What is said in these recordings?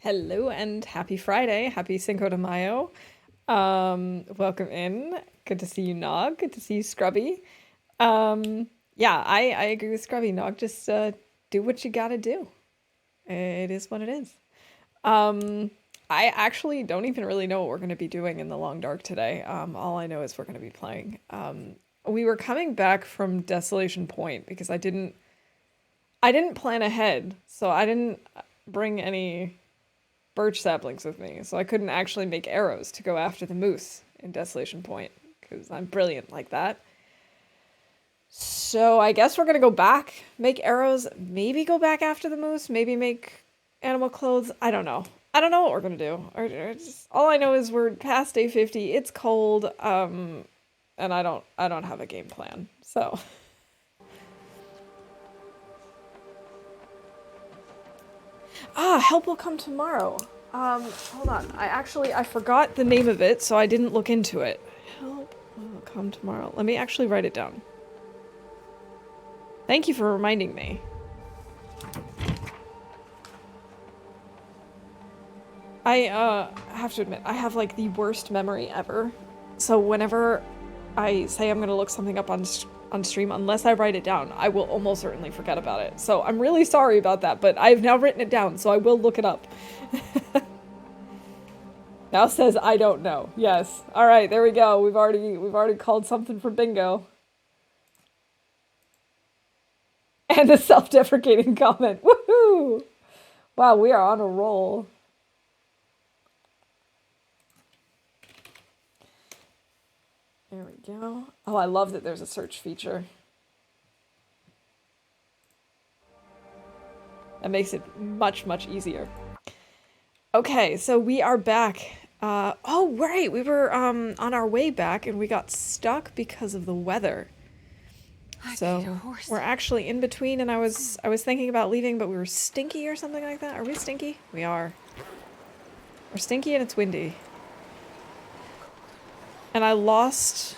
Hello and happy Friday. Happy Cinco de Mayo. Welcome in. Good to see you, Nog. Good to see you, Scrubby. Yeah, I agree with Scrubby, Nog. Just do what you gotta do. It is what it is. Um, I actually don't even really know what we're gonna be doing in the Long Dark today. All I know is we're gonna be playing. We were coming back from Desolation Point because I didn't plan ahead, so I didn't bring any birch saplings with me, so I couldn't actually make arrows to go after the moose in Desolation Point, because I'm brilliant like that. So I guess we're gonna go back, make arrows, maybe go back after the moose, maybe make animal clothes. I don't know. I don't know what we're gonna do. All I know is we're past day 50. It's cold, and I don't have a game plan. So help will come tomorrow. Hold on. I forgot the name of it, so I didn't look into it. Help will come tomorrow. Let me actually write it down. Thank you for reminding me. I have to admit, I have like the worst memory ever. So whenever I say I'm gonna look something up on stream, unless I write it down, I will almost certainly forget about it. So I'm really sorry about that, but I've now written it down, so I will look it up. Now says I don't know. Yes. All right, there we go. We've already called something for bingo. And a self-deprecating comment. Woohoo! Wow, we are on a roll. There we go. Oh, I love that there's a search feature. That makes it much, much easier. Okay, so we are back. Oh, right, we were on our way back and we got stuck because of the weather. So we're actually in between, and I was thinking about leaving, but we were stinky or something like that. Are we stinky? We are. We're stinky and it's windy. And I lost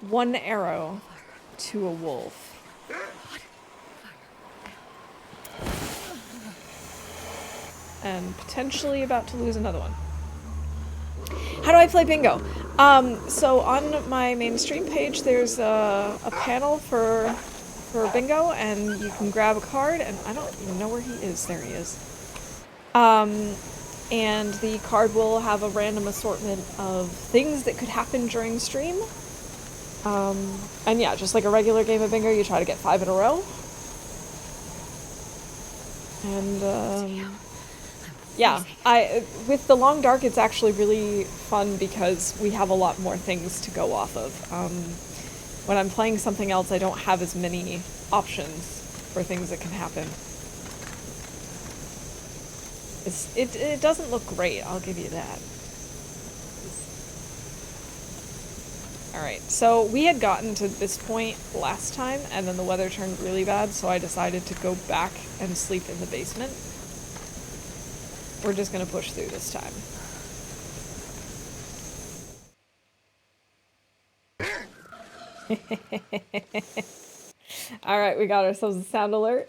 one arrow to a wolf. And potentially about to lose another one. How do I play bingo? So on my main stream page, there's a panel for bingo, and you can grab a card, and I don't even know where he is. There he is. And the card will have a random assortment of things that could happen during stream. And yeah, just like a regular game of bingo, you try to get 5 in a row. And yeah, with the Long Dark, it's actually really fun because we have a lot more things to go off of. When I'm playing something else, I don't have as many options for things that can happen. It doesn't look great, I'll give you that. Alright, so we had gotten to this point last time, and then the weather turned really bad, so I decided to go back and sleep in the basement. We're just gonna push through this time. Alright, we got ourselves a sound alert.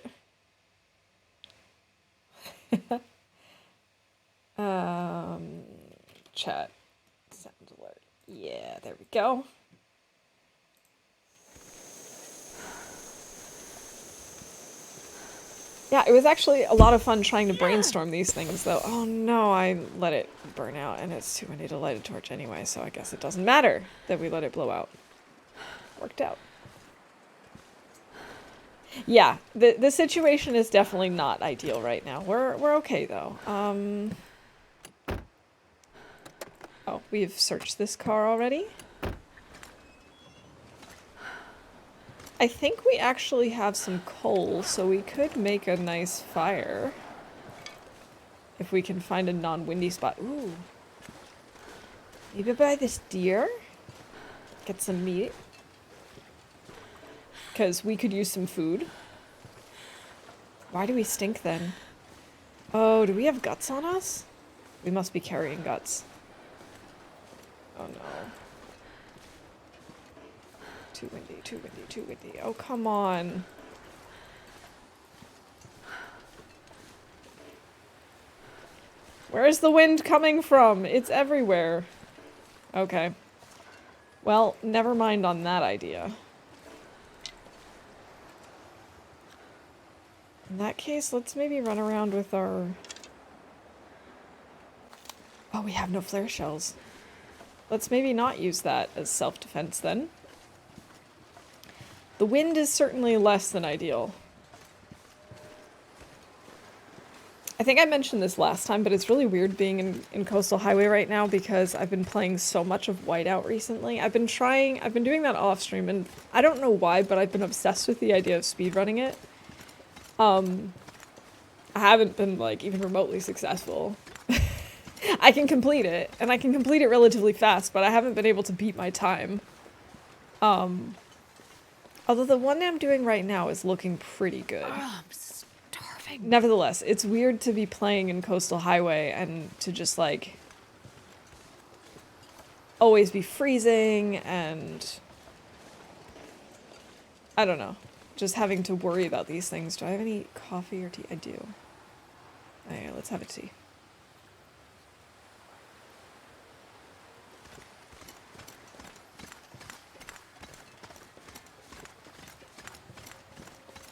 Chat. Sound alert. Yeah, there we go. Yeah, it was actually a lot of fun trying to brainstorm these things, though. Oh no, I let it burn out, and it's too windy to light a torch anyway, so I guess it doesn't matter that we let it blow out. Worked out. Yeah, the situation is definitely not ideal right now. We're okay, though. Oh, we've searched this car already. I think we actually have some coal, so we could make a nice fire. If we can find a non-windy spot. Ooh. Maybe buy this deer? Get some meat? Because we could use some food. Why do we stink then? Oh, do we have guts on us? We must be carrying guts. Oh no. Too windy, too windy, too windy. Oh, come on. Where's the wind coming from? It's everywhere. Okay. Well, never mind on that idea. In that case, let's maybe run around with our... Oh, we have no flare shells. Let's maybe not use that as self-defense then. The wind is certainly less than ideal. I think I mentioned this last time, but it's really weird being in Coastal Highway right now because I've been playing so much of Whiteout recently. I've been doing that off stream, and I don't know why, but I've been obsessed with the idea of speedrunning it. I haven't been, like, even remotely successful. I can complete it, and I can complete it relatively fast, but I haven't been able to beat my time. Although the one I'm doing right now is looking pretty good. I'm starving. Nevertheless, it's weird to be playing in Coastal Highway and to just, like, always be freezing and... I don't know. Just having to worry about these things. Do I have any coffee or tea? I do. Okay, let's have a tea.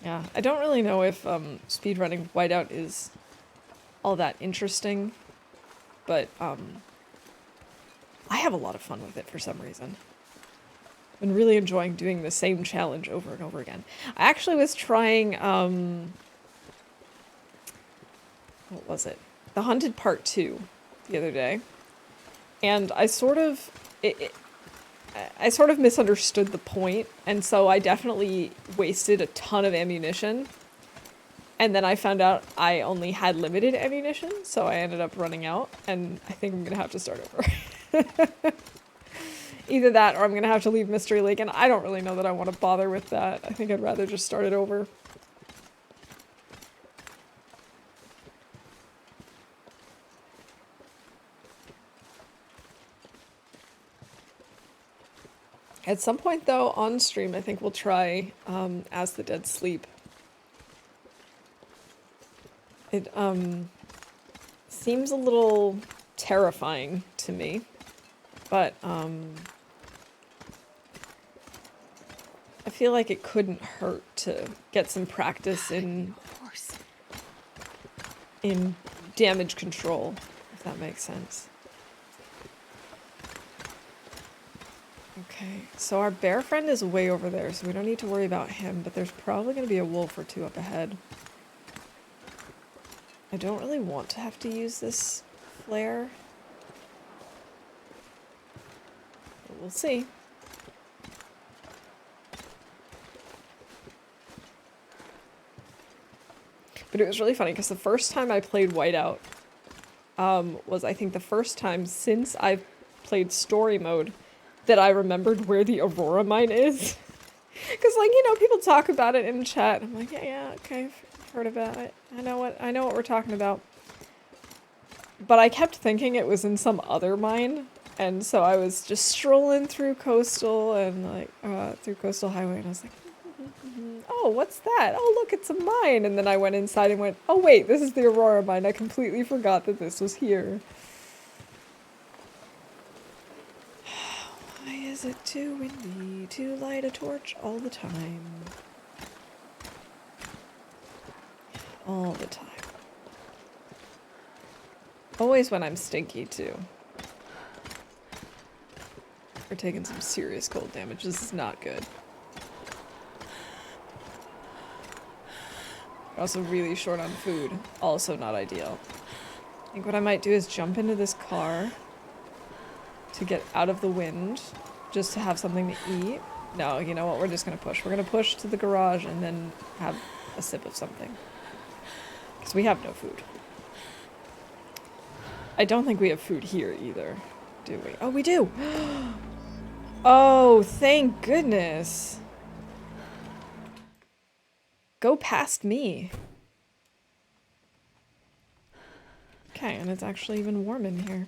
Yeah, I don't really know if speedrunning Whiteout is all that interesting, but I have a lot of fun with it for some reason. I've been really enjoying doing the same challenge over and over again. I actually was trying, what was it? The Hunted Part 2 the other day, and I sort of misunderstood the point, and so I definitely wasted a ton of ammunition. And then I found out I only had limited ammunition, so I ended up running out, and I think I'm gonna have to start over. Either that, or I'm gonna have to leave Mystery Lake, and I don't really know that I want to bother with that. I think I'd rather just start it over. At some point, though, on stream, I think we'll try As the Dead Sleep. It seems a little terrifying to me, but I feel like it couldn't hurt to get some practice in damage control, if that makes sense. Okay, so our bear friend is way over there, so we don't need to worry about him, but there's probably going to be a wolf or two up ahead. I don't really want to have to use this flare, but we'll see. But it was really funny, because the first time I played Whiteout was, I think, the first time since I've played story mode that I remembered where the Aurora mine is. Because, like, you know, people talk about it in chat. I'm like, yeah, okay, I've heard about it. I know what we're talking about. But I kept thinking it was in some other mine, and so I was just strolling through Coastal and, like, through Coastal Highway, and I was like, oh, what's that? Oh, look, it's a mine. And then I went inside and went, oh, wait, this is the Aurora mine. I completely forgot that this was here. Why is it too windy to light a torch all the time? All the time. Always when I'm stinky, too. We're taking some serious cold damage. This is not good. We're also really short on food. Also not ideal. I think what I might do is jump into this car to get out of the wind, just to have something to eat. No, you know what? We're just gonna push. We're gonna push to the garage and then have a sip of something. Because we have no food. I don't think we have food here either, do we? Oh, we do! Oh, thank goodness! Go past me. Okay, and it's actually even warm in here.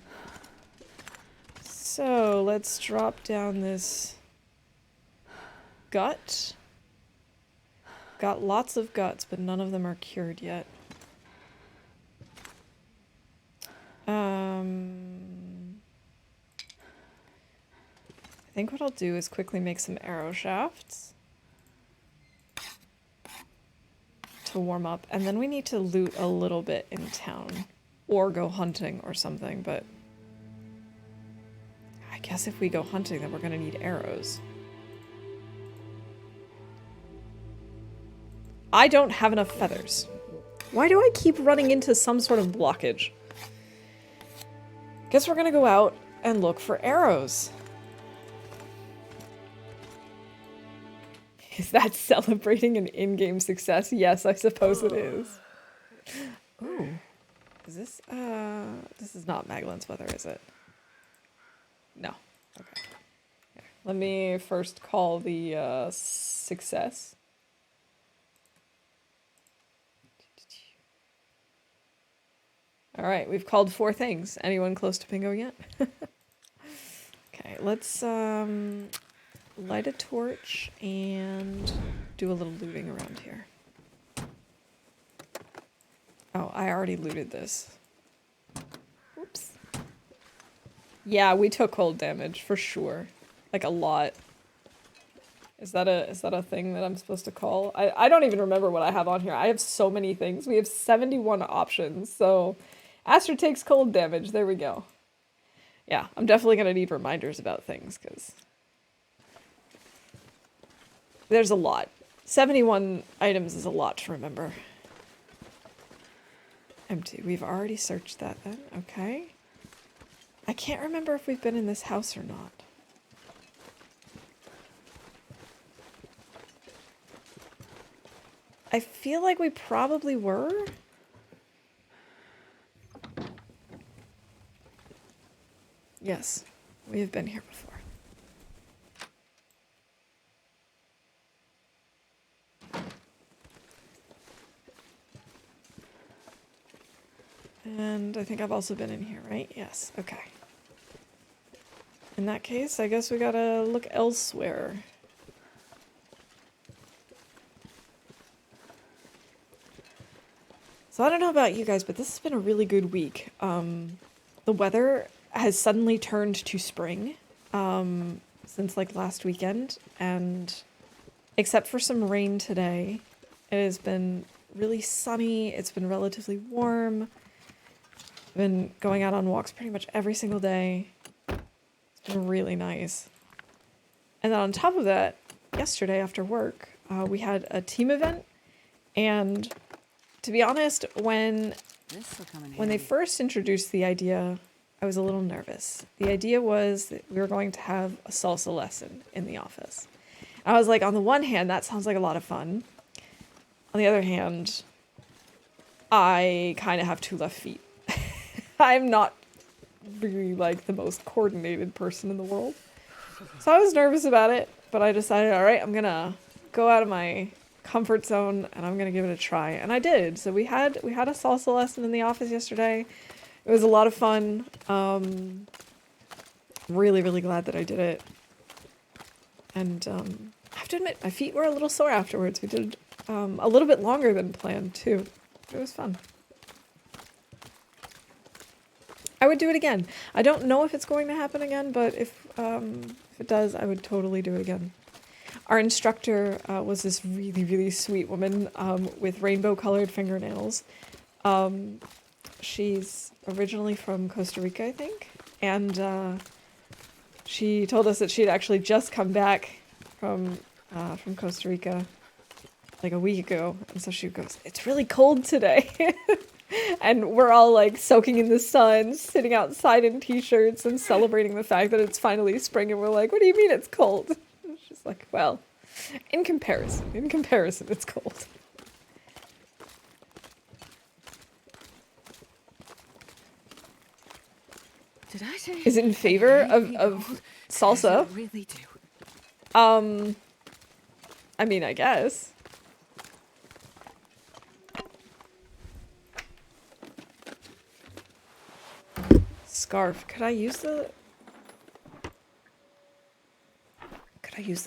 So, let's drop down this gut. Got lots of guts, but none of them are cured yet. I think what I'll do is quickly make some arrow shafts to warm up, and then we need to loot a little bit in town or go hunting or something, but I guess if we go hunting then we're gonna need arrows. I don't have enough feathers. Why do I keep running into some sort of blockage? Guess we're gonna go out and look for arrows. Is that celebrating an in-game success? Yes, I suppose it is. Ooh. Is this, this is not Magellan's weather, is it? No. Okay. Here. Let me first call the, success. Alright, we've called 4 things. Anyone close to bingo yet? Okay, let's, light a torch and do a little looting around here. Oh, I already looted this. Oops. Yeah, we took cold damage for sure. Like a lot. Is that a thing that I'm supposed to call? I don't even remember what I have on here. I have so many things. We have 71 options. So Aster takes cold damage. There we go. Yeah, I'm definitely going to need reminders about things because there's a lot. 71 items is a lot to remember. Empty. We've already searched that then. Okay. I can't remember if we've been in this house or not. I feel like we probably were. Yes, we have been here before. And I think I've also been in here, right? Yes, okay. In that case, I guess we gotta look elsewhere. So I don't know about you guys, but this has been a really good week. The weather has suddenly turned to spring since like last weekend, and except for some rain today, it has been really sunny. It's been relatively warm. I've been going out on walks pretty much every single day. It's been really nice. And then on top of that, yesterday after work, we had a team event, and to be honest, when they first introduced the idea, I was a little nervous. The idea was that we were going to have a salsa lesson in the office. I was like, on the one hand, that sounds like a lot of fun. On the other hand, I kind of have 2 left feet. I'm not really like the most coordinated person in the world. So I was nervous about it, but I decided, all right, I'm going to go out of my comfort zone and I'm going to give it a try. And I did. So we had a salsa lesson in the office yesterday. It was a lot of fun. Really, really glad that I did it. And I have to admit, my feet were a little sore afterwards. We did a little bit longer than planned, too. It was fun. I would do it again. I don't know if it's going to happen again, but if it does, I would totally do it again. Our instructor was this really, really sweet woman with rainbow-colored fingernails. She's originally from Costa Rica, I think, and she told us that she had actually just come back from Costa Rica like a week ago, and so she goes, "It's really cold today," and we're all like soaking in the sun, sitting outside in t-shirts and celebrating the fact that it's finally spring, and we're like, "What do you mean it's cold?" And she's like, "Well, in comparison, it's cold." Did I say? Is it in favor of salsa? I really do. I mean, I guess. Scarf. Could I use the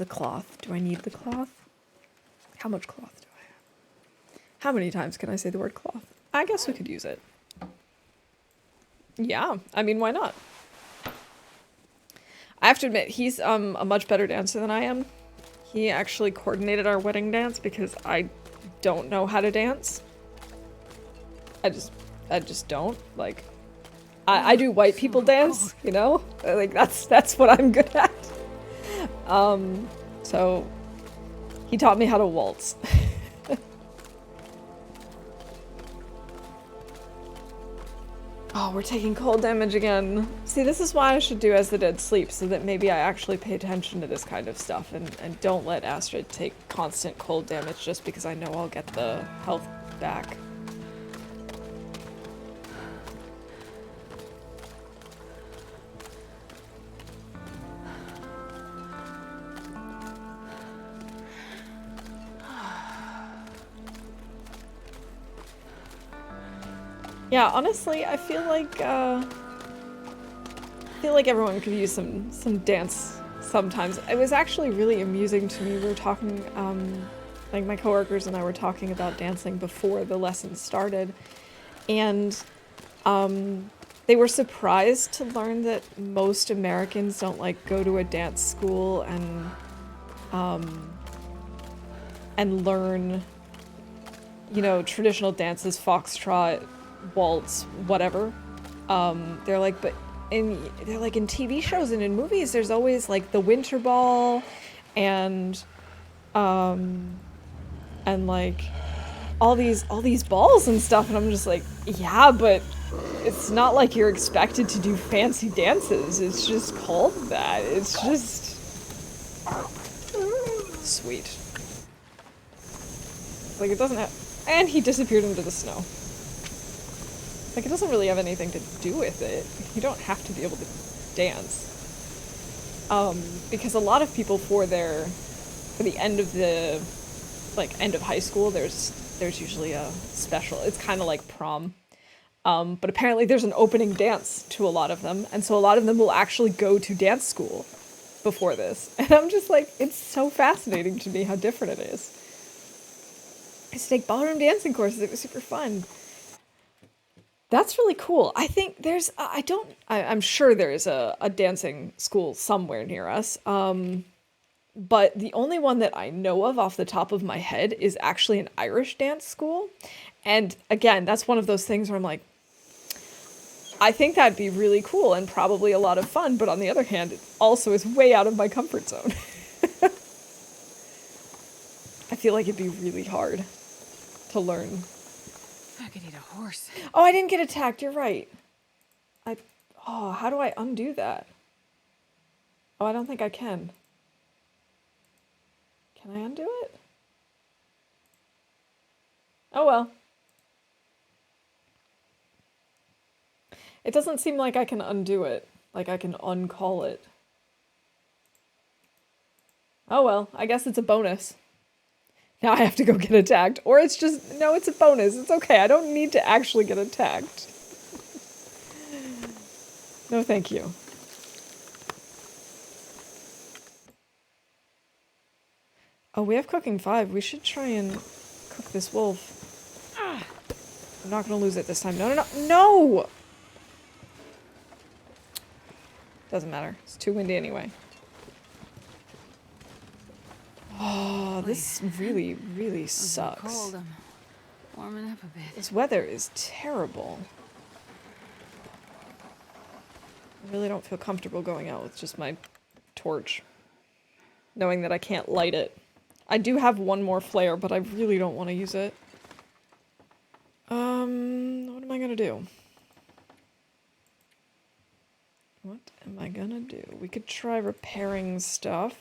cloth? Do I need the cloth? How much cloth do I have? How many times can I say the word cloth? I guess we could use it. Yeah, I mean, why not? I have to admit, he's a much better dancer than I am. He actually coordinated our wedding dance because I don't know how to dance. I just I just don't. Like I do white people so cold. dance, you know? Like that's what I'm good at. So he taught me how to waltz. Oh, we're taking cold damage again. See, this is why I should do As the Dead Sleep, so that maybe I actually pay attention to this kind of stuff and don't let Astrid take constant cold damage just because I know I'll get the health back. Yeah, honestly, I feel like everyone could use some dance sometimes. It was actually really amusing to me. We were talking, like my coworkers and I were talking about dancing before the lesson started, and they were surprised to learn that most Americans don't like go to a dance school and learn, you know, traditional dances, foxtrot, waltz, whatever. They're like, but they're like in TV shows and in movies, there's always like the winter ball and um and like all these balls and stuff, and I'm just like, yeah, but it's not like you're expected to do fancy dances. It's just called that. It's just sweet. Like it doesn't have, and he disappeared into the snow. Like, it doesn't really have anything to do with it. You don't have to be able to dance. Because a lot of people for the end of the, like, end of high school, there's usually a special, it's kind of like prom. But apparently there's an opening dance to a lot of them, and so a lot of them will actually go to dance school before this. And I'm just like, it's so fascinating to me how different it is. I used to take ballroom dancing courses, it was super fun. That's really cool. I think there's, I'm sure there is a dancing school somewhere near us. But the only one that I know of off the top of my head is actually an Irish dance school. And again, that's one of those things where I'm like, I think that'd be really cool and probably a lot of fun. But on the other hand, it also is way out of my comfort zone. I feel like it'd be really hard to learn. I could eat a horse. Oh, I didn't get attacked. You're right. Oh, how do I undo that? Oh, I don't think I can. Can I undo it? Oh well. It doesn't seem like I can undo it. Like I can uncall it. Oh well, I guess it's a bonus. Now I have to go get attacked. Or it's just, no, it's a bonus. It's okay. I don't need to actually get attacked. No, thank you. Oh, we have cooking 5. We should try and cook this wolf. I'm not gonna lose it this time. No, no, no, no! Doesn't matter. It's too windy anyway. Oh, this really, really sucks. Cold. I'm warming up a bit. This weather is terrible. I really don't feel comfortable going out with just my torch, knowing that I can't light it. I do have one more flare, but I really don't want to use it. What am I gonna do? What am I gonna do? We could try repairing stuff.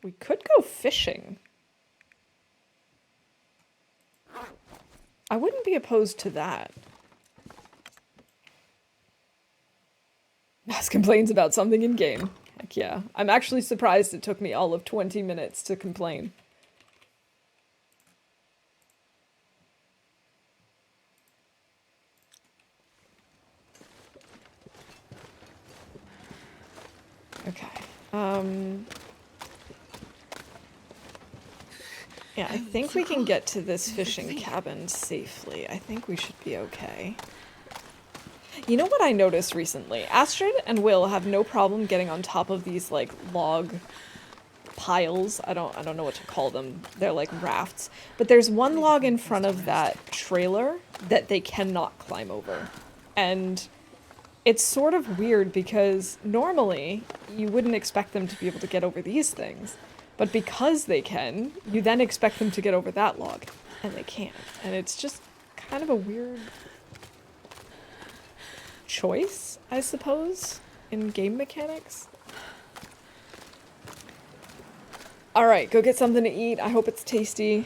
We could go fishing. I wouldn't be opposed to that. Nas complains about something in game. Heck yeah. I'm actually surprised it took me all of 20 minutes to complain. Okay. Yeah, I think we can get to this fishing cabin safely. I think we should be okay. You know what I noticed recently? Astrid and Will have no problem getting on top of these like log piles. I don't know what to call them. They're like rafts. But there's one log in front of that trailer that they cannot climb over. And it's sort of weird because normally you wouldn't expect them to be able to get over these things. But because they can, you then expect them to get over that log. And they can't. And it's just kind of a weird choice, I suppose, in game mechanics. Alright, go get something to eat. I hope it's tasty.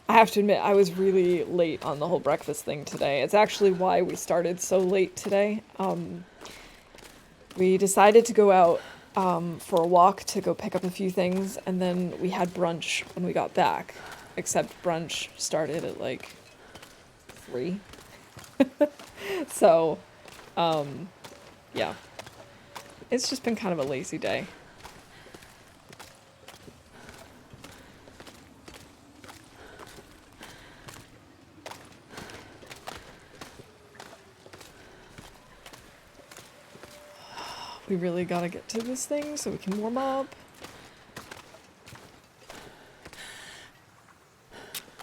I have to admit, I was really late on the whole breakfast thing today. It's actually why we started so late today. We decided to go out for a walk to go pick up a few things, and then we had brunch when we got back. Except brunch started at like 3. So, yeah. It's just been kind of a lazy day. We really gotta get to this thing so we can warm up.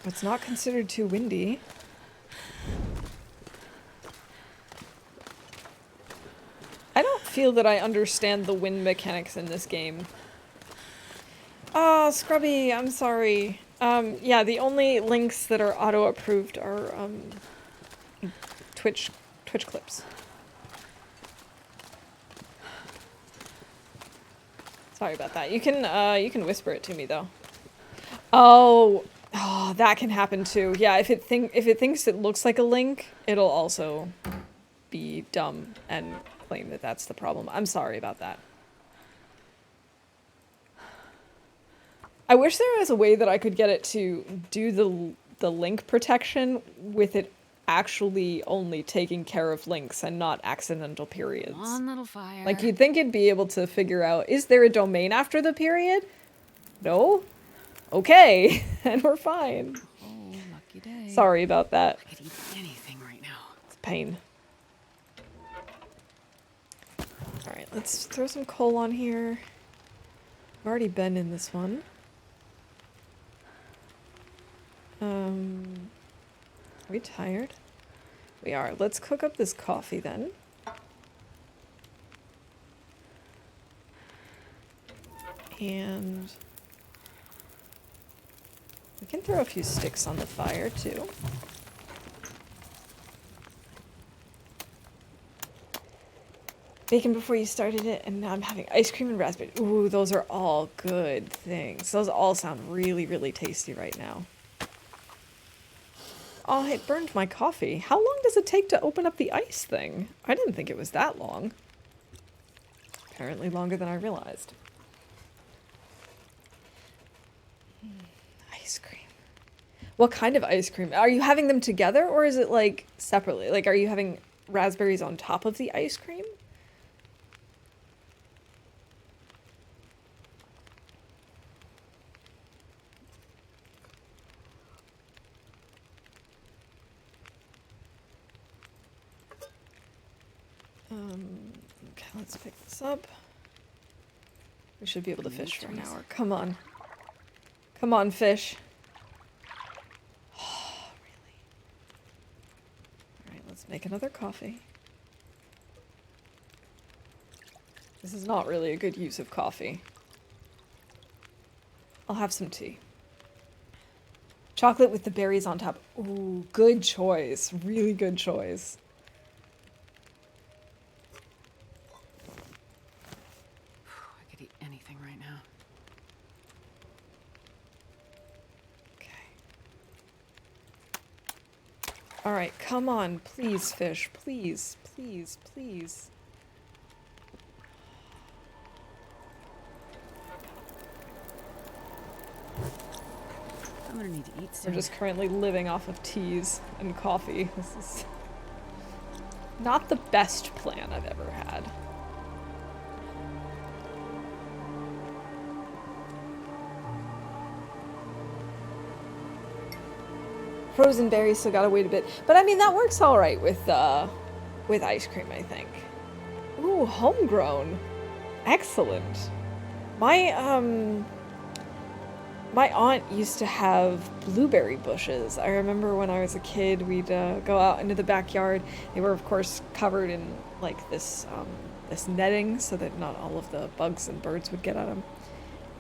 It's not considered too windy. I don't feel that I understand the wind mechanics in this game. Oh, Scrubby, I'm sorry. Yeah, the only links that are auto-approved are, Twitch clips. Sorry about that. You can whisper it to me, though. Oh, that can happen, too. Yeah, if it thinks it looks like a link, it'll also be dumb and claim that that's the problem. I'm sorry about that. I wish there was a way that I could get it to do the link protection with it actually only taking care of links and not accidental periods. One little fire. Like, you'd think it'd be able to figure out, is there a domain after the period? No? Okay. And we're fine. Oh, lucky day. Sorry about that. I could eat anything right now. It's pain. Alright, let's throw some coal on here. I've already been in this one. Are we tired? We are. Let's cook up this coffee then. And we can throw a few sticks on the fire too. Bacon before you started it, and now I'm having ice cream and raspberry. Ooh, those are all good things. Those all sound really, really tasty right now. Oh, it burned my coffee. How long does it take to open up the ice thing? I didn't think it was that long. Apparently longer than I realized. Ice cream. What kind of ice cream? Are you having them together, or is it like separately? Like, are you having raspberries on top of the ice cream? Okay, let's pick this up. We should be able to fish for an hour. Come on. Come on, fish. Oh, really? Alright, let's make another coffee. This is not really a good use of coffee. I'll have some tea. Chocolate with the berries on top. Ooh, good choice. Really good choice. I could eat anything right now. Okay. Alright, come on. Please, fish. Please, please, please. I'm gonna need to eat soon. We're just currently living off of teas and coffee. This is not the best plan I've ever had. Frozen berries still gotta wait a bit. But I mean, that works all right with ice cream, I think. Ooh, homegrown. Excellent. My aunt used to have blueberry bushes. I remember when I was a kid, we'd go out into the backyard. They were, of course, covered in like this this netting so that not all of the bugs and birds would get at them.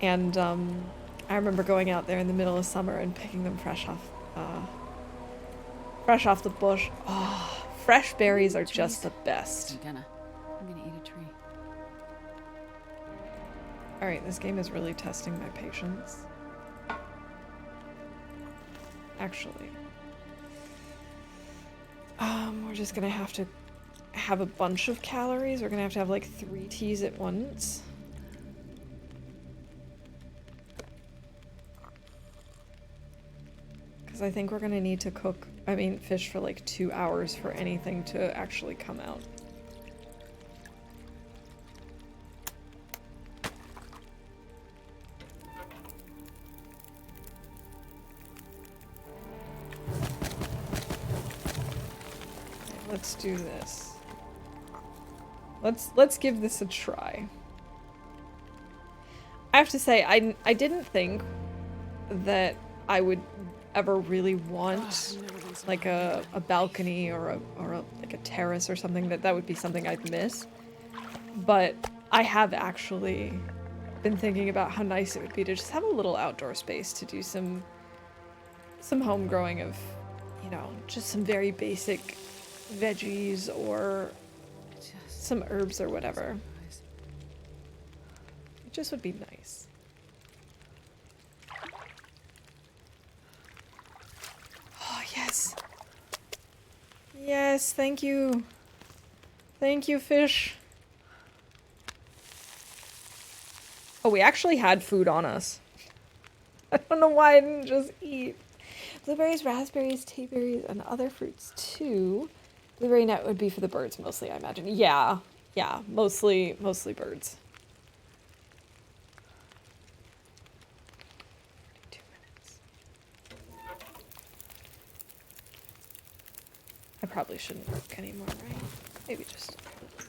And I remember going out there in the middle of summer and picking them fresh off the bush. Oh, fresh berries are just the best. I'm gonna eat a tree. All right, this game is really testing my patience. Actually, we're just gonna have to have a bunch of calories. We're gonna have to have like 3 teas at once. Because I think we're gonna need to fish for like 2 hours for anything to actually come out. Let's do this. Let's give this a try. I have to say, I didn't think that I would ever really want like a balcony or a like a terrace or something, that would be something I'd miss. But I have actually been thinking about how nice it would be to just have a little outdoor space to do some home growing of, you know, just some very basic veggies or some herbs or whatever. It just would be nice. Oh, yes. Yes, thank you. Thank you, fish. Oh, we actually had food on us. I don't know why I didn't just eat. Blueberries, raspberries, teaberries, and other fruits too. Blueberry net would be for the birds mostly, I imagine. Yeah, mostly birds. 2 minutes. I probably shouldn't work anymore, right? Maybe just a little bit.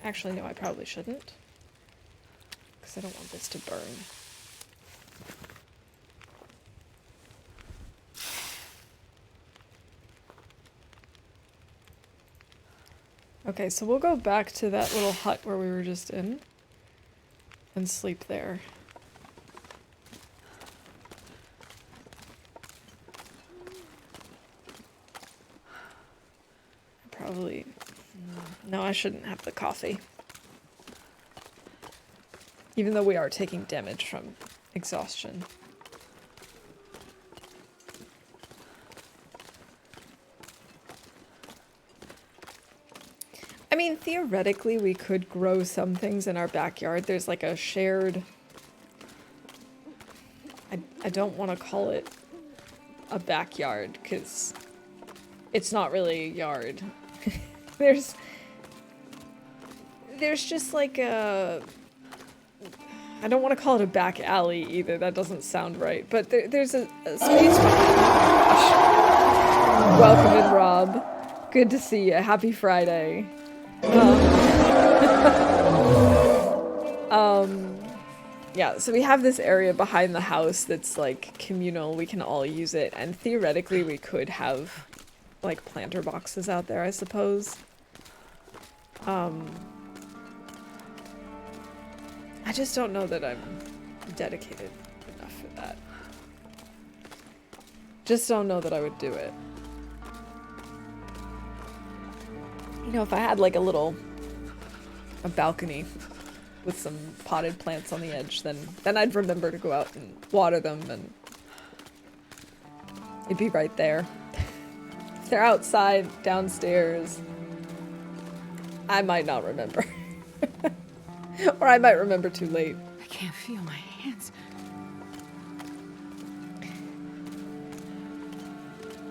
Actually, no, I probably shouldn't. Because I don't want this to burn. Okay, so we'll go back to that little hut where we were just in and sleep there. Probably... No, I shouldn't have the coffee. Even though we are taking damage from exhaustion. I mean, theoretically, we could grow some things in our backyard. There's like a shared... I don't want to call it a backyard, because it's not really a yard. There's just like a... I don't want to call it a back alley either. That doesn't sound right. But there's a space... Welcome in, Rob. Good to see you. Happy Friday. Yeah, so we have this area behind the house that's like communal. We can all use it, and theoretically we could have like planter boxes out there, I suppose. I just don't know that I'm dedicated enough for that. Just don't know that I would do it. You know, if I had like a balcony with some potted plants on the edge, then I'd remember to go out and water them, and it'd be right there. If they're outside, downstairs, I might not remember. Or I might remember too late. I can't feel my hands.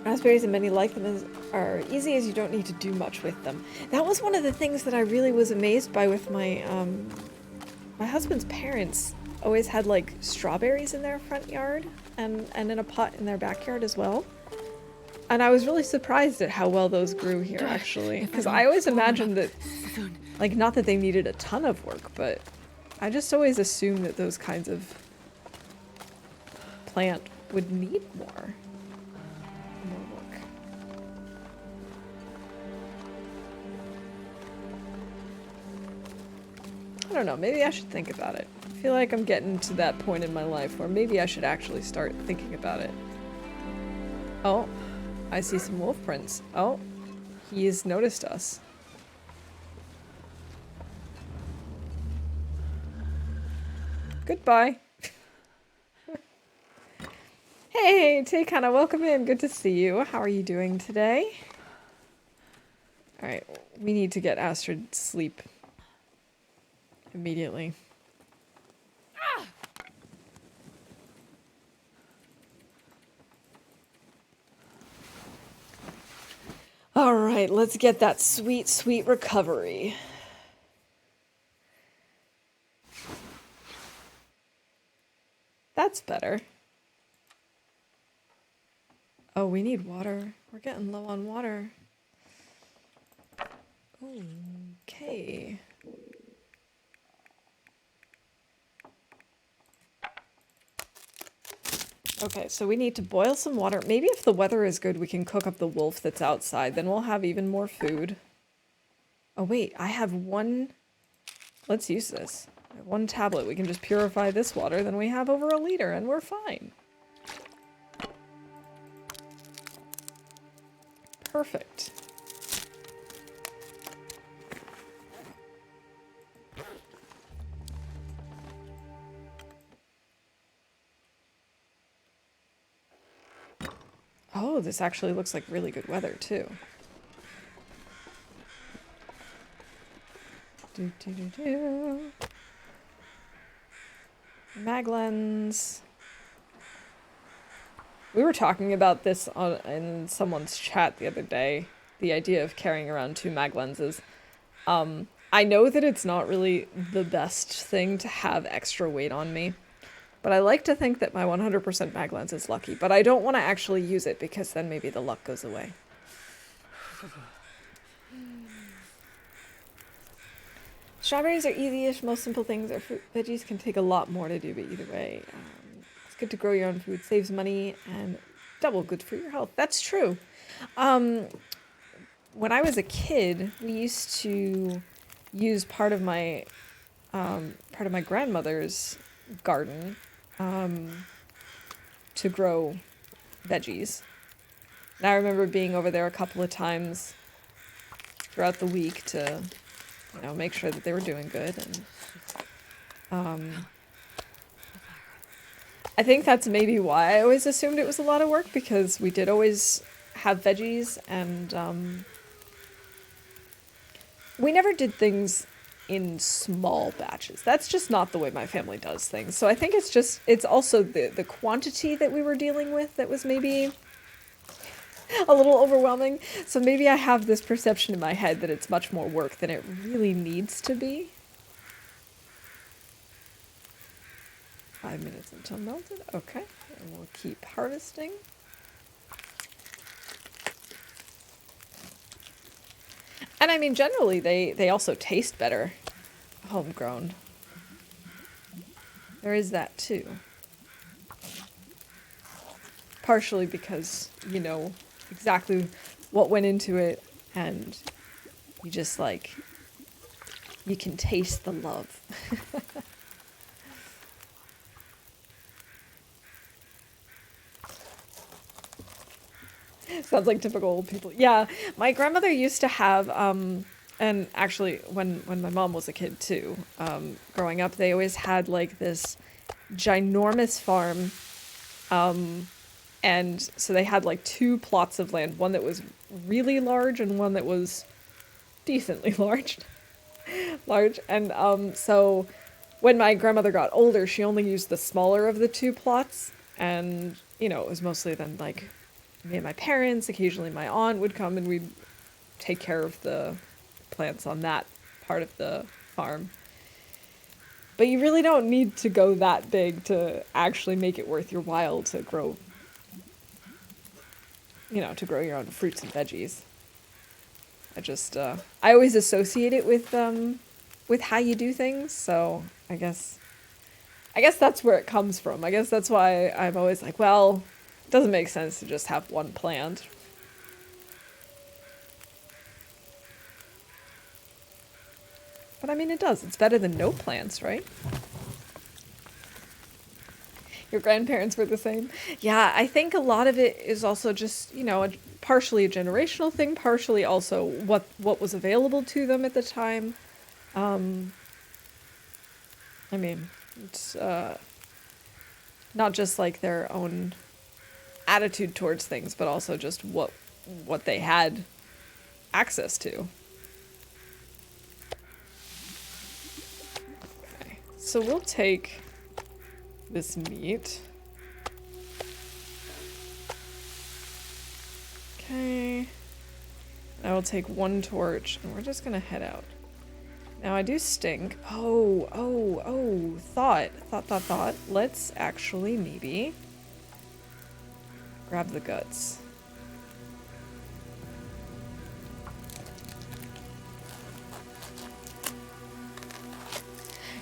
Raspberries and many like them are easy as you don't need to do much with them. That was one of the things that I really was amazed by with my my husband's parents. always had like strawberries in their front yard and in a pot in their backyard as well. And I was really surprised at how well those grew here, actually. Because I always imagined that, like, not that they needed a ton of work, but I just always assumed that those kinds of plant would need more work. I don't know, maybe I should think about it. I feel like I'm getting to that point in my life where maybe I should actually start thinking about it. Oh. I see some wolf prints. Oh, he has noticed us. Goodbye. Hey, Takana, welcome in. Good to see you. How are you doing today? Alright, we need to get Astrid sleep immediately. Alright, let's get that sweet, sweet recovery. That's better. Oh, we need water. We're getting low on water. Okay. Okay, so we need to boil some water. Maybe if the weather is good, we can cook up the wolf that's outside. Then we'll have even more food. Oh, wait. I have one... Let's use this. I have one tablet. We can just purify this water. Then we have over 1 liter, and we're fine. Perfect. Oh, this actually looks like really good weather, too. Mag lens. We were talking about this in someone's chat the other day. The idea of carrying around 2 mag lenses. I know that it's not really the best thing to have extra weight on me. But I like to think that my 100% mag lens is lucky. But I don't want to actually use it because then maybe the luck goes away. Strawberries are easy-ish. Most simple things are fruit. Veggies can take a lot more to do, but either way. It's good to grow your own food. Saves money and double good for your health. That's true. When I was a kid, we used to use part of my grandmother's garden to grow veggies. And I remember being over there a couple of times throughout the week to, you know, make sure that they were doing good. And I think that's maybe why I always assumed it was a lot of work, because we did always have veggies, and we never did things in small batches. That's just not the way my family does things. So I think it's also the quantity that we were dealing with that was maybe a little overwhelming. So maybe I have this perception in my head that it's much more work than it really needs to be. 5 minutes until melted. Okay, and we'll keep harvesting. And I mean, generally, they also taste better homegrown. There is that too. Partially because you know exactly what went into it, and you just like, you can taste the love. Sounds like typical old people. Yeah, my grandmother used to have, and actually when my mom was a kid too, growing up, they always had like this ginormous farm, and so they had like 2 plots of land, one that was really large and one that was decently large. And so when my grandmother got older, she only used the smaller of the 2 plots, and you know, it was mostly then like me and my parents, occasionally my aunt would come and we'd take care of the plants on that part of the farm. But you really don't need to go that big to actually make it worth your while to grow, you know, to grow your own fruits and veggies. I always associate it with how you do things, so I guess that's where it comes from. I guess that's why I'm always like, well, it doesn't make sense to just have one plant. But I mean, it does. It's better than no plants, right? Your grandparents were the same. Yeah, I think a lot of it is also just, you know, partially a generational thing, partially also what was available to them at the time. Um, I mean, it's not just like their own attitude towards things, but also just what they had access to. Okay, so we'll take this meat. Okay. I will take one torch, and we're just gonna head out. Now I do stink. Oh, thought. Let's actually maybe grab the guts.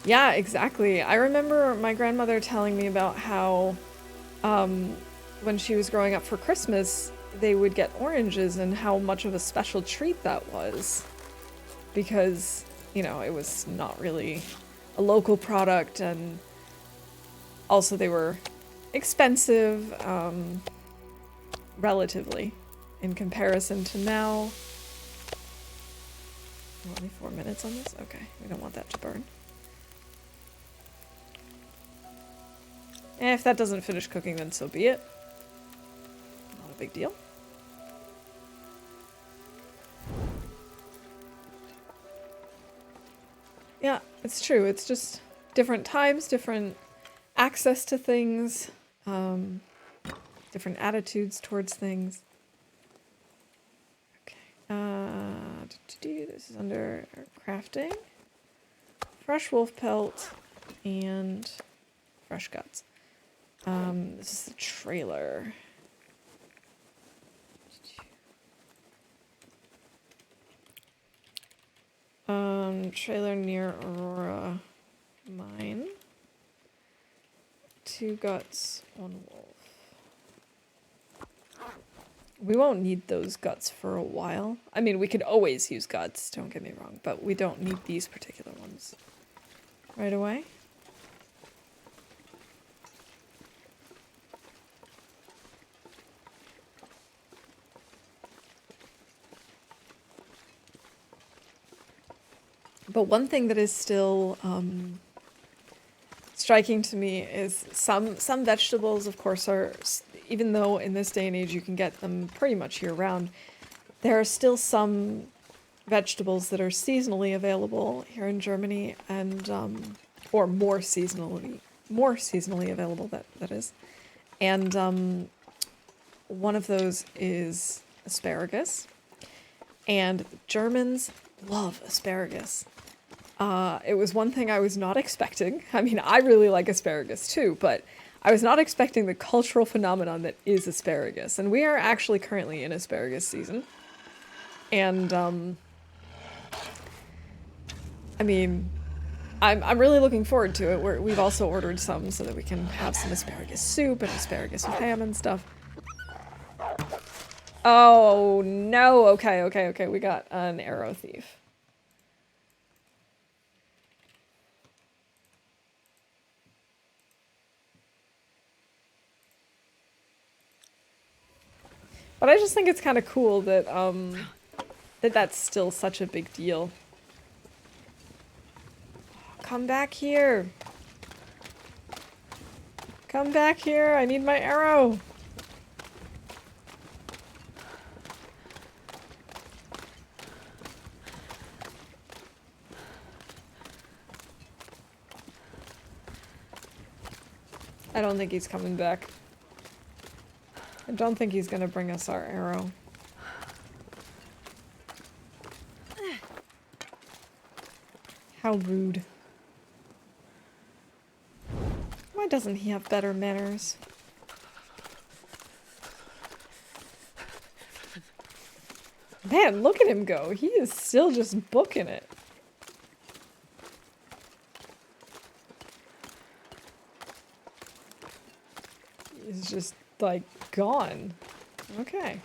Yeah, exactly. I remember my grandmother telling me about how when she was growing up for Christmas, they would get oranges and how much of a special treat that was. Because, you know, it was not really a local product, and also they were expensive, relatively, in comparison to now. Only 4 minutes on this? Okay, we don't want that to burn. If that doesn't finish cooking, then so be it. Not a big deal. Yeah, it's true. It's just different times, different access to things, different attitudes towards things. Okay. This is under our crafting. Fresh wolf pelt and fresh guts. This is the trailer. Trailer near Aurora Mine. 2 guts, 1 wolf. We won't need those guts for a while. I mean, we could always use guts, don't get me wrong, but we don't need these particular ones right away. But one thing that is still striking to me is some vegetables, of course, are, even though in this day and age you can get them pretty much year round, there are still some vegetables that are seasonally available here in Germany, and or more seasonally available, that is. And one of those is asparagus, and Germans love asparagus. It was one thing I was not expecting. I mean, I really like asparagus too, but I was not expecting the cultural phenomenon that is asparagus. And we are actually currently in asparagus season. And, I mean, I'm really looking forward to it. We've also ordered some so that we can have some asparagus soup and asparagus with ham and stuff. Oh, no. Okay. We got an arrow thief. But I just think it's kind of cool that that's still such a big deal. Come back here. Come back here. I need my arrow. I don't think he's coming back. I don't think he's gonna bring us our arrow. How rude. doesn't he have better manners? Man, look at him go. He is still just booking it. He's just, like, gone. Okay.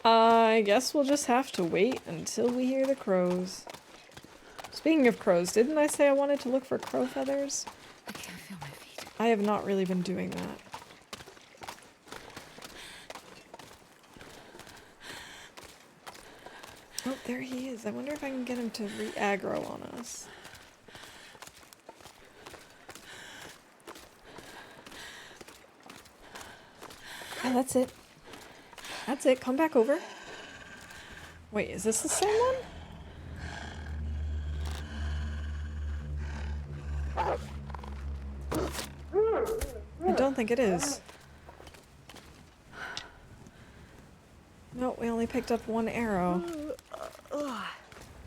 I guess we'll just have to wait until we hear the crows. Speaking of crows, didn't I say I wanted to look for crow feathers? I can't feel my feet. I have not really been doing that. Oh, there he is. I wonder if I can get him to re-aggro on us. Yeah, that's it. That's it. Come back over. Wait, is this the same one? I don't think it is. No, we only picked up one arrow.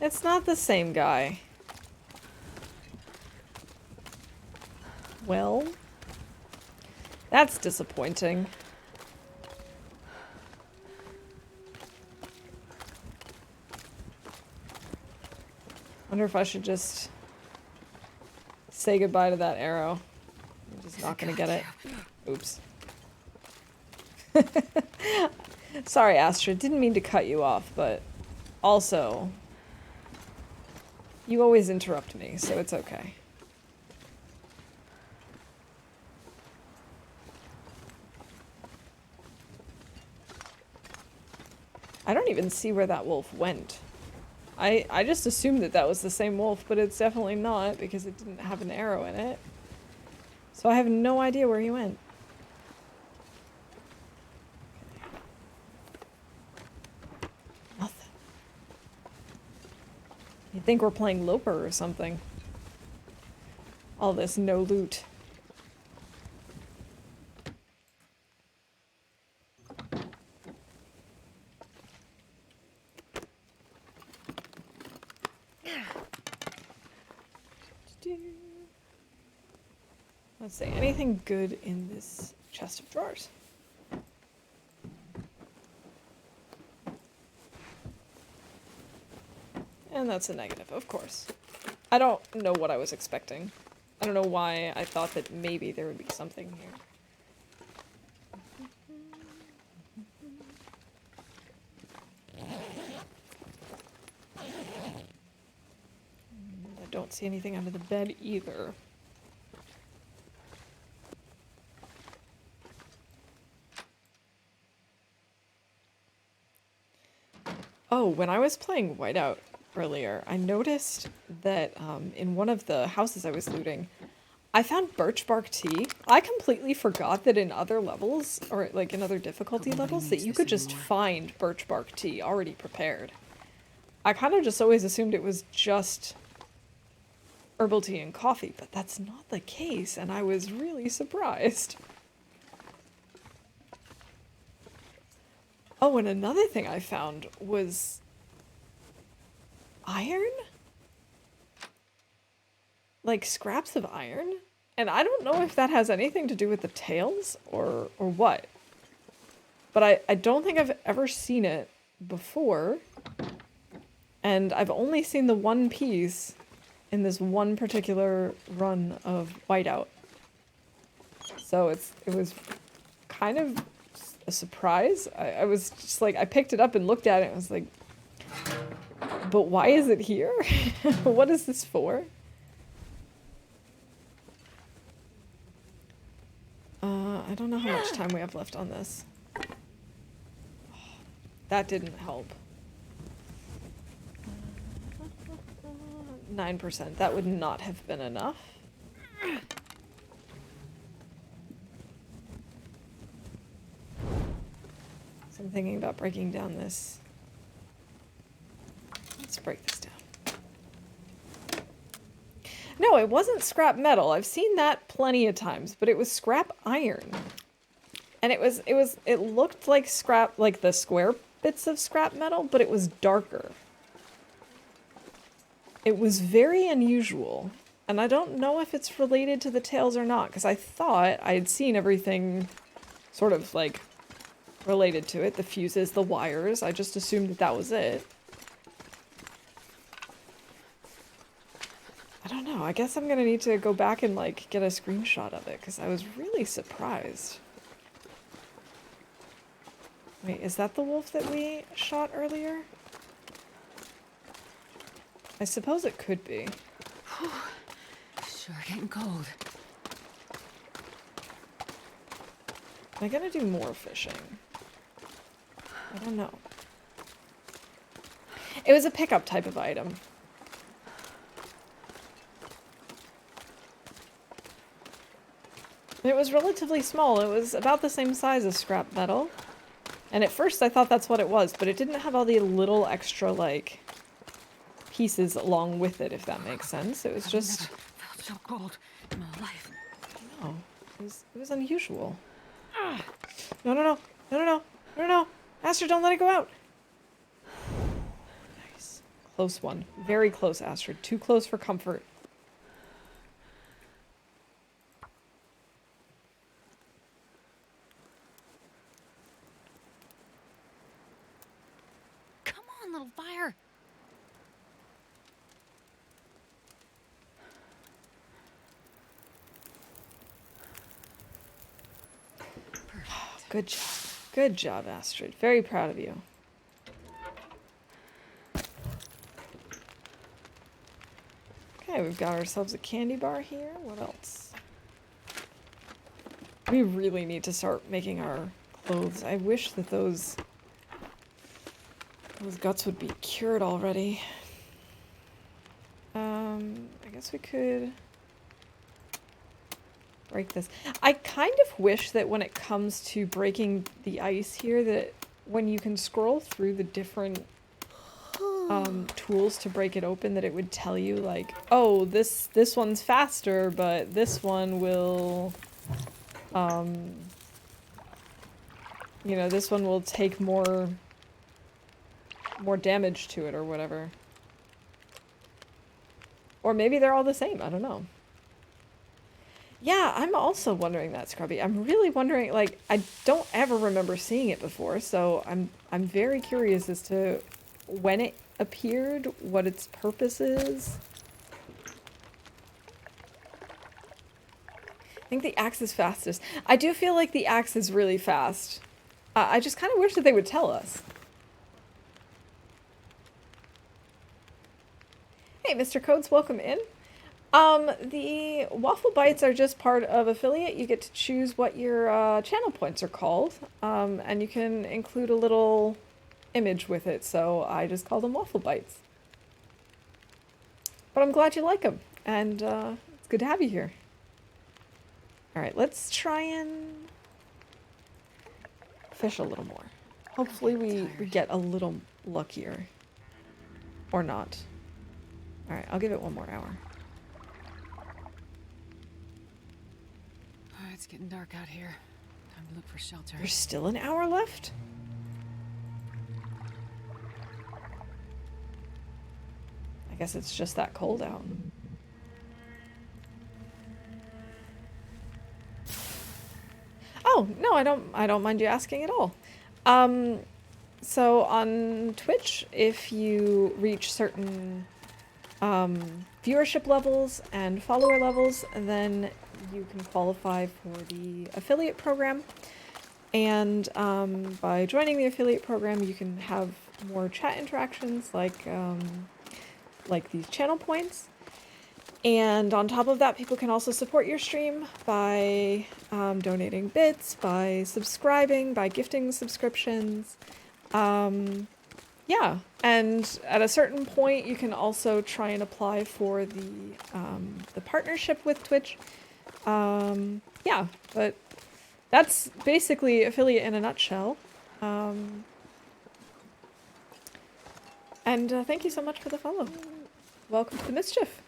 It's not the same guy. Well, that's disappointing. Wonder if I should just say goodbye to that arrow. I'm just not gonna get it. Oops. Sorry, Astrid. Didn't mean to cut you off, but also, you always interrupt me, so it's okay. I don't even see where that wolf went. I just assumed that that was the same wolf, but it's definitely not because it didn't have an arrow in it. So I have no idea where he went. Nothing. You'd think we're playing Loper or something. All this no loot. Let's see, anything good in this chest of drawers? And that's a negative, of course. I don't know what I was expecting. I don't know why I thought that maybe there would be something here. I don't see anything under the bed either. Oh, when I was playing Whiteout earlier, I noticed that in one of the houses I was looting, I found birch bark tea. I completely forgot that in other levels, or like in other difficulty levels, that you could just find birch bark tea already prepared. I kind of just always assumed it was just herbal tea and coffee, but that's not the case, and I was really surprised. Oh, and another thing I found was iron? Like scraps of iron? And I don't know if that has anything to do with the tails or what. But I don't think I've ever seen it before. And I've only seen the one piece in this one particular run of Whiteout. So it was kind of a surprise. I was just like, I picked it up and looked at it and was like, but why is it here? What is this for? I don't know how much time we have left on this. That didn't help. 9%. That would not have been enough. So I'm thinking about breaking down this. Let's break this down. No, it wasn't scrap metal. I've seen that plenty of times, but it was scrap iron. And it looked like scrap, like the square bits of scrap metal, but it was darker. It was very unusual, And I don't know if it's related to the tails or not, because I thought I had seen everything sort of, like, related to it. The fuses, the wires. I just assumed that that was it. I don't know. I guess I'm gonna need to go back and, like, get a screenshot of it, because I was really surprised. Wait, is that the wolf that we shot earlier? I suppose it could be. Sure getting cold. Am I gonna do more fishing? I don't know. It was a pickup type of item. It was relatively small. It was about the same size as scrap metal. And at first I thought that's what it was, but it didn't have all the little extra, like, pieces along with it, if that makes sense. It was just... I've never felt so cold in my life. No, it was unusual. No, no, no, no, no, no, no, no, Astrid, don't let it go out. Nice. Close one. Very close, Astrid. Too close for comfort. Come on, little fire. Good job. Good job, Astrid. Very proud of you. Okay, we've got ourselves a candy bar here. What else? We really need to start making our clothes. I wish that those guts would be cured already. I guess we could break this. I kind of wish that when it comes to breaking the ice here, that when you can scroll through the different tools to break it open, that it would tell you, like, oh, this one's faster, but this one will, you know, this one will take more damage to it or whatever. Or maybe they're all the same, I don't know. Yeah, I'm also wondering that, Scrubby. I'm really wondering, like, I don't ever remember seeing it before, so I'm very curious as to when it appeared, what its purpose is. I think the axe is fastest. I do feel like the axe is really fast. I just kind of wish that they would tell us. Hey, Mr. Codes, welcome in. The Waffle Bites are just part of affiliate. You get to choose what your channel points are called, and you can include a little image with it, so I just call them Waffle Bites. But I'm glad you like them, and it's good to have you here. Alright, let's try and fish a little more. Hopefully we get a little luckier. Or not. Alright, I'll give it one more hour. It's getting dark out here. Time to look for shelter. There's still an hour left? I guess it's just that cold out. Oh, no, I don't mind you asking at all. So on Twitch, if you reach certain viewership levels and follower levels, then you can qualify for the affiliate program. And by joining the affiliate program, you can have more chat interactions like these channel points. And on top of that, people can also support your stream by donating bits, by subscribing, by gifting subscriptions. Yeah, and at a certain point, you can also try and apply for the partnership with Twitch. Yeah, but that's basically affiliate in a nutshell. And thank you so much for the follow. Welcome to the mischief.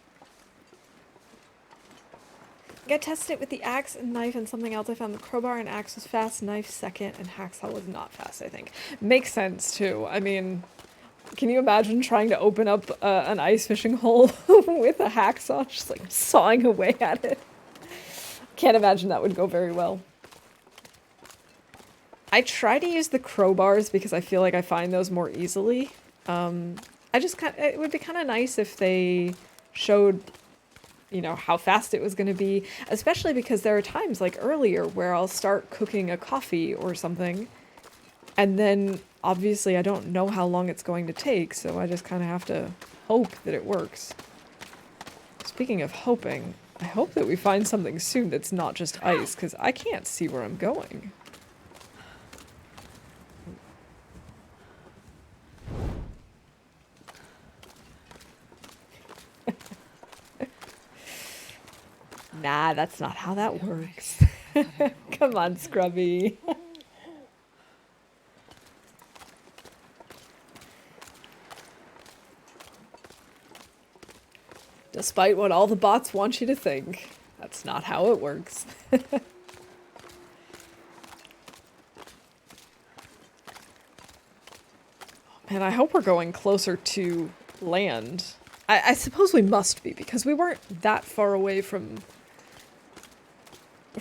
I tested it with the axe and knife and something else. I found the crowbar and axe was fast, knife second, and hacksaw was not fast, I think. Makes sense, too. I mean, Can you imagine trying to open up an ice fishing hole with a hacksaw, just like sawing away at it? Can't imagine that would go very well. I try to use the crowbars because I feel like I find those more easily. It would be kind of nice if they showed, you know, how fast it was going to be, especially because there are times like earlier where I'll start cooking a coffee or something, and then obviously I don't know how long it's going to take, so I just kind of have to hope that it works. Speaking of hoping, I hope that we find something soon that's not just ice, because I can't see where I'm going. Nah, that's not how that works. Come on, Scrubby. Despite what all the bots want you to think, that's not how it works. And I hope we're going closer to land. I suppose we must be, because we weren't that far away from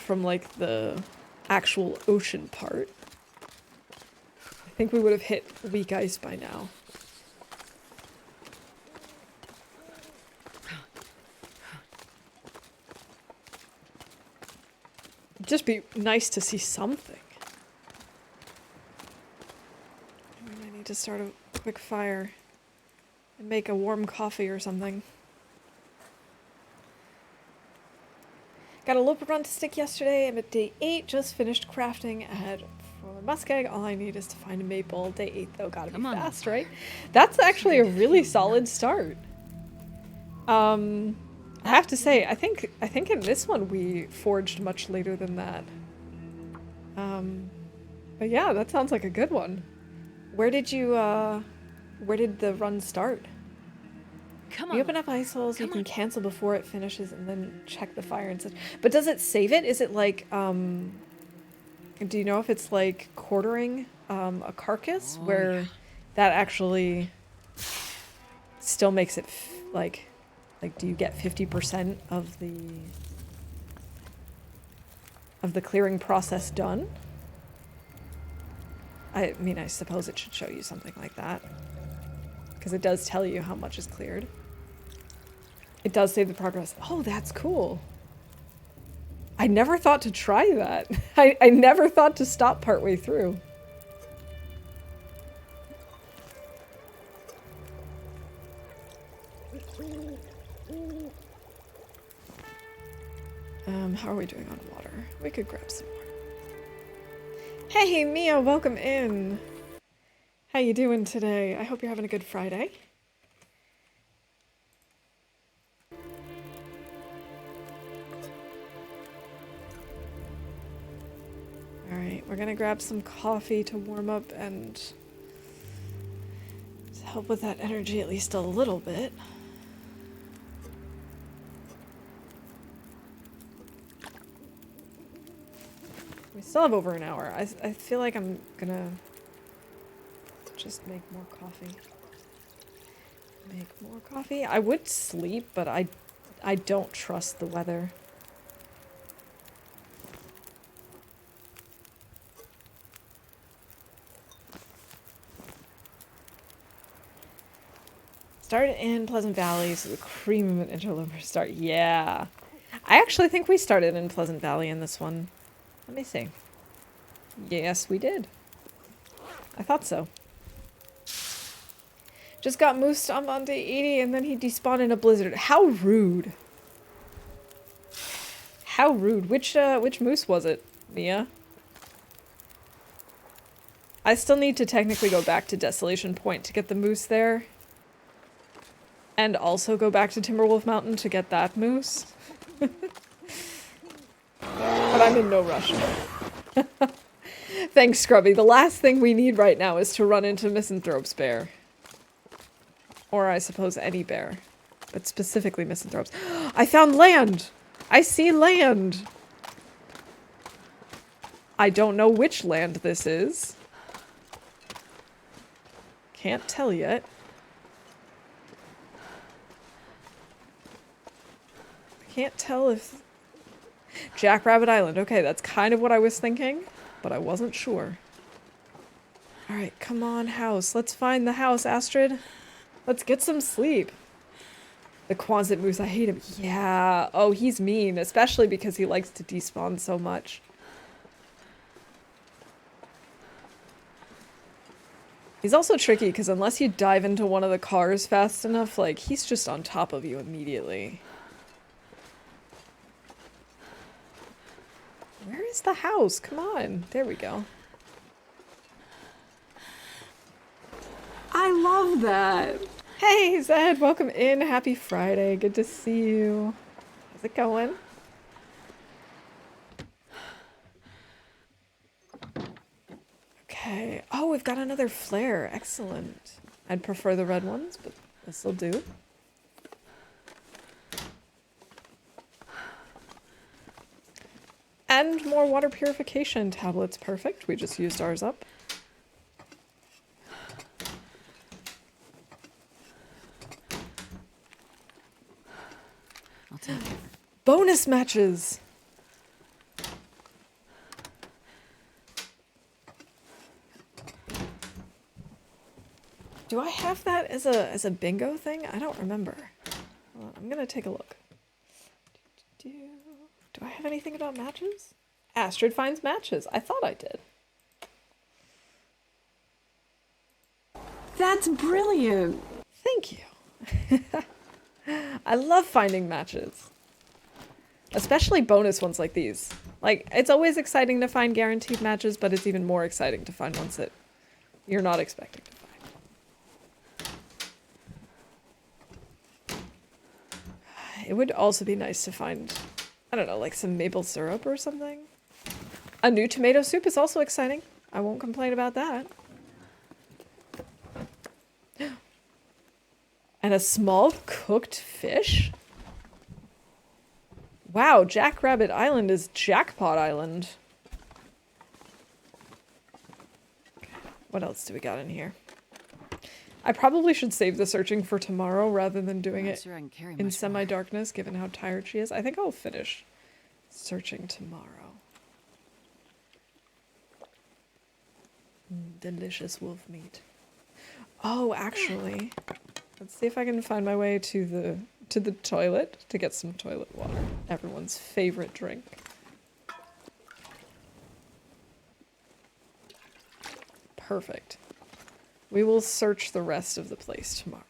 like the actual ocean part. I think we would have hit weak ice by now. It'd just be nice to see something. I need to start a quick fire and make a warm coffee or something. Got a Loper run to stick yesterday. I'm at day 8, just finished crafting ahead for muskeg. All I need is to find a maple. Day 8 though, gotta be fast, right? That's actually a really solid start. I have to say, I think in this one we forged much later than that. But yeah, that sounds like a good one. Where did the run start? Come on. You open up ice holes, you can cancel before it finishes and then check the fire and such. But does it save it? Is it like, do you know if it's like quartering a carcass where that actually still makes it like do you get 50% of the clearing process done? I mean, I suppose it should show you something like that, because it does tell you how much is cleared. It does save the progress. Oh, that's cool. I never thought to try that. I never thought to stop partway through. How are we doing on water? We could grab some more. Hey, Mia, welcome in. How you doing today? I hope you're having a good Friday. Alright, we're gonna grab some coffee to warm up and to help with that energy at least a little bit. We still have over an hour. I feel like I'm gonna just make more coffee. Make more coffee? I would sleep, but I don't trust the weather. Started in Pleasant Valley, so the cream of an interloper start. Yeah. I actually think we started in Pleasant Valley in this one. Let me see. Yes, we did. I thought so. Just got moose stomp on day 80 and then he despawned in a blizzard. How rude. How rude. Which moose was it, Mia? I still need to technically go back to Desolation Point to get the moose there. And also go back to Timberwolf Mountain to get that moose. But I'm in no rush. Thanks, Scrubby. The last thing we need right now is to run into Misanthrope's bear. Or I suppose any bear. But specifically Misanthrope's. I found land! I see land! I don't know which land this is. Can't tell yet. Can't tell if... Jackrabbit Island. Okay, that's kind of what I was thinking, but I wasn't sure. Alright, come on, house. Let's find the house, Astrid. Let's get some sleep. The Quonset Moose, I hate him. Yeah. Oh, he's mean, especially because he likes to despawn so much. He's also tricky because unless you dive into one of the cars fast enough, like, he's just on top of you immediately. Where is the house? Come on. There we go. I love that. Hey, Zed, welcome in. Happy Friday. Good to see you. How's it going? Okay. Oh, we've got another flare. Excellent. I'd prefer the red ones, but this'll do. And more water purification tablets. Perfect. We just used ours up. I'll take it. Bonus matches. Do I have that as a bingo thing? I don't remember. Hold on, I'm gonna take a look. Do I have anything about matches? Astrid finds matches. I thought I did. That's brilliant. Thank you. I love finding matches. Especially bonus ones like these. Like, it's always exciting to find guaranteed matches, but it's even more exciting to find ones that you're not expecting to find. It would also be nice to find, I don't know, like some maple syrup or something. A new tomato soup is also exciting. I won't complain about that. And a small cooked fish? Wow, Jackrabbit Island is Jackpot Island. What else do we got in here? I probably should save the searching for tomorrow rather than doing it in semi-darkness, given how tired she is. I think I'll finish searching tomorrow. Delicious wolf meat. Oh, actually, let's see if I can find my way to the toilet to get some toilet water. Everyone's favorite drink. Perfect. We will search the rest of the place tomorrow.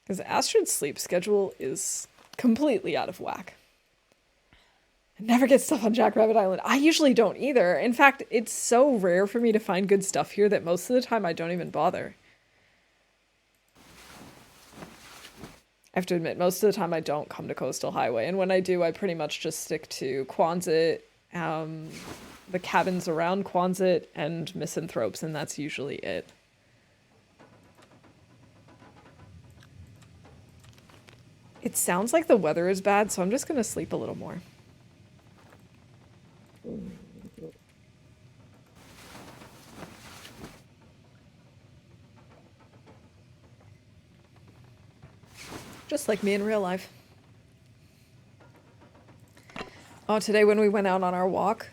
Because Astrid's sleep schedule is completely out of whack. I never get stuff on Jackrabbit Island. I usually don't either. In fact, it's so rare for me to find good stuff here that most of the time I don't even bother. I have to admit, most of the time I don't come to Coastal Highway, and when I do, I pretty much just stick to Quonset, the cabins around Quonset, and Misanthropes, and that's usually it. It sounds like the weather is bad, so I'm just gonna sleep a little more. Just like me in real life. Oh, today when we went out on our walk,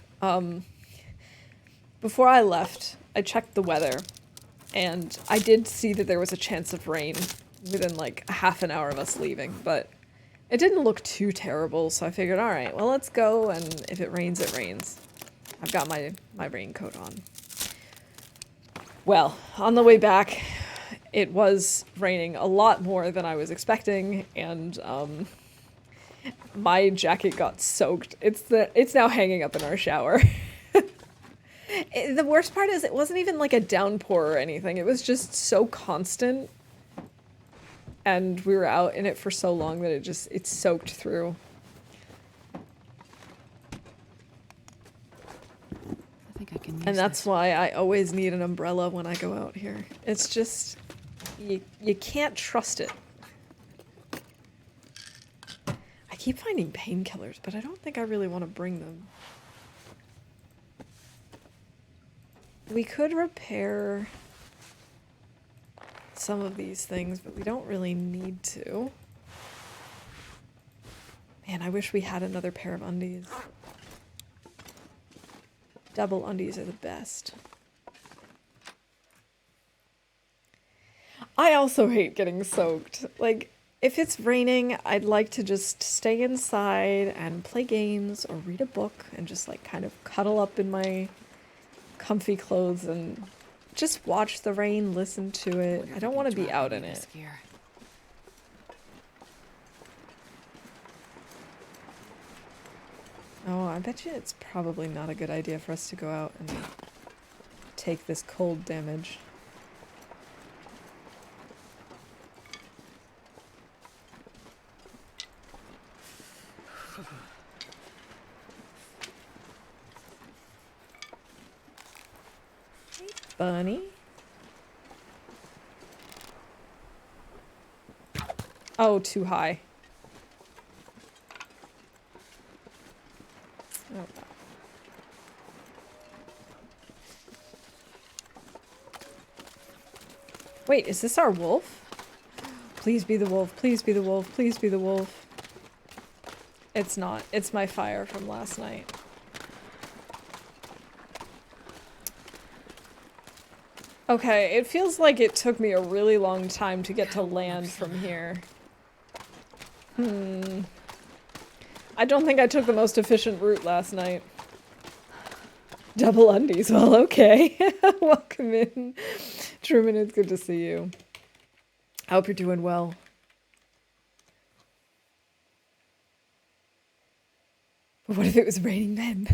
before I left, I checked the weather, and I did see that there was a chance of rain within like a half an hour of us leaving, but it didn't look too terrible, so I figured, all right, well, let's go, and if it rains, it rains. I've got my raincoat on. Well, on the way back, it was raining a lot more than I was expecting, and my jacket got soaked. It's now hanging up in our shower. The worst part is it wasn't even like a downpour or anything. It was just so constant, and we were out in it for so long that it soaked through. I think I can use And that's why I always need an umbrella when I go out here. It's just, you can't trust it. I keep finding painkillers, but I don't think I really want to bring them. We could repair some of these things, but we don't really need to. Man, I wish we had another pair of undies. Double undies are the best. I also hate getting soaked. Like, if it's raining, I'd like to just stay inside and play games or read a book and just like kind of cuddle up in my comfy clothes and just watch the rain, listen to it. I don't want to be out in it. Oh, I bet you it's probably not a good idea for us to go out and take this cold damage. Hey, bunny. Oh, too high. Oh. Wait, is this our wolf? Please be the wolf, please be the wolf, please be the wolf. It's not. It's my fire from last night. Okay, it feels like it took me a really long time to get to land from here. I don't think I took the most efficient route last night. Double undies, well, okay. Welcome in. Truman, it's good to see you. I hope you're doing well. But what if it was raining men?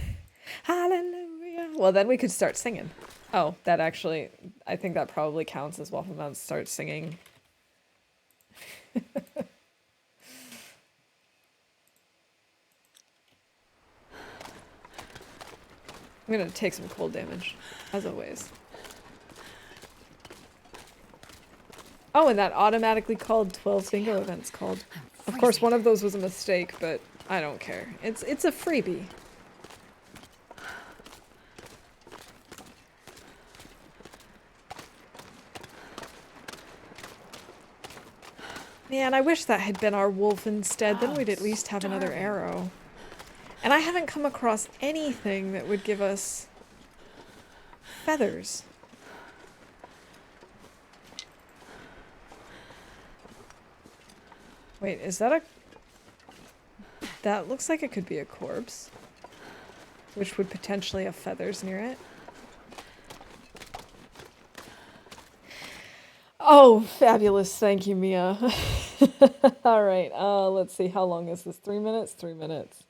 Hallelujah. Well, then we could start singing. Oh, that actually, I think that probably counts as Waffle Mountain starts singing. I'm gonna take some cold damage, as always. Oh, and that automatically called 12 bingo events called. Of course, one of those was a mistake, but I don't care. It's a freebie. Man, I wish that had been our wolf instead. Then we'd at least have another arrow. And I haven't come across anything that would give us feathers. Wait, is that a... That looks like it could be a corpse. Which would potentially have feathers near it. Oh, fabulous. Thank you, Mia. Alright, let's see. How long is this? 3 minutes? 3 minutes.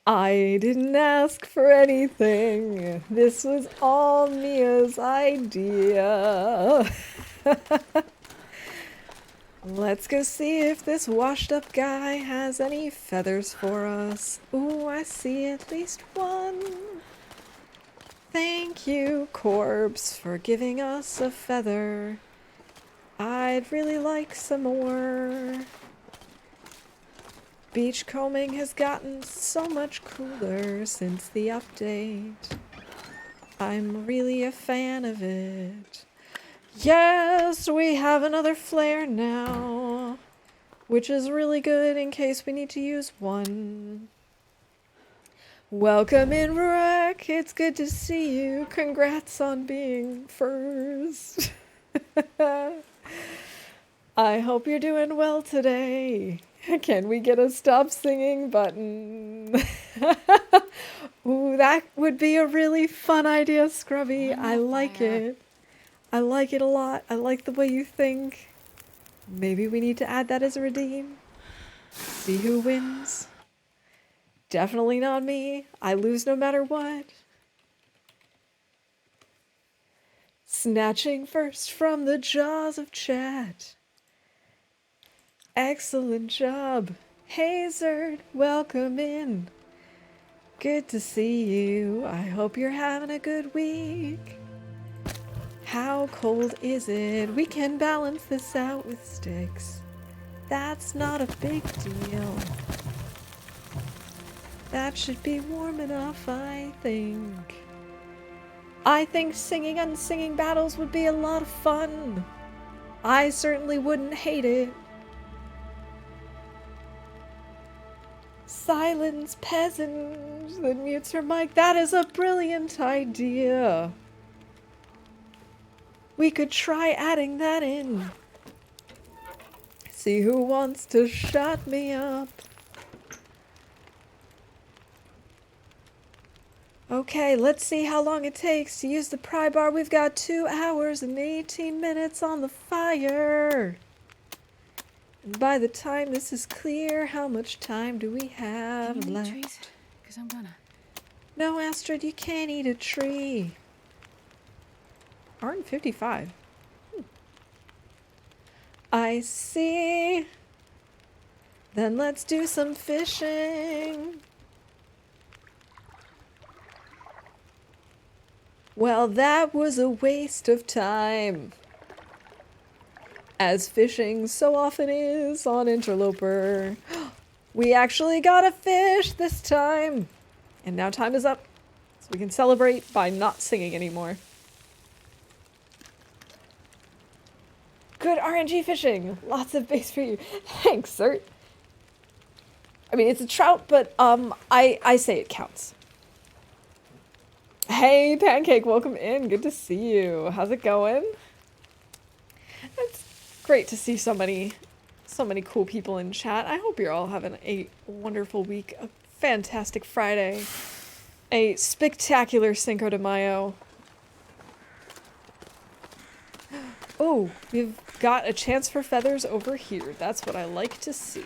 I didn't ask for anything. This was all Mia's idea. Let's go see if this washed up guy has any feathers for us. Ooh, I see at least one. Thank you, corpse, for giving us a feather. I'd really like some more. Beachcombing has gotten so much cooler since the update. I'm really a fan of it. Yes, we have another flare now, which is really good in case we need to use one. Welcome in, Rek. It's good to see you. Congrats on being first. I hope you're doing well today. Can we get a stop singing button? Ooh, that would be a really fun idea, Scrubby. I like it. I like it a lot. I like the way you think. Maybe we need to add that as a redeem. See who wins. Definitely not me. I lose no matter what. Snatching first from the jaws of chat. Excellent job. Hey Zerd, welcome in. Good to see you. I hope you're having a good week. How cold is it? We can balance this out with sticks. That's not a big deal. That should be warm enough, I think. I think singing unsinging battles would be a lot of fun. I certainly wouldn't hate it. silence peasant that mutes her mic. That is a brilliant idea. We could try adding that in. See who wants to shut me up. Okay, let's see how long it takes to use the pry bar. We've got 2 hours and 18 minutes on the fire. And by the time this is clear, how much time do we have Can you eat left? trees? Because I'm gonna. No, Astrid, you can't eat a tree. Aren't 55. I see. Then let's do some fishing. Well, that was a waste of time. As fishing so often is on Interloper. We actually got a fish this time. And now time is up. So we can celebrate by not singing anymore. Good RNG fishing. Lots of base for you. Thanks, sir. I mean, it's a trout, but I say it counts. Hey, Pancake, welcome in. Good to see you. How's it going? It's great to see so many cool people in chat. I hope you're all having a wonderful week, a fantastic Friday, a spectacular Cinco de Mayo. Oh, we've got a chance for feathers over here. That's what I like to see.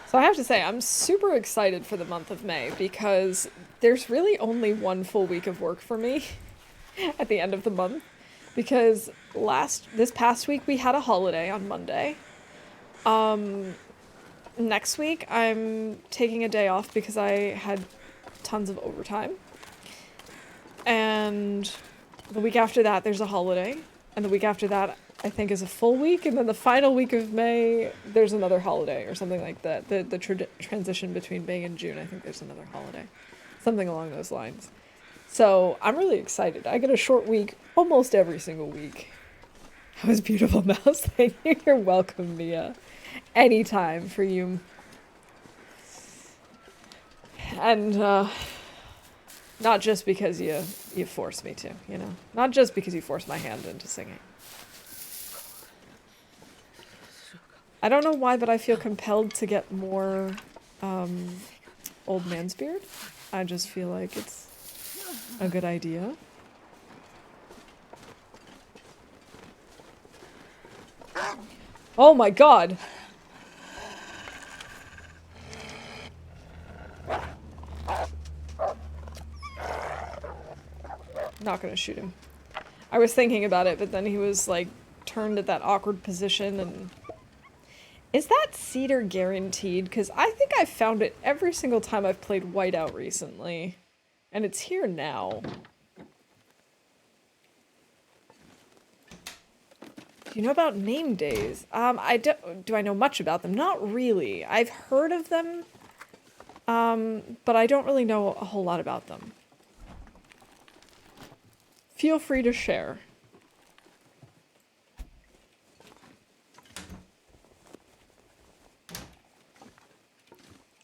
So I have to say, I'm super excited for the month of May because there's really only one full week of work for me at the end of the month. Because this past week we had a holiday on Monday. Next week I'm taking a day off because I had tons of overtime. And the week after that there's a holiday. And the week after that I think is a full week, and then the final week of May, there's another holiday or something like that. The transition between May and June, I think there's another holiday. Something along those lines. So I'm really excited. I get a short week almost every single week. That was beautiful, Mouse. Thank you. You're welcome, Mia. Anytime for you. And not just because you forced me to, you know? Not just because you forced my hand into singing. I don't know why, but I feel compelled to get more old man's beard. I just feel like it's a good idea. Oh my god! Not gonna shoot him. I was thinking about it, but then he was like turned at that awkward position and... Is that cedar guaranteed? Because I think I've found it every single time I've played Whiteout recently. And it's here now. Do you know about name days? Do I know much about them? Not really. I've heard of them, but I don't really know a whole lot about them. Feel free to share.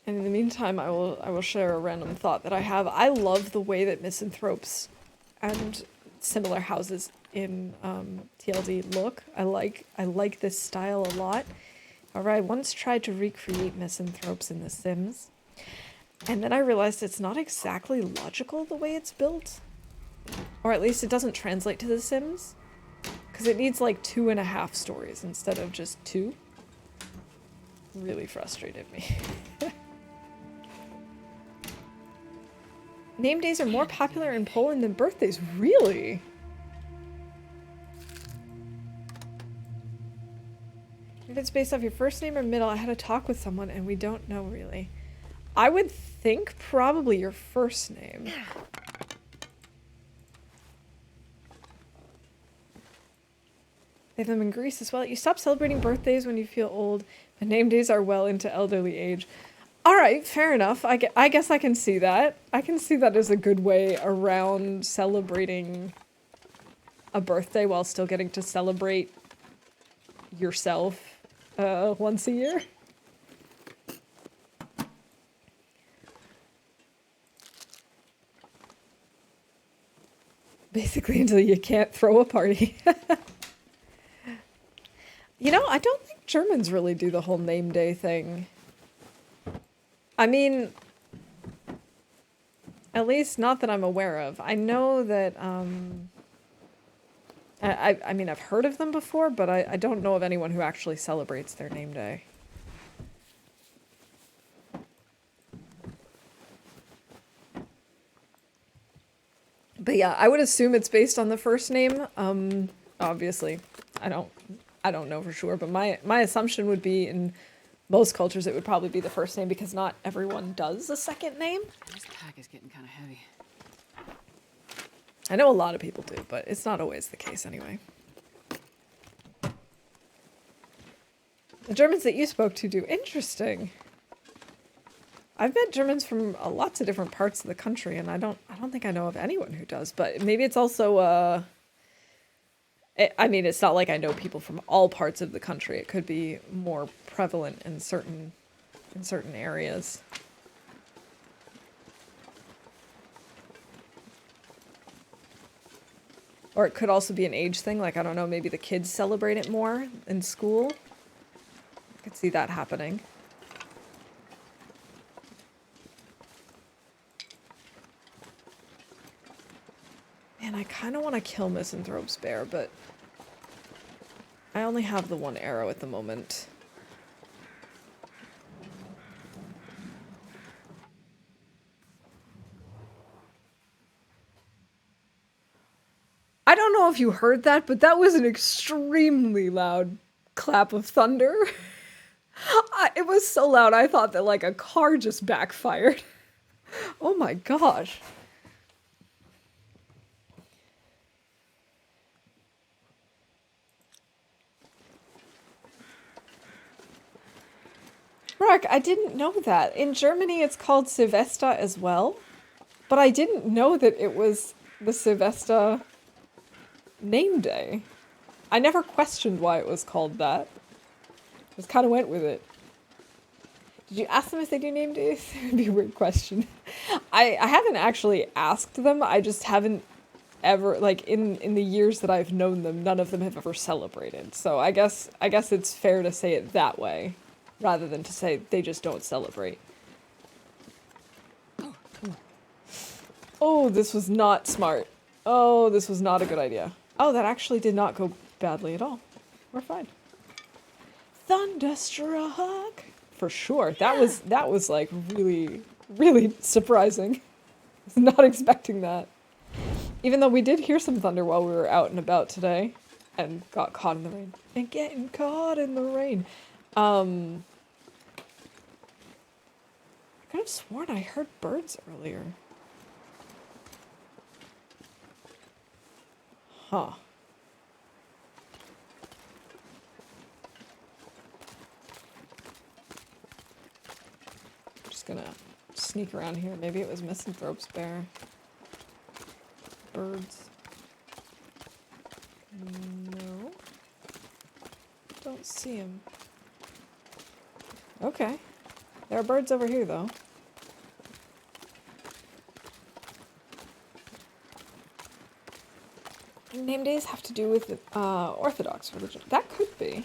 And in the meantime, I will share a random thought that I have. I love the way that misanthropes and similar houses in TLD look. I like this style a lot. However, I once tried to recreate misanthropes in The Sims, and then I realized it's not exactly logical the way it's built. Or at least it doesn't translate to The Sims. Because it needs like 2.5 stories instead of just 2. Really frustrated me. Name days are more popular in Poland than birthdays. Really? If it's based off your first name or middle, I had a talk with someone and we don't know really. I would think probably your first name. They have them in Greece as well. You stop celebrating birthdays when you feel old, but name days are well into elderly age. All right, fair enough. I guess I can see that. I can see that as a good way around celebrating a birthday while still getting to celebrate yourself once a year. Basically until you can't throw a party. You know, I don't think Germans really do the whole name day thing. I mean, at least not that I'm aware of. I know that, I mean, I've heard of them before, but I don't know of anyone who actually celebrates their name day. But yeah, I would assume it's based on the first name. Obviously, I don't know for sure, but my assumption would be in most cultures it would probably be the first name because not everyone does a second name. This pack is getting kind of heavy. I know a lot of people do, but it's not always the case anyway. The Germans that you spoke to do. Interesting. I've met Germans from lots of different parts of the country, and I don't think I know of anyone who does. But maybe it's also I mean, it's not like I know people from all parts of the country. It could be more prevalent in certain areas. Or it could also be an age thing. Like, I don't know, maybe the kids celebrate it more in school. I could see that happening. Man, I kind of want to kill Misanthrope's bear, but I only have the one arrow at the moment. I don't know if you heard that, but that was an extremely loud clap of thunder. It was so loud, I thought that like a car just backfired. Oh my gosh. Mark, I didn't know that. In Germany, it's called Silvester as well, but I didn't know that it was the Silvester name day. I never questioned why it was called that. Just kind of went with it. Did you ask them if they do name days? It'd be a weird question. I haven't actually asked them. I just haven't ever, like, in the years that I've known them, none of them have ever celebrated. So I guess it's fair to say it that way, rather than to say they just don't celebrate. Oh, this was not smart. Oh, this was not a good idea. Oh, that actually did not go badly at all. We're fine. Thunderstruck! For sure. That was like really, really surprising. I was not expecting that. Even though we did hear some thunder while we were out and about today and got caught in the rain. And getting caught in the rain. I could have sworn I heard birds earlier. Huh. Just gonna sneak around here. Maybe it was Misanthrope's bear. Birds. No. Don't see him. Okay. There are birds over here, though. Name days have to do with Orthodox religion. That could be.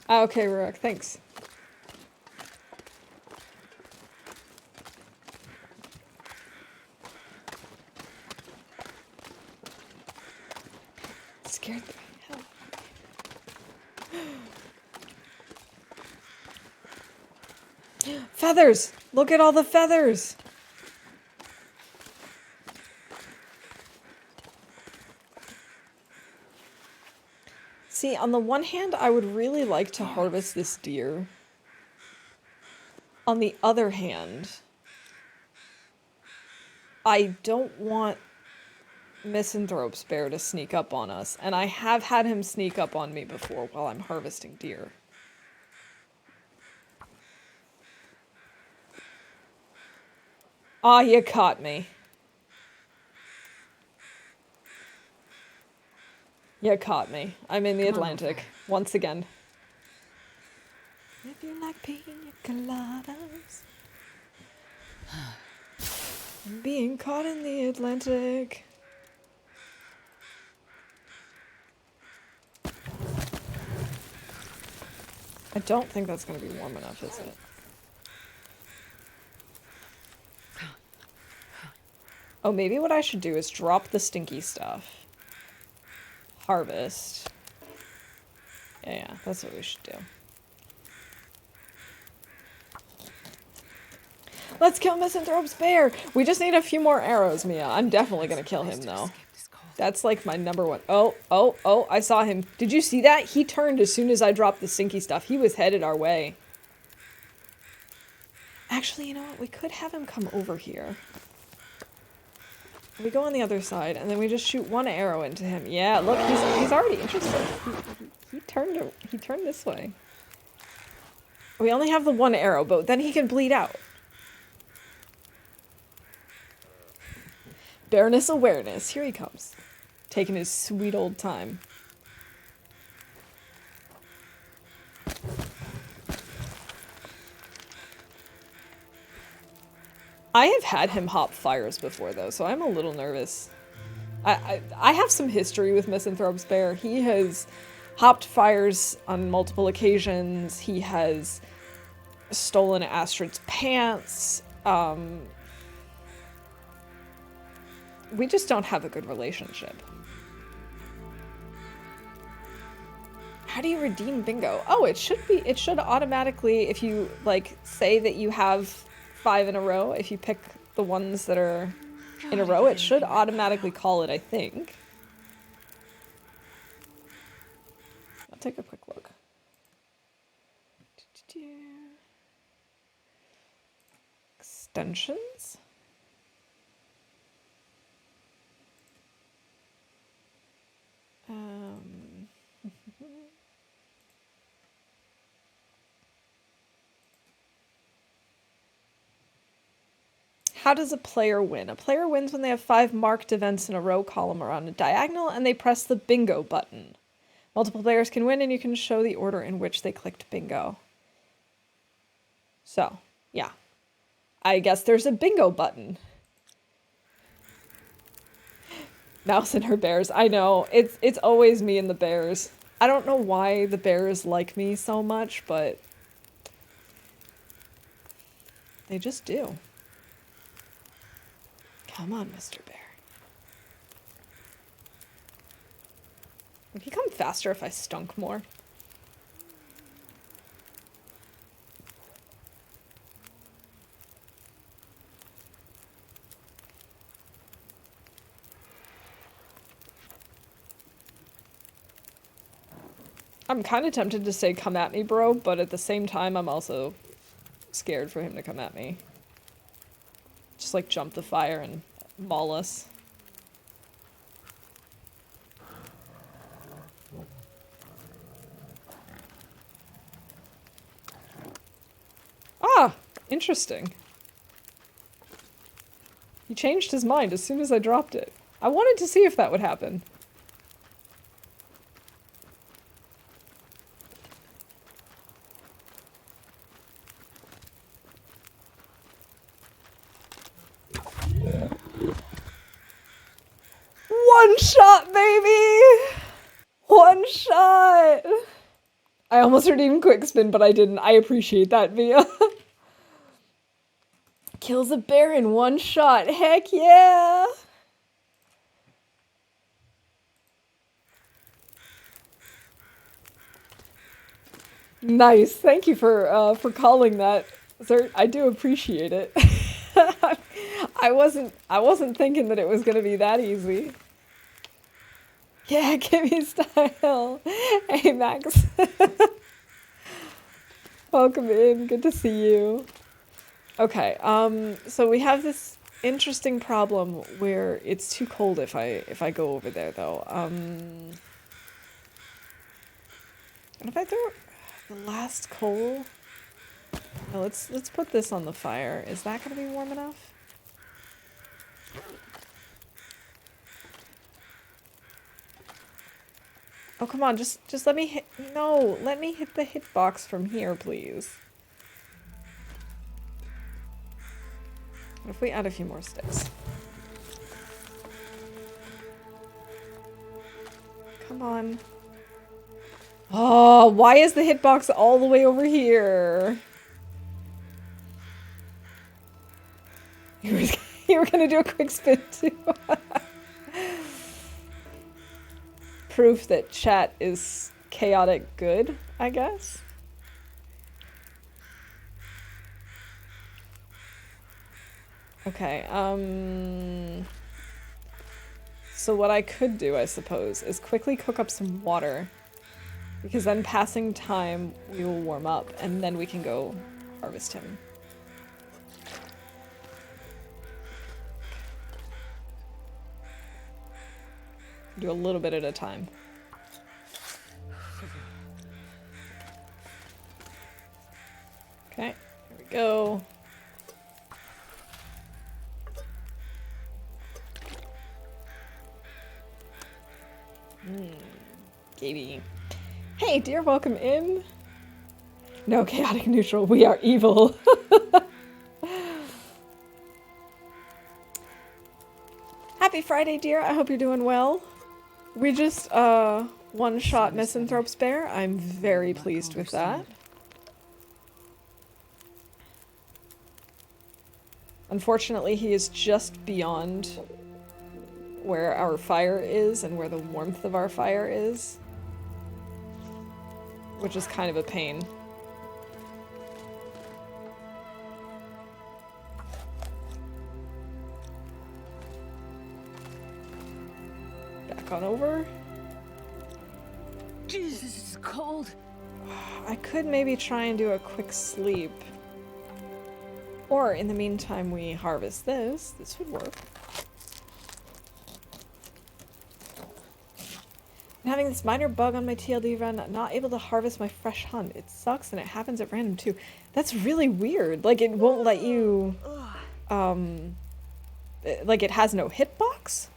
Okay, Rurik, thanks. Scared the hell. Feathers! Look at all the feathers! See, on the one hand, I would really like to harvest this deer. On the other hand, I don't want Misanthrope's bear to sneak up on us, and I have had him sneak up on me before while I'm harvesting deer. Ah, you caught me. You caught me. I'm in the Atlantic once again. If you like pina coladas, I'm being caught in the Atlantic. I don't think that's going to be warm enough, is it? Oh, maybe what I should do is drop the stinky stuff. Harvest. Yeah, that's what we should do. Let's kill Misanthrope's bear! We just need a few more arrows, Mia. I'm definitely gonna kill him, though. That's like my number one. Oh, I saw him. Did you see that? He turned as soon as I dropped the stinky stuff. He was headed our way. Actually, you know what? We could have him come over here. We go on the other side, and then we just shoot one arrow into him. Yeah, look, he's already interested. He turned this way. We only have the one arrow, but then he can bleed out. Bareness awareness. Here he comes. Taking his sweet old time. I have had him hop fires before, though, so I'm a little nervous. I have some history with Misanthrope's bear. He has hopped fires on multiple occasions. He has stolen Astrid's pants. We just don't have a good relationship. How do you redeem bingo? Oh, it should automatically, if you, like, say that you have 5 in a row, if you pick the ones that are in a row, it should automatically call it, I think. I'll take a quick look. Extensions? How does a player win? A player wins when they have 5 marked events in a row, column, or on a diagonal, and they press the bingo button. Multiple players can win, and you can show the order in which they clicked bingo. So, yeah. I guess there's a bingo button. Mouse and her bears. I know. It's always me and the bears. I don't know why the bears like me so much, but they just do. Come on, Mr. Bear. Would he come faster if I stunk more? I'm kind of tempted to say, come at me, bro, but at the same time, I'm also scared for him to come at me. Just, like, jump the fire and maul us. Ah! Interesting. He changed his mind as soon as I dropped it. I wanted to see if that would happen. One shot, baby! One shot! I almost redeemed quick spin, but I didn't. I appreciate that, Mia. Kills a bear in one shot. Heck yeah! Nice. Thank you for calling that, Zert. I do appreciate it. I wasn't thinking that it was gonna be that easy. Yeah, give me style. Hey, Max. Welcome in. Good to see you. Okay, so we have this interesting problem where it's too cold if I go over there though. And if I throw the last coal, no, let's put this on the fire. Is that gonna be warm enough? Oh come on, just let me hit. No, let me hit the hitbox from here, please. What if we add a few more sticks? Come on. Oh, why is the hitbox all the way over here? You were gonna do a quick spin too. Proof that chat is chaotic good, I guess. Okay, so what I could do, I suppose, is quickly cook up some water. Because then passing time, we will warm up, and then we can go harvest him. Do a little bit at a time. Okay, here we go. Gaby. Hey, dear, welcome in. No, chaotic neutral, we are evil. Happy Friday, dear. I hope you're doing well. We just one-shot Misanthrope's Bear. I'm very pleased with that. Unfortunately, he is just beyond where our fire is and where the warmth of our fire is. Which is kind of a pain. Back on over. Jesus, this is cold. I could maybe try and do a quick sleep. Or in the meantime we harvest this. This would work. I'm having this minor bug on my TLD run, not able to harvest my fresh hunt. It sucks and it happens at random too. That's really weird. Like it won't let you, like it has no hitbox?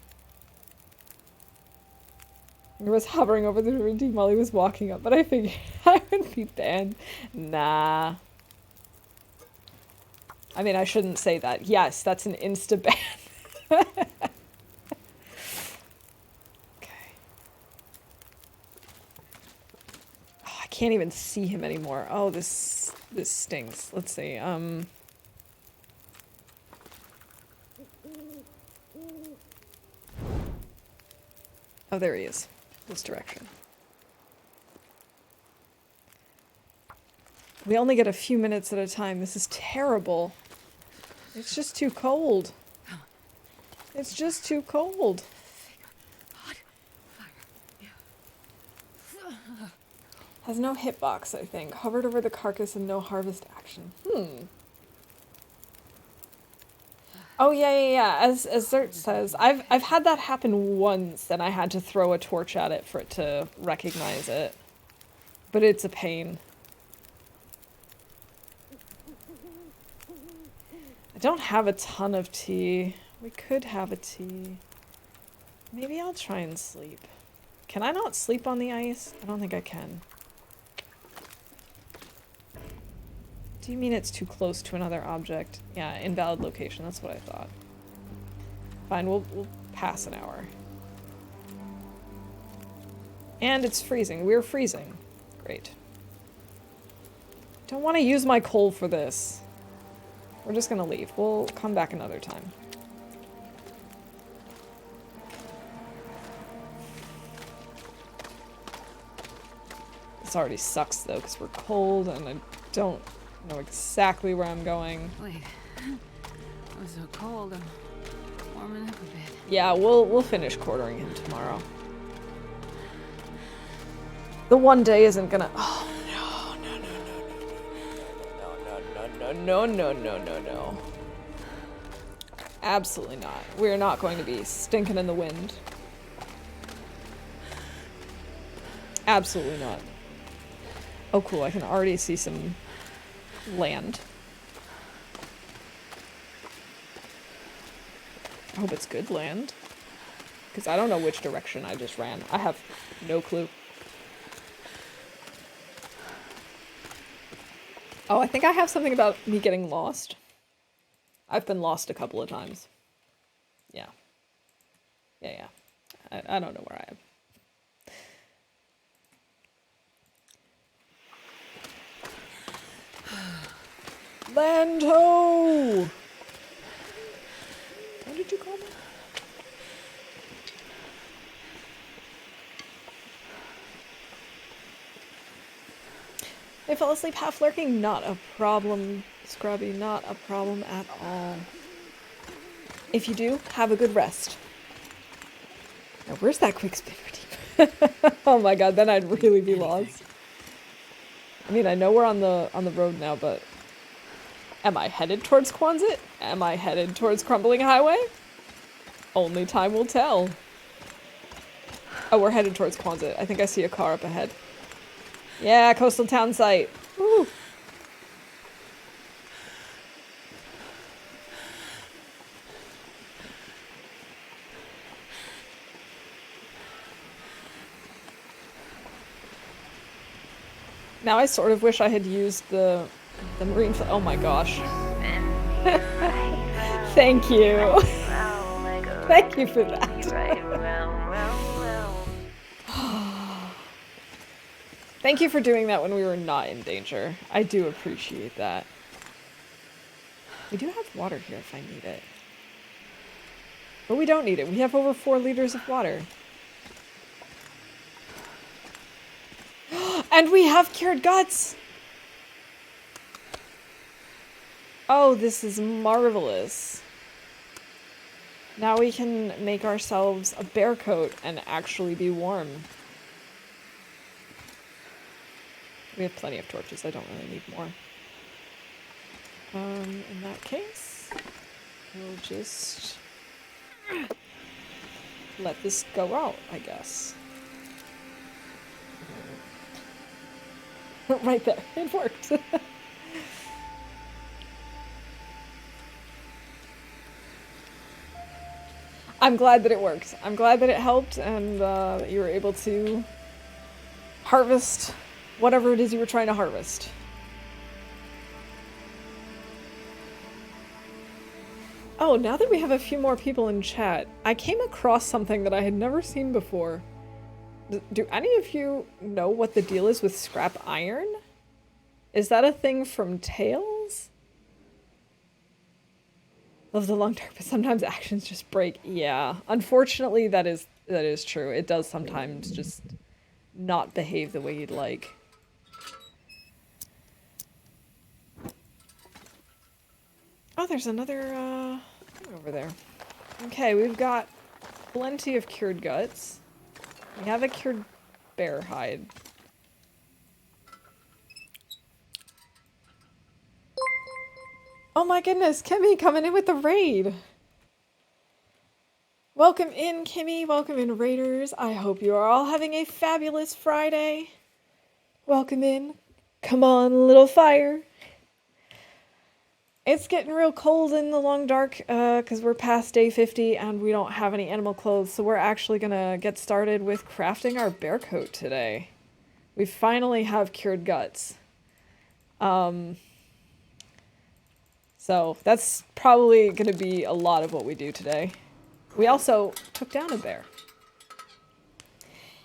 I was hovering over the routine while he was walking up, but I figured I would be banned. Nah. I mean, I shouldn't say that. Yes, that's an insta-ban. Can't even see him anymore. Oh, this stinks. Let's see. Oh, there he is. This direction. We only get a few minutes at a time. This is terrible. It's just too cold. It's just too cold. Has no hitbox, I think. Hovered over the carcass and no harvest action. Oh yeah. As Zert says, I've had that happen once, and I had to throw a torch at it for it to recognize it. But it's a pain. I don't have a ton of tea. We could have a tea. Maybe I'll try and sleep. Can I not sleep on the ice? I don't think I can. Do you mean it's too close to another object? Yeah, invalid location, that's what I thought. Fine, we'll pass an hour. And it's freezing. We're freezing. Great. Don't want to use my coal for this. We're just gonna leave. We'll come back another time. This already sucks though, because we're cold and I don't know exactly where I'm going. Wait, I'm so cold. I'm warming up a bit. Yeah, we'll finish quartering him tomorrow. The one day isn't gonna. Oh no. Absolutely not. We're not going to be stinking in the wind. Absolutely not. Oh, cool. I can already see some land. I hope it's good land. Because I don't know which direction I just ran. I have no clue. Oh, I think I have something about me getting lost. I've been lost a couple of times. Yeah. Yeah. I don't know where I am. Lando! What did you call me? I fell asleep half lurking. Not a problem, Scrubby. Not a problem at all. If you do, have a good rest. Now, where's that quick spin redeem? Oh my god, then I'd really be lost. I mean, I know we're on the road now, but am I headed towards Quonset? Am I headed towards Crumbling Highway? Only time will tell. Oh, we're headed towards Quonset. I think I see a car up ahead. Yeah, coastal town site. Woo. Now I sort of wish I had used the marine oh my gosh. Thank you. Thank you for that. Thank you for doing that when we were not in danger. I do appreciate that. We do have water here if I need it. But we don't need it. We have over 4 liters of water. And we have cured guts! Oh, this is marvelous. Now we can make ourselves a bear coat and actually be warm. We have plenty of torches. I don't really need more. In that case, we'll just let this go out, I guess. Right there. It worked. I'm glad that it worked. I'm glad that it helped and that you were able to harvest whatever it is you were trying to harvest. Oh, now that we have a few more people in chat, I came across something that I had never seen before. Do any of you know what the deal is with scrap iron? Is that a thing from Tales? Love the long dark, but sometimes actions just break. Yeah, unfortunately that is true. It does sometimes just not behave the way you'd like. Oh, there's another thing over there. Okay, we've got plenty of cured guts. We have a cured bear hide. Oh my goodness, Kimmy coming in with the raid. Welcome in, Kimmy. Welcome in, Raiders. I hope you are all having a fabulous Friday. Welcome in. Come on, little fire. It's getting real cold in the long dark because we're past day 50 and we don't have any animal clothes, so we're actually gonna get started with crafting our bear coat today. We finally have cured guts. So that's probably gonna be a lot of what we do today. We also took down a bear.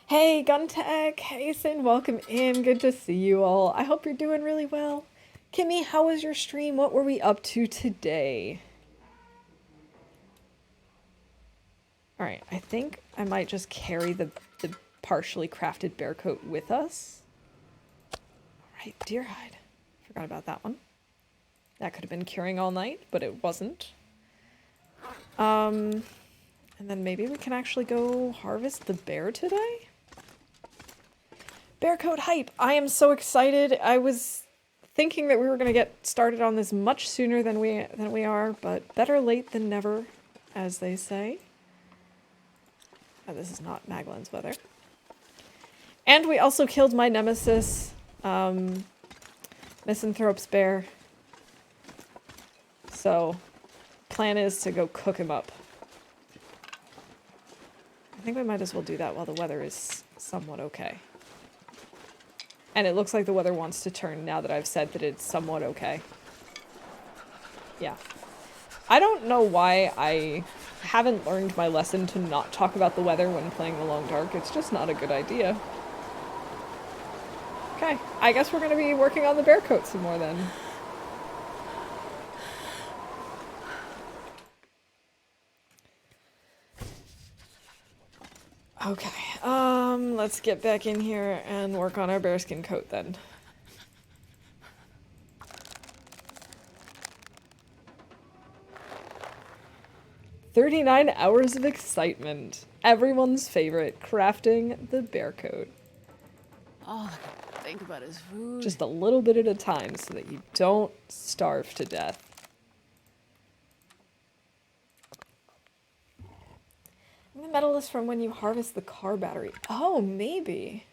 Hey, Guntech, hey, Sin, welcome in. Good to see you all. I hope you're doing really well. Kimmy, how was your stream? What were we up to today? Alright, I think I might just carry the partially crafted bear coat with us. Alright, deer hide. Forgot about that one. That could have been curing all night, but it wasn't. And then maybe we can actually go harvest the bear today? Bear coat hype! I am so excited. I was thinking that we were going to get started on this much sooner than we are, but better late than never, as they say. Oh, this is not Magellan's weather. And we also killed my nemesis, Misanthrope's bear. So, plan is to go cook him up. I think we might as well do that while the weather is somewhat okay. And it looks like the weather wants to turn now that I've said that it's somewhat okay. Yeah. I don't know why I haven't learned my lesson to not talk about the weather when playing The Long Dark. It's just not a good idea. Okay, I guess we're going to be working on the bear coat some more then. Okay, let's get back in here and work on our bearskin coat then. "39 hours of excitement. Everyone's favorite, crafting the bear coat. All I can think about is food. Just a little bit at a time so that you don't starve to death." The metal is from when you harvest the car battery. Oh, maybe.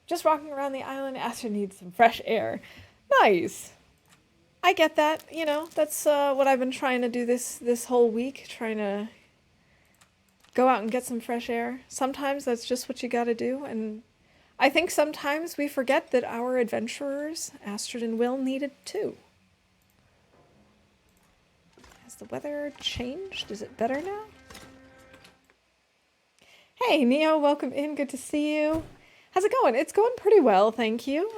"Just walking around the island, Astrid needs some fresh air." Nice. I get that, you know, that's what I've been trying to do this whole week, trying to go out and get some fresh air. Sometimes that's just what you gotta do, and I think sometimes we forget that our adventurers, Astrid and Will, need it too. Has the weather changed? Is it better now? Hey, Neo, welcome in. Good to see you. How's it going? It's going pretty well, thank you.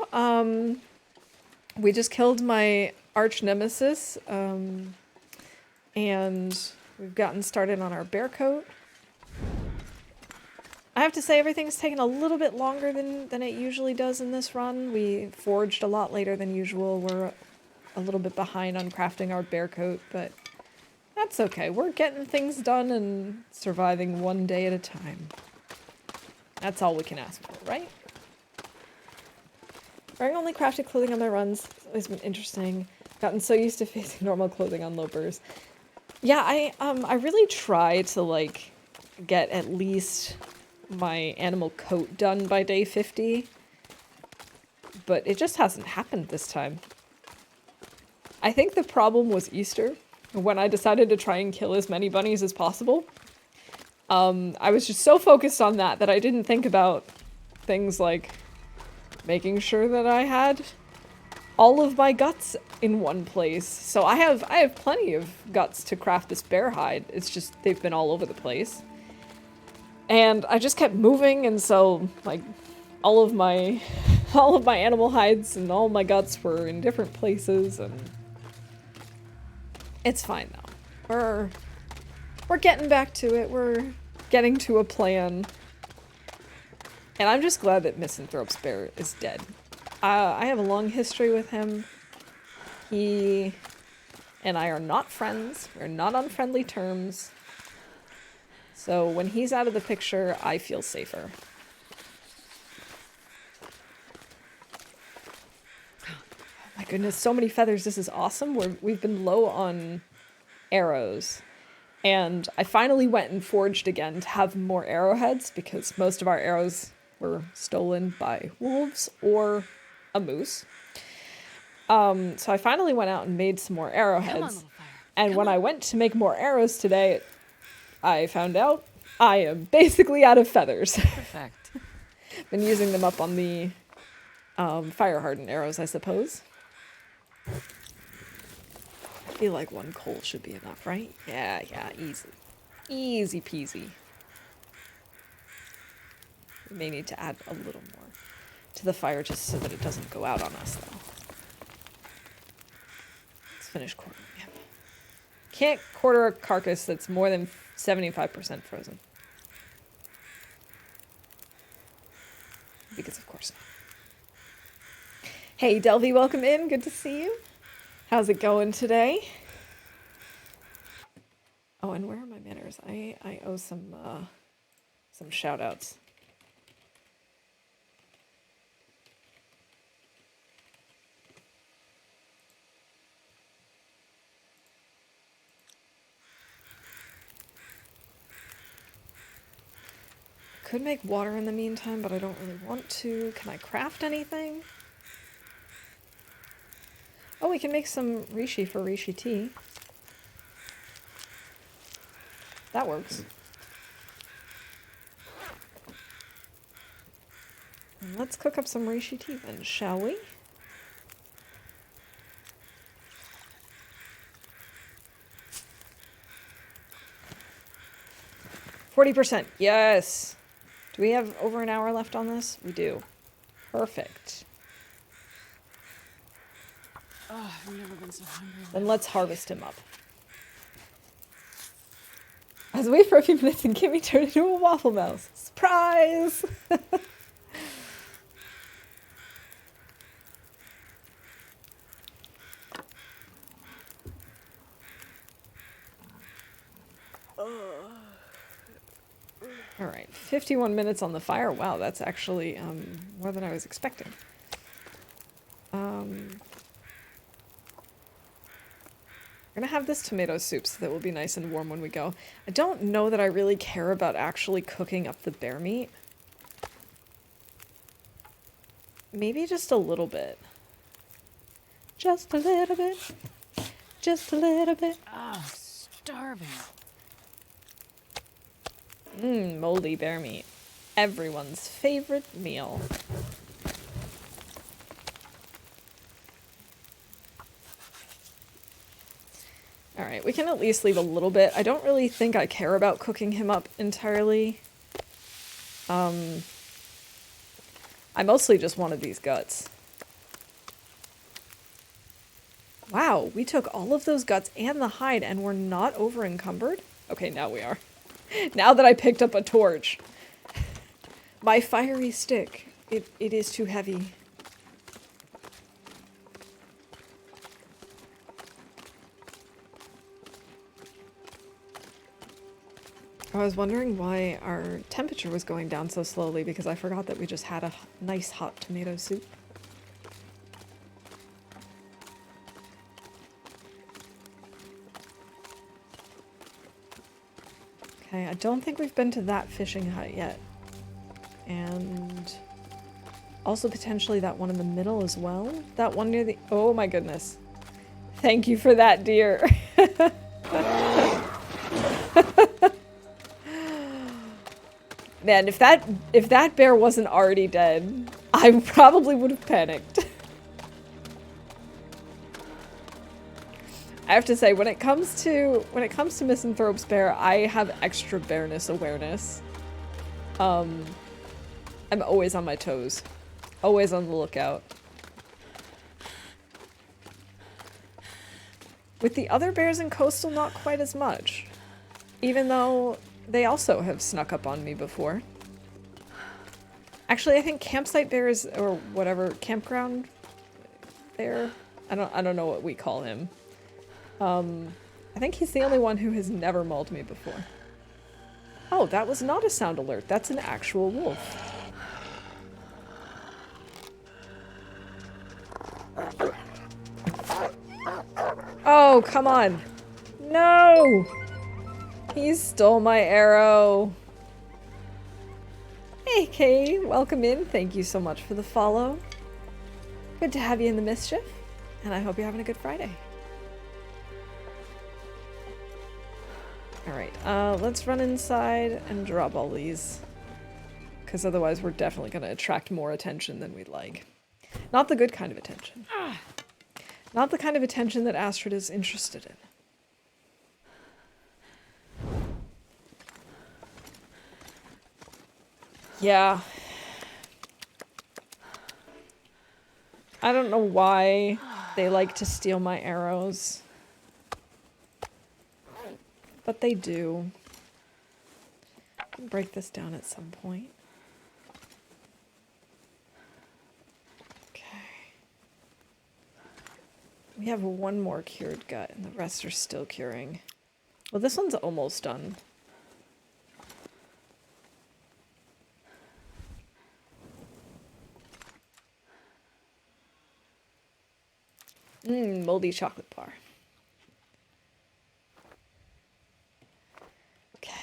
We just killed my arch nemesis, and we've gotten started on our bear coat. I have to say everything's taken a little bit longer than it usually does in this run. We forged a lot later than usual. We're a little bit behind on crafting our bear coat, but that's okay. We're getting things done and surviving one day at a time. That's all we can ask for, right? Wearing only crafted clothing on my runs has always been interesting. Gotten so used to facing normal clothing on Lopers. Yeah, I really try to, like, get at least my animal coat done by day 50. But it just hasn't happened this time. I think the problem was Easter, when I decided to try and kill as many bunnies as possible. I was just so focused on that I didn't think about things like making sure that I had all of my guts in one place. So I have plenty of guts to craft this bear hide. It's just they've been all over the place. And I just kept moving, and so like all of my animal hides and all my guts were in different places, and it's fine though. We're getting back to it. We're getting to a plan. And I'm just glad that Misanthrope's bear is dead. I have a long history with him. He and I are not friends. We're not on friendly terms. So when he's out of the picture, I feel safer. Oh my goodness, so many feathers. This is awesome. We've been low on arrows. And I finally went and forged again to have more arrowheads because most of our arrows were stolen by wolves or a moose. So I finally went out and made some more arrowheads. And when I went to make more arrows today, I found out I am basically out of feathers. Perfect. Been using them up on the fire hardened arrows, I suppose. I feel like one coal should be enough, right? Yeah, easy. Easy peasy. We may need to add a little more to the fire just so that it doesn't go out on us, though. Let's finish quartering him. Can't quarter a carcass that's more than 75% frozen. Because of course not. Hey, Delvey, welcome in. Good to see you. How's it going today? Oh, and where are my manners? I owe some shout outs. could make water in the meantime, but I don't really want to. Can I craft anything? Oh, we can make some reishi for reishi tea. That works. Let's cook up some reishi tea then, shall we? %. Yes! Do we have over an hour left on this? We do. Perfect. Oh, I've never been so hungry. Then let's harvest him up. I was away for a few minutes and Kimmy turned into a waffle mouse. Surprise! All right, 51 minutes on the fire. Wow, that's actually more than I was expecting. We're gonna have this tomato soup, so that will be nice and warm when we go. I don't know that I really care about actually cooking up the bear meat. Maybe just a little bit. Just a little bit. Just a little bit. Oh, starving. Moldy bear meat. Everyone's favorite meal. Alright, we can at least leave a little bit. I don't really think I care about cooking him up entirely. I mostly just wanted these guts. Wow, we took all of those guts and the hide and we're not over encumbered? Okay, now we are. Now that I picked up a torch. My fiery stick. It is too heavy. I was wondering why our temperature was going down so slowly because I forgot that we just had a nice hot tomato soup. Okay, I don't think we've been to that fishing hut yet. And also potentially that one in the middle as well. That one near the... Oh my goodness. Thank you for that, dear. Man, if that bear wasn't already dead, I probably would have panicked. I have to say, when it comes to Misanthrope's bear, I have extra bearness awareness. I'm always on my toes. Always on the lookout. With the other bears in Coastal, not quite as much. Even though they also have snuck up on me before. Actually, I think campsite bears, or whatever, campground bear? I don't know what we call him. I think he's the only one who has never mauled me before. Oh, that was not a sound alert. That's an actual wolf. Oh, come on. No! He stole my arrow. Hey, Kay. Welcome in. Thank you so much for the follow. Good to have you in the mischief. And I hope you're having a good Friday. Alright, let's run inside and drop all these. Because otherwise we're definitely going to attract more attention than we'd like. Not the good kind of attention. Not the kind of attention that Astrid is interested in. Yeah. I don't know why they like to steal my arrows. But they do. I can break this down at some point. Okay. We have one more cured gut, and the rest are still curing. Well, this one's almost done. Moldy chocolate bar. Okay,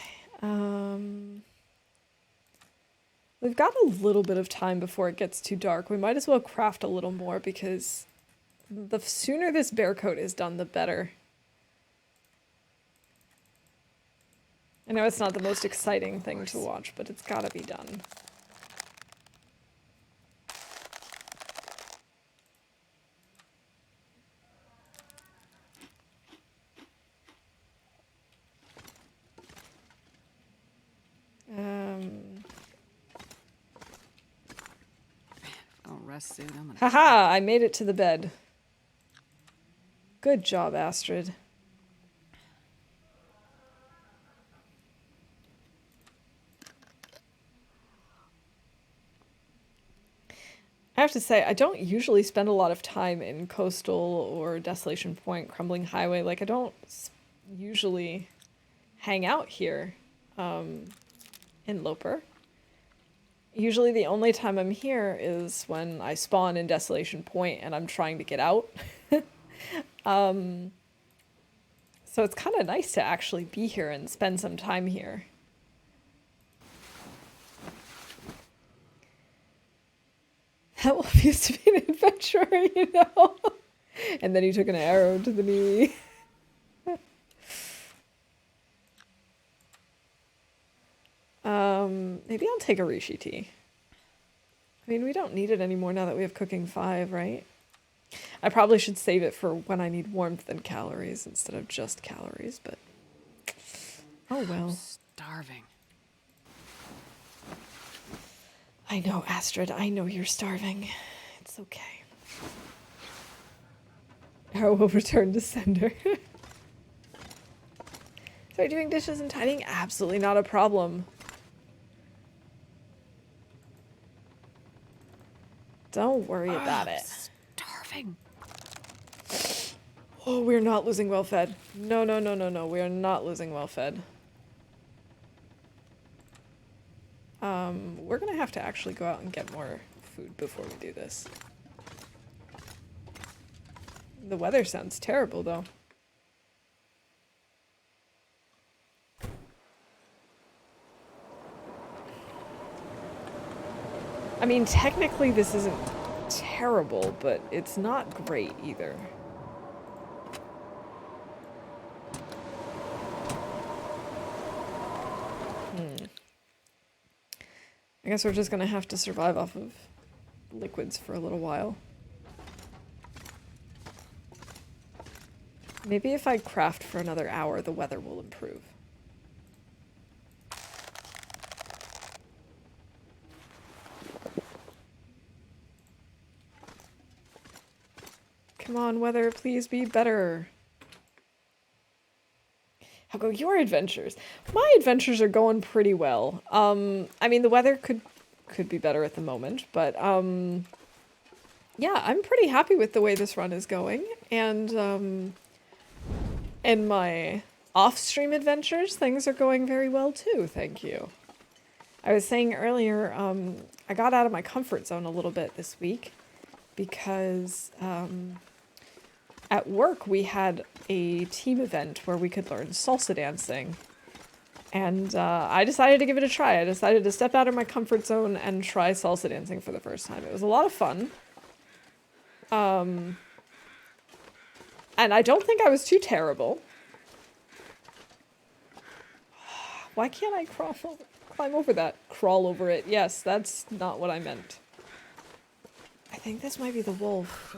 We've got a little bit of time before it gets too dark. We might as well craft a little more because the sooner this bear coat is done, the better. I know it's not the most exciting thing to watch, but it's gotta be done. Oh, rest suit. I'm gonna. Haha! I made it to the bed. Good job, Astrid. I have to say, I don't usually spend a lot of time in Coastal or Desolation Point, Crumbling Highway. Like, I don't usually hang out here in Loper. Usually the only time I'm here is when I spawn in Desolation Point and I'm trying to get out. So it's kind of nice to actually be here and spend some time here. That wolf used to be an adventurer, you know? And then he took an arrow to the knee. Maybe I'll take a Rishi tea. I mean, we don't need it anymore now that we have cooking 5, right? I probably should save it for when I need warmth and calories instead of just calories, but oh well. I'm starving. I know, Astrid. I know you're starving. It's okay. Arrow will return to sender. Sorry, doing dishes and tidying? Absolutely not a problem. Don't worry about it. Starving. Oh, we're not losing well fed. No, no, no, no, no. We are not losing well fed. We're gonna have to actually go out and get more food before we do this. The weather sounds terrible, though. I mean, technically this isn't terrible, but it's not great either. I guess we're just gonna have to survive off of liquids for a little while. Maybe if I craft for another hour, the weather will improve. Come on, weather, please be better. How go your adventures? My adventures are going pretty well. I mean, the weather could be better at the moment, but yeah, I'm pretty happy with the way this run is going. And in my off-stream adventures, things are going very well too, thank you. I was saying earlier, I got out of my comfort zone a little bit this week because at work we had a team event where we could learn salsa dancing. And I decided to give it a try. I decided to step out of my comfort zone and try salsa dancing for the first time. It was a lot of fun. And I don't think I was too terrible. Why can't I climb over that? Crawl over it. Yes, that's not what I meant. I think this might be the wolf.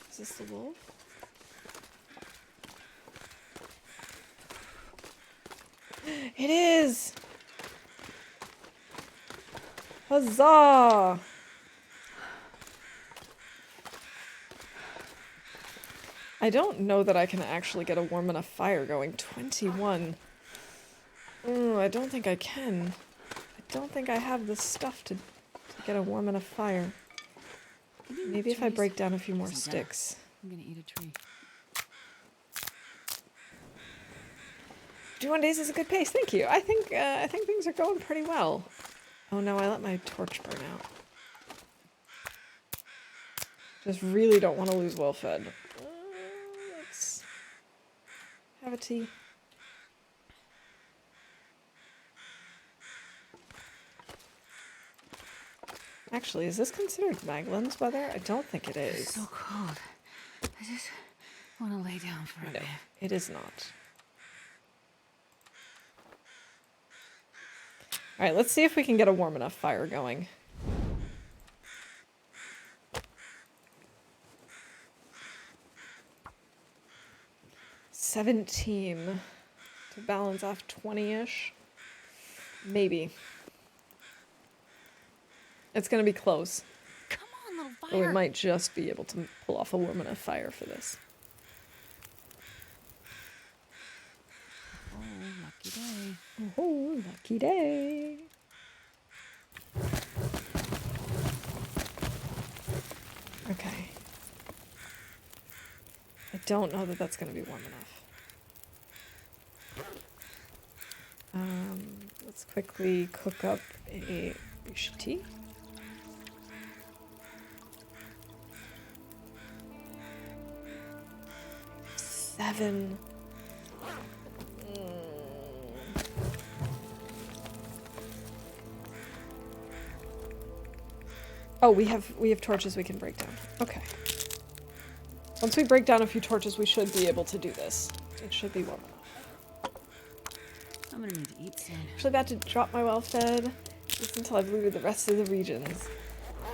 Is this the wolf? It is! Huzzah! I don't know that I can actually get a warm enough fire going. 21. I don't think I can. I don't think I have the stuff to get a warm enough fire. Maybe if I break down a few more sticks. I'm gonna eat a tree. 21 days is a good pace. Thank you. I think things are going pretty well. Oh no, I let my torch burn out. Just really don't want to lose well fed. Let's have a tea. Actually, is this considered Magellan's weather? I don't think it is. It's so cold. I just want to lay down for a No, bit. it is not. All right, let's see if we can get a warm enough fire going. $17 to balance off 20-ish. Maybe. It's gonna be close. Come on, little fire. But we might just be able to pull off a warm enough fire for this. Oh, lucky day. Oh, lucky day. Okay. I don't know that that's going to be warm enough. Let's quickly cook up a fish tea. Seven. Oh, we have torches we can break down. Okay. Once we break down a few torches, we should be able to do this. It should be warm enough. I'm gonna need to eat soon. Actually about to drop my well fed just until I've looted the rest of the regions.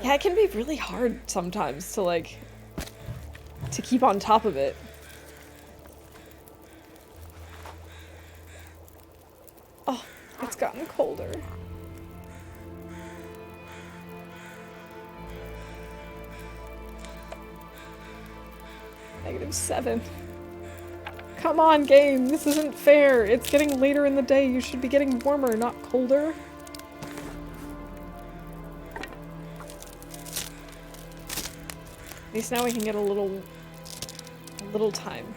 Yeah, it can be really hard sometimes to like to keep on top of it. Oh, it's gotten colder. -7. Come on, game. This isn't fair. It's getting later in the day. You should be getting warmer, not colder. At least now we can get a little time.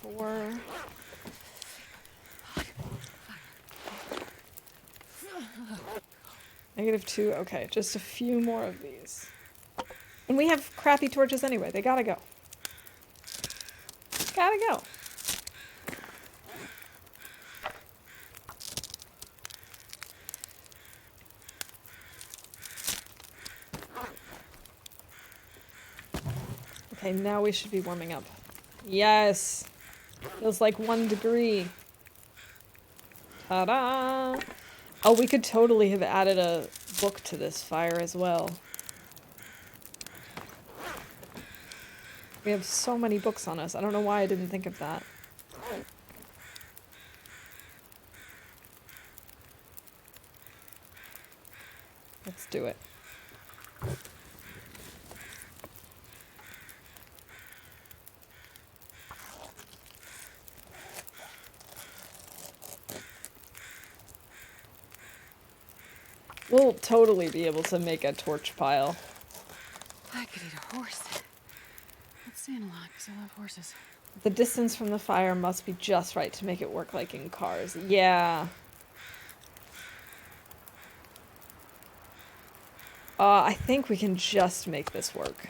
-4. -2. Okay, just a few more of these. And we have crappy torches anyway. They gotta go. Gotta go. Okay, now we should be warming up. Yes! Feels like 1 degree. Ta-da! Oh, we could totally have added a book to this fire as well. We have so many books on us. I don't know why I didn't think of that. Let's do it. We'll totally be able to make a torch pile. I could eat a horse. Let's stand a lot because I love horses. The distance from the fire must be just right to make it work like in cars. Yeah. I think we can just make this work.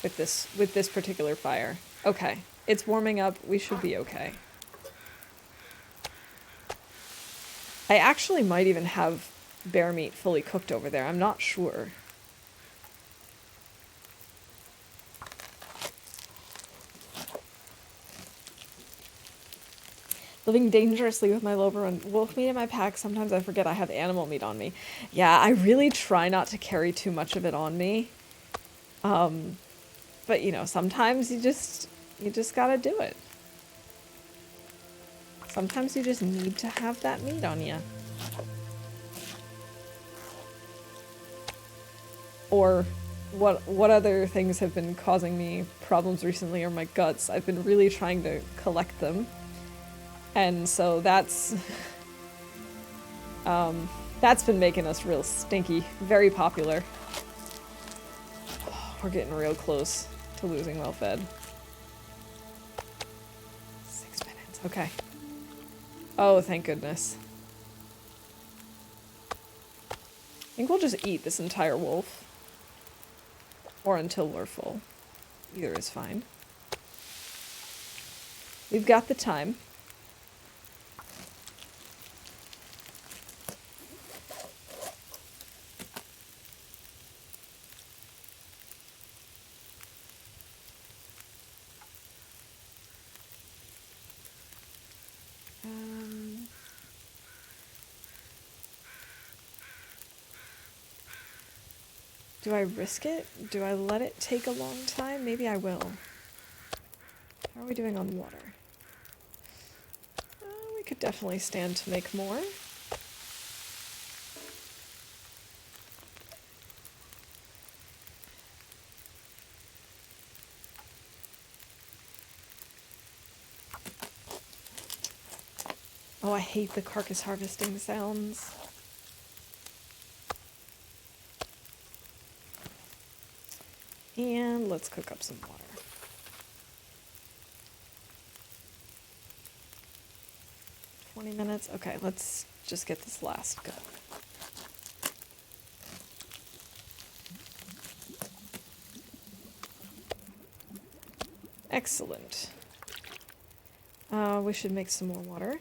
With this particular fire. Okay. It's warming up. We should be okay. I actually might even have bear meat fully cooked over there. I'm not sure. Living dangerously with my Loper and wolf meat in my pack. Sometimes I forget I have animal meat on me. Yeah, I really try not to carry too much of it on me. But you know, sometimes you just gotta do it. Sometimes you just need to have that meat on you. Or what other things have been causing me problems recently are my guts. I've been really trying to collect them. And so that's been making us real stinky. Very popular. Oh, we're getting real close to losing well fed. 6 minutes. Okay. Oh, thank goodness. I think we'll just eat this entire wolf. Or until we're full. Either is fine. We've got the time. Do I risk it? Do I let it take a long time? Maybe I will. How are we doing on water? We could definitely stand to make more. Oh, I hate the carcass harvesting sounds. And let's cook up some water. $20. Okay, let's just get this last go. Excellent. We should make some more water.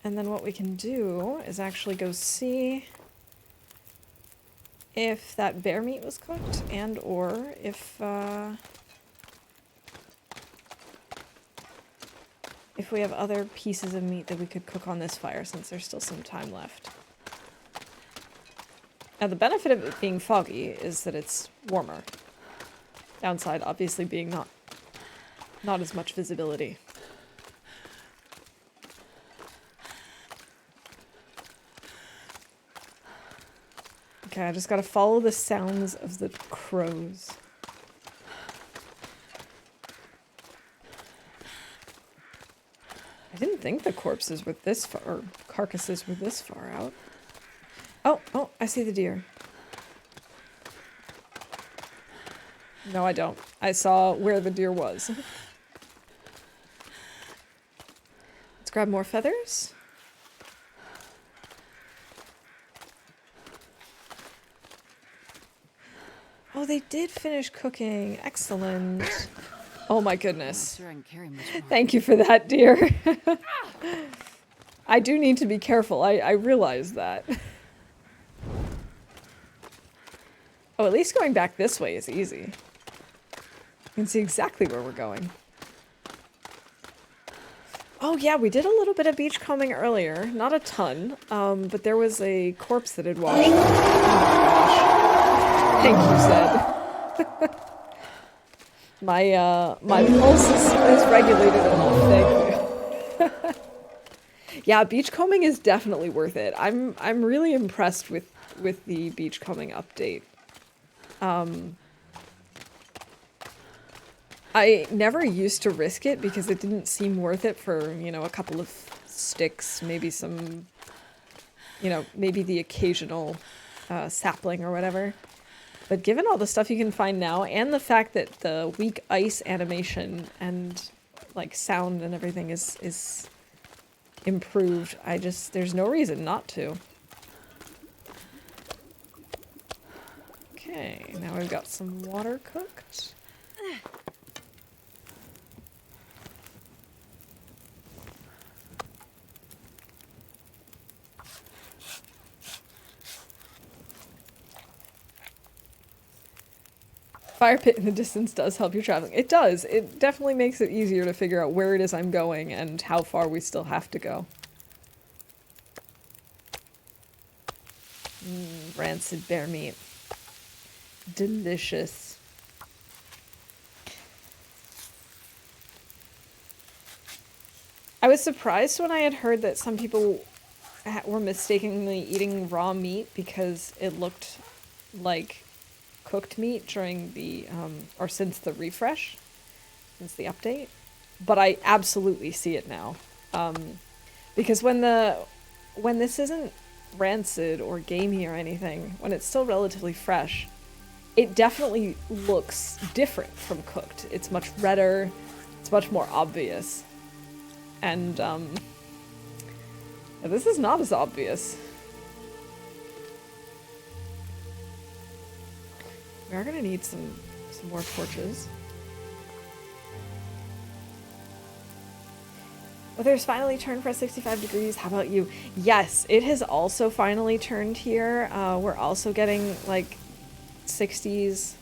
And then what we can do is actually go see if that bear meat was cooked and or if we have other pieces of meat that we could cook on this fire since there's still some time left. Now the benefit of it being foggy is that it's warmer. Downside obviously being not as much visibility. Okay, I just gotta follow the sounds of the crows. I didn't think the corpses were this far, or carcasses were this far out. Oh, I see the deer. No, I don't. I saw where the deer was. Let's grab more feathers. Oh, they did finish cooking. Excellent. Oh my goodness. I'm not sure I can carry much more. Thank you for that, dear. I do need to be careful. I realize that. Oh, at least going back this way is easy. You can see exactly where we're going. Oh yeah, we did a little bit of beachcombing earlier. Not a ton, but there was a corpse that had washed. Oh my gosh. Thank you, Zed. My pulse is regulated enough, thank you. Yeah, beachcombing is definitely worth it. I'm really impressed with the beachcombing update. I never used to risk it because it didn't seem worth it for, you know, a couple of sticks, maybe some, you know, maybe the occasional sapling or whatever. But given all the stuff you can find now, and the fact that the weak ice animation and, like, sound and everything is improved, there's no reason not to. Okay, now we've got some water cooked. Fire pit in the distance does help you traveling. It does. It definitely makes it easier to figure out where it is I'm going and how far we still have to go. Rancid bear meat. Delicious. I was surprised when I had heard that some people were mistakenly eating raw meat because it looked like cooked meat during the or since the refresh, since the update. But I absolutely see it now, because when this isn't rancid or gamey or anything, when it's still relatively fresh, it definitely looks different from cooked. It's much redder, it's much more obvious, and this is not as obvious. We are gonna need some more torches. Weather's finally turned for 65 degrees. How about you? Yes, it has also finally turned here. We're also getting like 60s,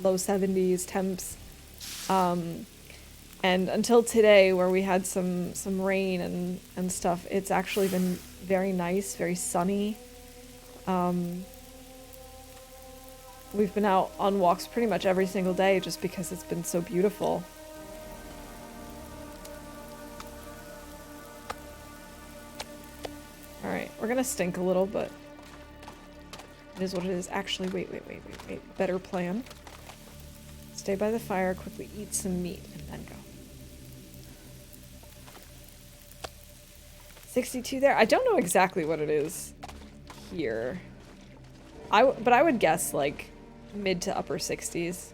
low 70s temps. And until today, where we had some rain and stuff, it's actually been very nice, very sunny. We've been out on walks pretty much every single day just because it's been so beautiful. Alright, we're gonna stink a little, but it is what it is. Actually, wait. Better plan. Stay by the fire, quickly eat some meat, and then go. 62 there? I don't know exactly what it is here. But I would guess like mid to upper 60s.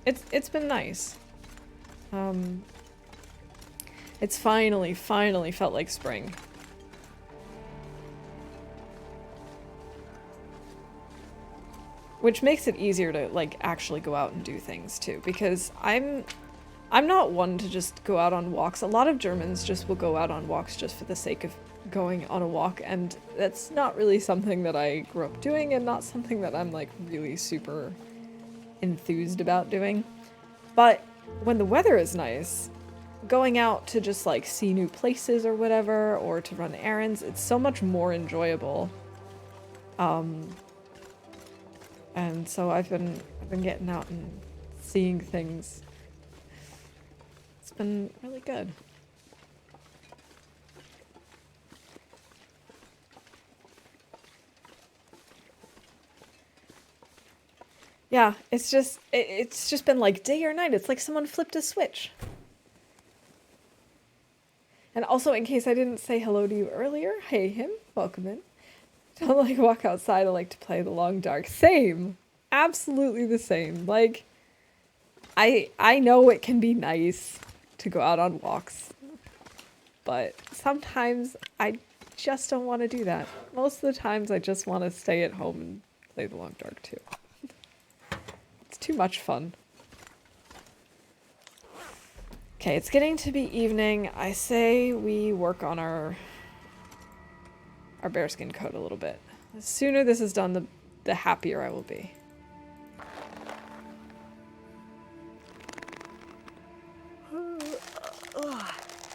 It's been nice. It's finally felt like spring. Which makes it easier to like actually go out and do things too, because I'm not one to just go out on walks. A lot of Germans just will go out on walks just for the sake of going on a walk, and that's not really something that I grew up doing and not something that I'm like really super enthused about doing. But when the weather is nice, going out to just like see new places or whatever, or to run errands, it's so much more enjoyable. And so I've been getting out and seeing things. It's been really good. Yeah, it's just been like day or night. It's like someone flipped a switch. And also, in case I didn't say hello to you earlier, hey him, welcome in. Don't like walk outside. I like to play the long dark. Same. Absolutely the same. Like, I know it can be nice to go out on walks, but sometimes I just don't want to do that. Most of the times I just want to stay at home and play the long dark too. It's too much fun. Okay, it's getting to be evening. I say we work on our bearskin coat a little bit. The sooner this is done, the happier I will be.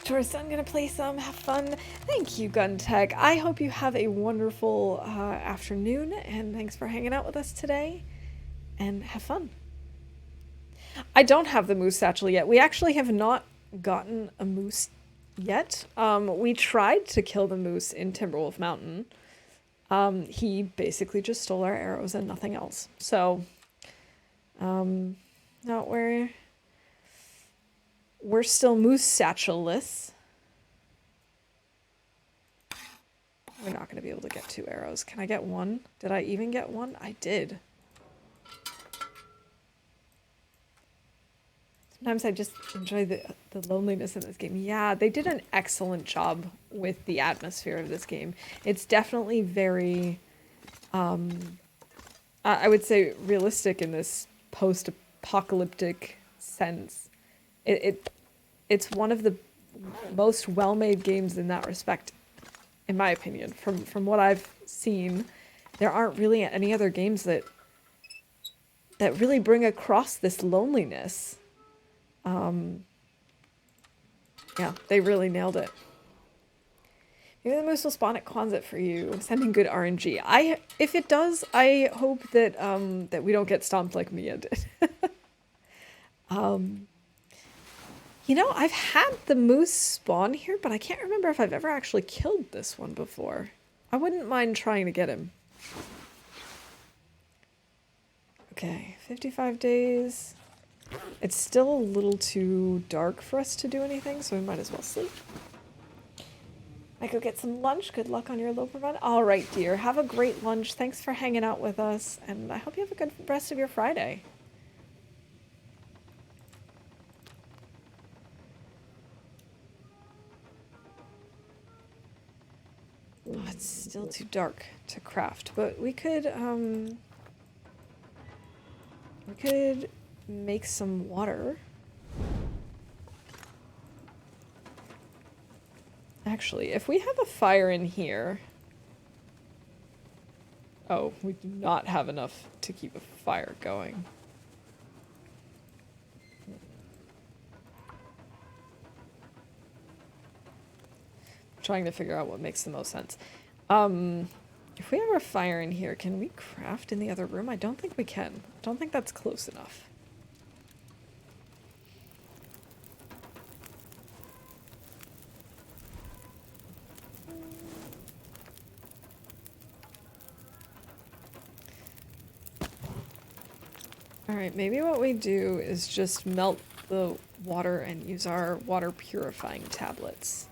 Tourist, I'm gonna play some, have fun. Thank you, Guntech. I hope you have a wonderful afternoon, and thanks for hanging out with us today. And have fun. I don't have the moose satchel yet. We actually have not gotten a moose yet. We tried to kill the moose in Timberwolf Mountain. He basically just stole our arrows and nothing else. So, no, we're still moose satchel-less. We're not going to be able to get 2 arrows. Can I get 1? Did I even get 1? I did. Sometimes I just enjoy the loneliness in this game. Yeah, they did an excellent job with the atmosphere of this game. It's definitely very, I would say, realistic in this post-apocalyptic sense. It's one of the most well-made games in that respect, in my opinion. From what I've seen, there aren't really any other games that really bring across this loneliness. Yeah, they really nailed it. Maybe the moose will spawn at Quonset for you, sending good RNG. If it does, I hope that that we don't get stomped like Mia did. You know, I've had the moose spawn here, but I can't remember if I've ever actually killed this one before. I wouldn't mind trying to get him. Okay, 55 days. It's still a little too dark for us to do anything, so we might as well sleep. I go get some lunch. Good luck on your Loper run. All right, dear. Have a great lunch. Thanks for hanging out with us, and I hope you have a good rest of your Friday. Oh, it's still too dark to craft, but we could, could make some water. Actually, if we have a fire in here... Oh, we do not have enough to keep a fire going. I'm trying to figure out what makes the most sense. If we have a fire in here, can we craft in the other room? I don't think we can. I don't think that's close enough. Alright, maybe what we do is just melt the water and use our water purifying tablets.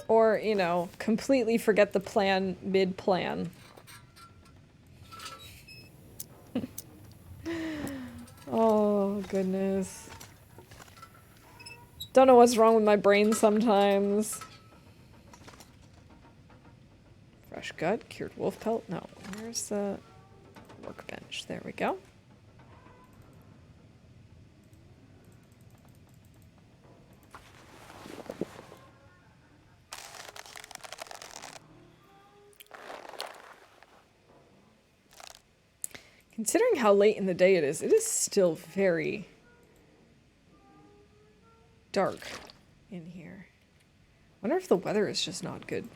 Or, you know, completely forget the plan mid-plan. Oh, goodness. Don't know what's wrong with my brain sometimes. Fresh gut, cured wolf pelt? No. Where's the workbench? There we go. Considering how late in the day it is still very dark in here. Wonder if the weather is just not good.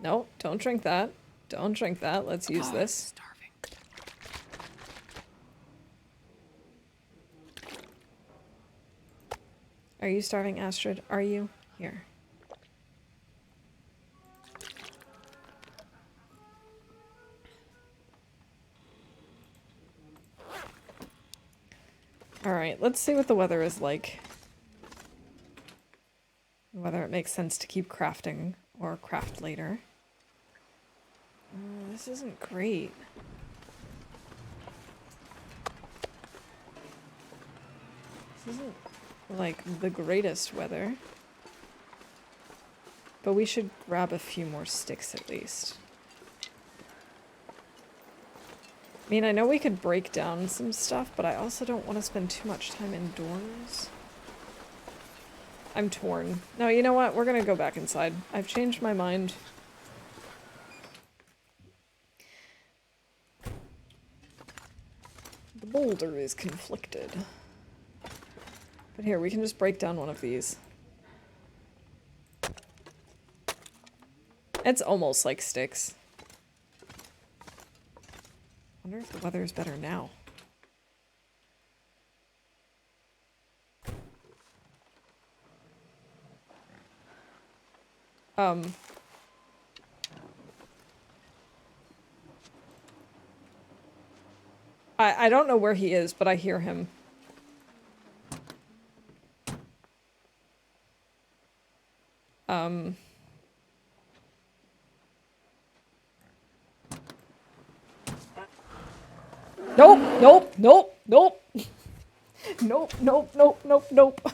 No, don't drink that. Don't drink that. Let's use this. Starving. Are you starving, Astrid? Are you? Here. Alright, let's see what the weather is like. Whether it makes sense to keep crafting or craft later. This isn't great. This isn't, like, the greatest weather. But we should grab a few more sticks at least. I mean, I know we could break down some stuff, but I also don't want to spend too much time indoors. I'm torn. No, you know what? We're gonna go back inside. I've changed my mind. The boulder is conflicted. But here, we can just break down one of these. It's almost like sticks. Wonder if the weather is better now. I don't know where he is, but I hear him. Nope, nope, nope, nope. Nope, nope, nope, nope, nope.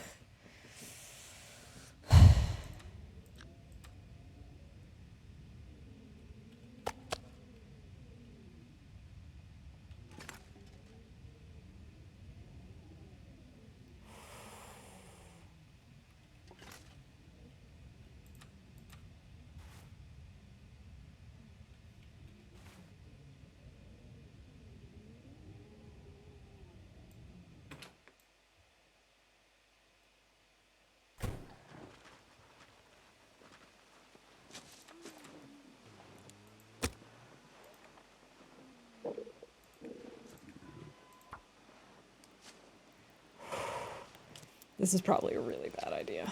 This is probably a really bad idea.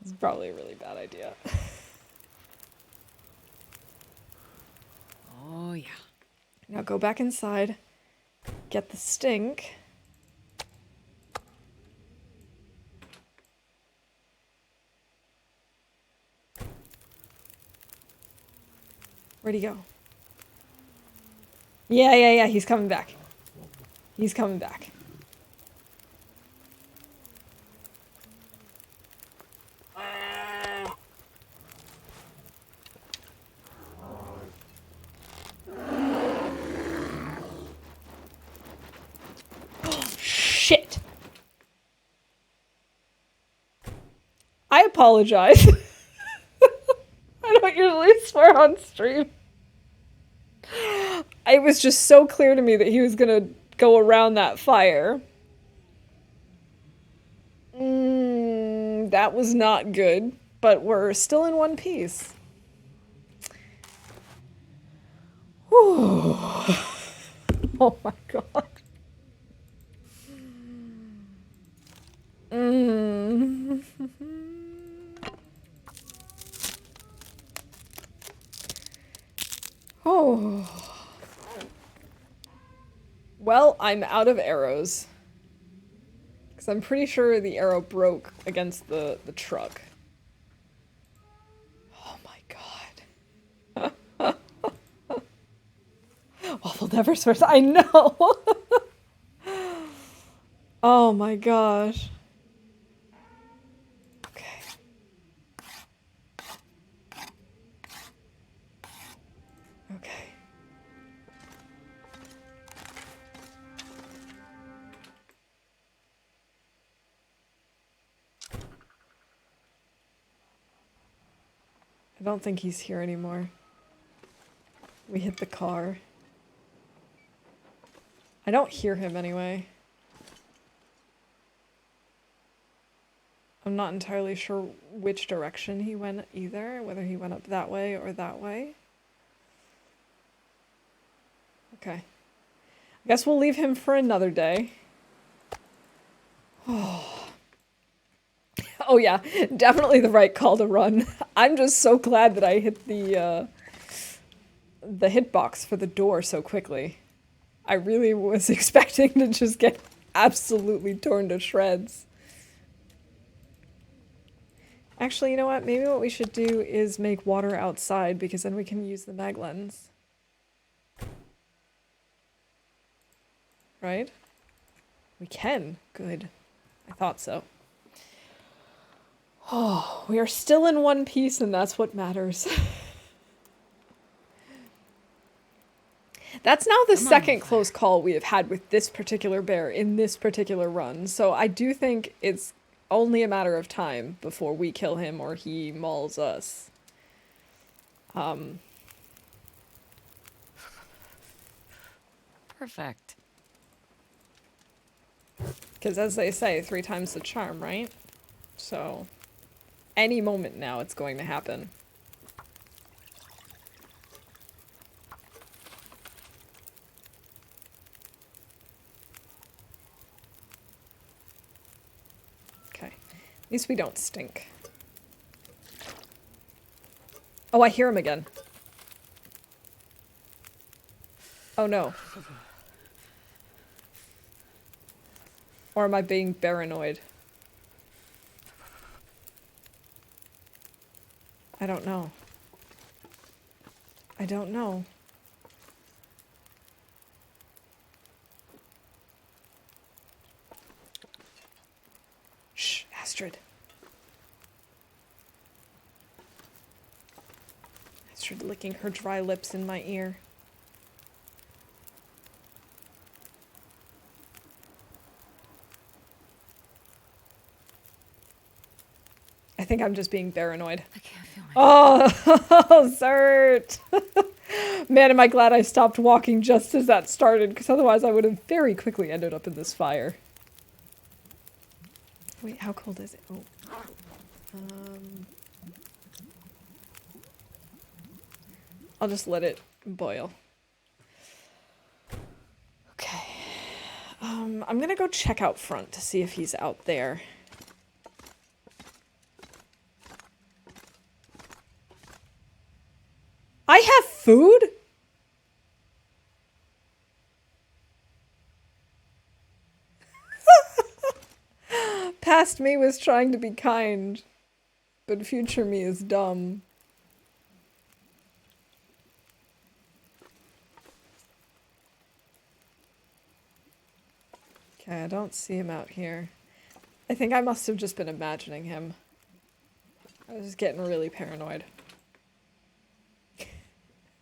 This is probably a really bad idea. Oh, yeah. Now go back inside. Get the stink. Where'd he go? Yeah, he's coming back. He's coming back. I apologize. I don't usually swear on stream. It was just so clear to me that he was gonna go around that fire. That was not good, but we're still in one piece. Whew. Oh my god. Oh. Well, I'm out of arrows. Because I'm pretty sure the arrow broke against the truck. Oh my god. Waffle never swears. I know! Oh my gosh. Okay. Okay. I don't think he's here anymore. We hit the car. I don't hear him anyway. I'm not entirely sure which direction he went either, whether he went up that way or that way. Okay. I guess we'll leave him for another day. Oh yeah, definitely the right call to run. I'm just so glad that I hit the hitbox for the door so quickly. I really was expecting to just get absolutely torn to shreds. Actually, you know what? Maybe what we should do is make water outside, because then we can use the mag lens. Right? We can. Good. I thought so. Oh, we are still in one piece, and that's what matters. That's now the second close call we have had with this particular bear in this particular run, so I do think it's only a matter of time before we kill him or he mauls us. Perfect. Because as they say, 3 times the charm, right? So, any moment now it's going to happen. Okay. At least we don't stink. Oh, I hear him again. Oh no. Or am I being paranoid? I don't know. I don't know. Shh, Astrid. Astrid licking her dry lips in my ear. I think I'm just being paranoid. I can't feel my Oh, Zert! Man, am I glad I stopped walking just as that started, because otherwise I would have very quickly ended up in this fire. Wait, how cold is it? Oh. I'll just let it boil. Okay. I'm gonna go check out front to see if he's out there. I have food? Past me was trying to be kind, but future me is dumb. Okay, I don't see him out here. I think I must have just been imagining him. I was getting really paranoid.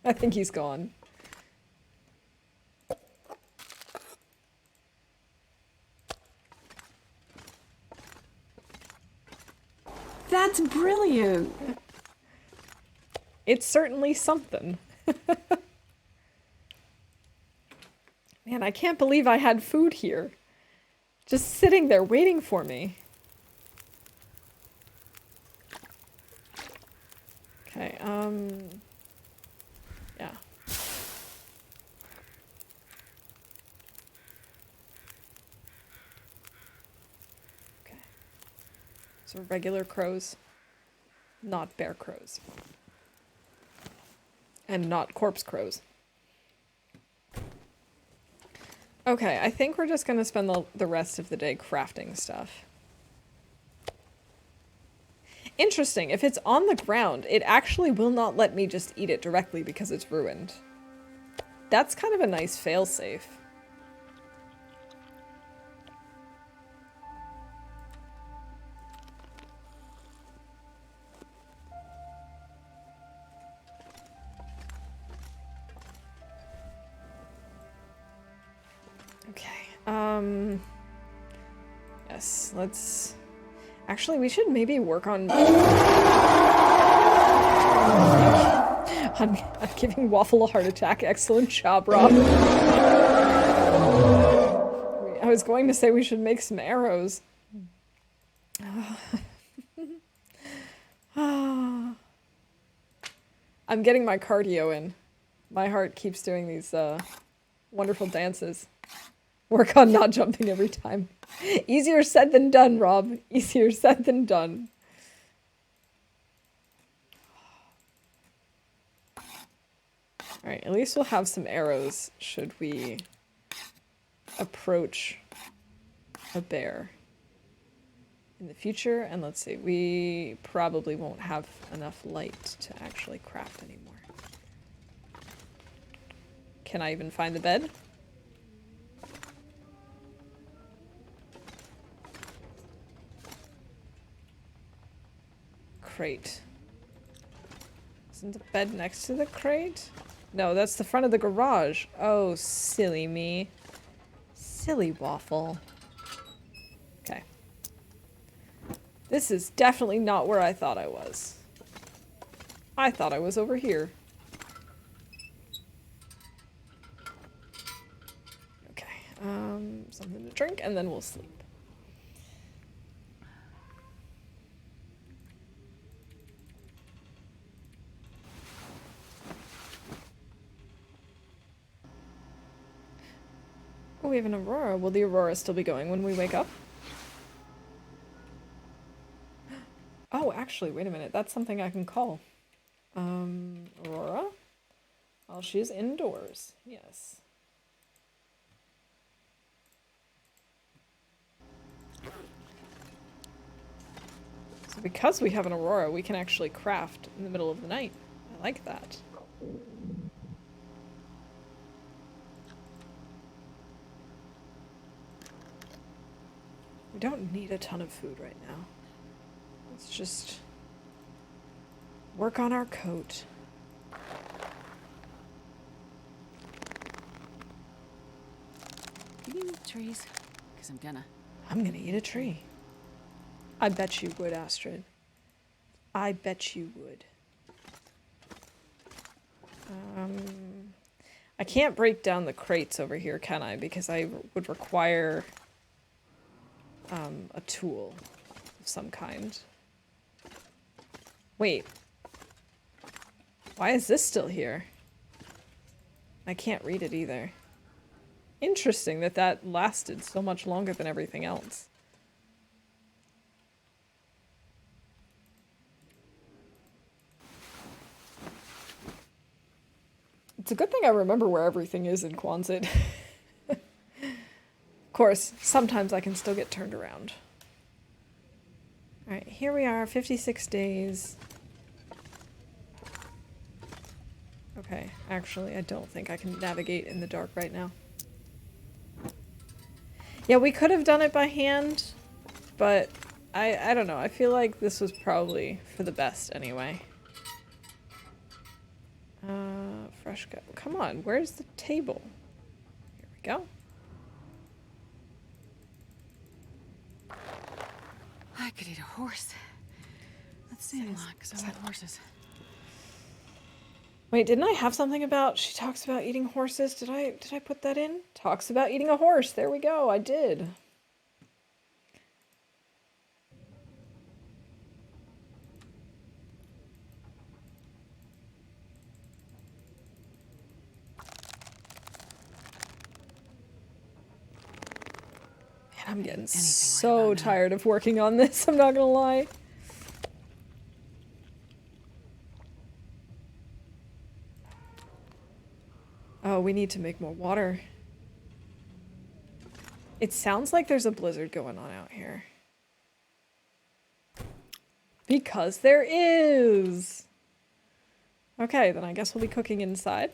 I think he's gone. That's brilliant. It's certainly something. Man, I can't believe I had food here. Just sitting there waiting for me. Okay, yeah. Okay. So regular crows, not bear crows. And not corpse crows. Okay, I think we're just gonna spend the rest of the day crafting stuff. Interesting, if it's on the ground, it actually will not let me just eat it directly because it's ruined. That's kind of a nice failsafe. Okay, yes, let's... Actually, we should maybe work on... I'm giving Waffle a heart attack. Excellent job, Rob. I was going to say we should make some arrows. I'm getting my cardio in. My heart keeps doing these wonderful dances. Work on not jumping every time. Easier said than done, Rob. Easier said than done. Alright, at least we'll have some arrows should we approach a bear in the future. And let's see, we probably won't have enough light to actually craft anymore. Can I even find the bed? Crate. Isn't the bed next to the crate? No, that's the front of the garage. Oh, silly me. Silly Waffle. Okay. This is definitely not where I thought I was. I thought I was over here. Okay, something to drink and then we'll sleep. Oh, we have an aurora. Will the aurora still be going when we wake up? Oh, actually, wait a minute. That's something I can call. Aurora? While she's indoors. Yes. So because we have an aurora, we can actually craft in the middle of the night. I like that. We don't need a ton of food right now. Let's just work on our coat. Can you eat trees? Because I'm gonna eat a tree. I bet you would, Astrid. I bet you would. I can't break down the crates over here, can I? Because I would require a tool of some kind. Wait. Why is this still here? I can't read it either. Interesting that that lasted so much longer than everything else. It's a good thing I remember where everything is in Quonset. Of course, sometimes I can still get turned around. Alright, here we are, 56 days. Okay, actually, I don't think I can navigate in the dark right now. Yeah, we could have done it by hand, but I don't know. I feel like this was probably for the best anyway. Fresh go. Come on, where's the table? Here we go. I could eat a horse. It's saying like so many horses. Wait, didn't I have something about she talks about eating horses? Did I put that in? Talks about eating a horse. There we go. I did. Man, I'm getting so tired of working on this. I'm not gonna lie. Oh, we need to make more water. It sounds like there's a blizzard going on out here. Because there is! Okay, then I guess we'll be cooking inside.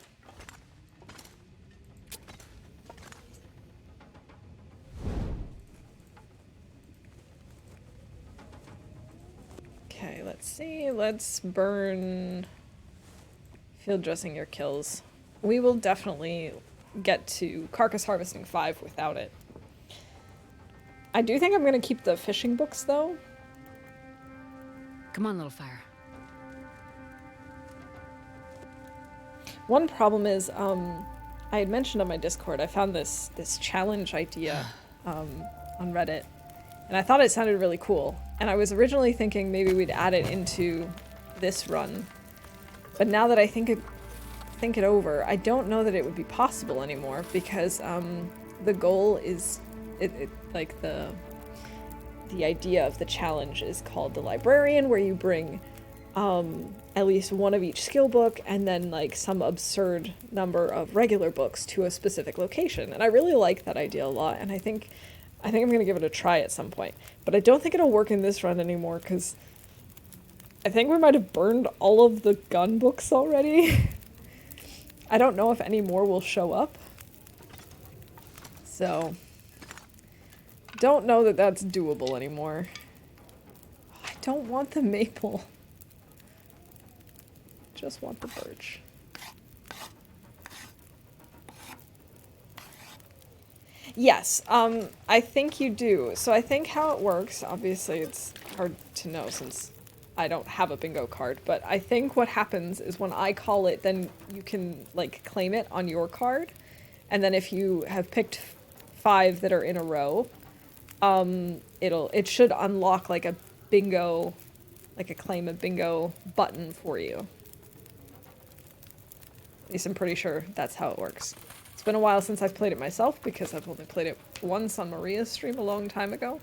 Okay, let's see. Let's burn field dressing your kills. We will definitely get to Carcass Harvesting 5 without it. I do think I'm gonna keep the fishing books, though. Come on, little fire. One problem is, I had mentioned on my Discord, I found this challenge idea on Reddit, and I thought it sounded really cool. And I was originally thinking maybe we'd add it into this run, but now that I think it over, I don't know that it would be possible anymore because the goal is like the idea of the challenge is called the librarian, where you bring at least one of each skill book and then like some absurd number of regular books to a specific location. And I really like that idea a lot, and I think I'm gonna give it a try at some point. But I don't think it'll work in this run anymore because I think we might have burned all of the gun books already. I don't know if any more will show up. So don't know that that's doable anymore. I don't want the maple. Just want the birch. Yes, I think you do. So I think how it works, obviously it's hard to know since I don't have a bingo card, but I think what happens is when I call it, then you can like claim it on your card. And then if you have picked 5 that are in a row, it should unlock like a bingo, like a claim a bingo button for you. At least I'm pretty sure that's how it works. It's been a while since I've played it myself because I've only played it once on Maria's stream a long time ago.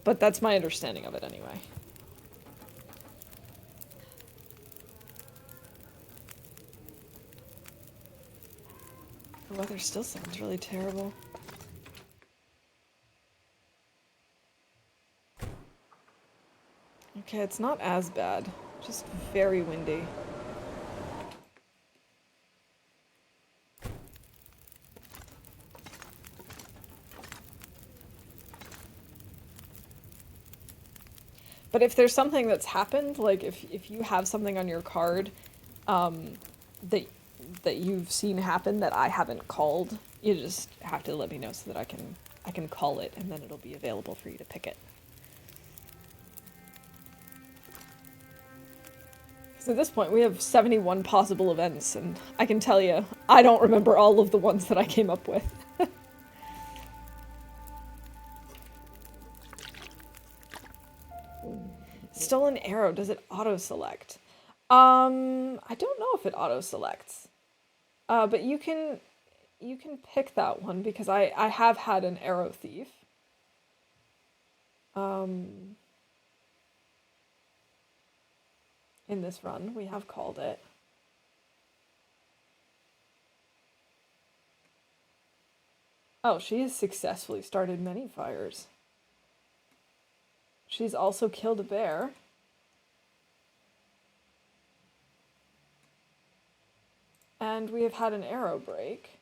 But that's my understanding of it anyway. The weather still sounds really terrible. Okay, it's not as bad. Just very windy. But if there's something that's happened, like if you have something on your card that you've seen happen that I haven't called, you just have to let me know so that I can call it, and then it'll be available for you to pick it. So at this point, we have 71 possible events, and I can tell you, I don't remember all of the ones that I came up with. Stolen arrow, does it auto-select? I don't know if it auto-selects. But you can pick that one because I have had an arrow thief. In this run, we have called it. Oh, she has successfully started many fires. She's also killed a bear. And we have had an arrow break.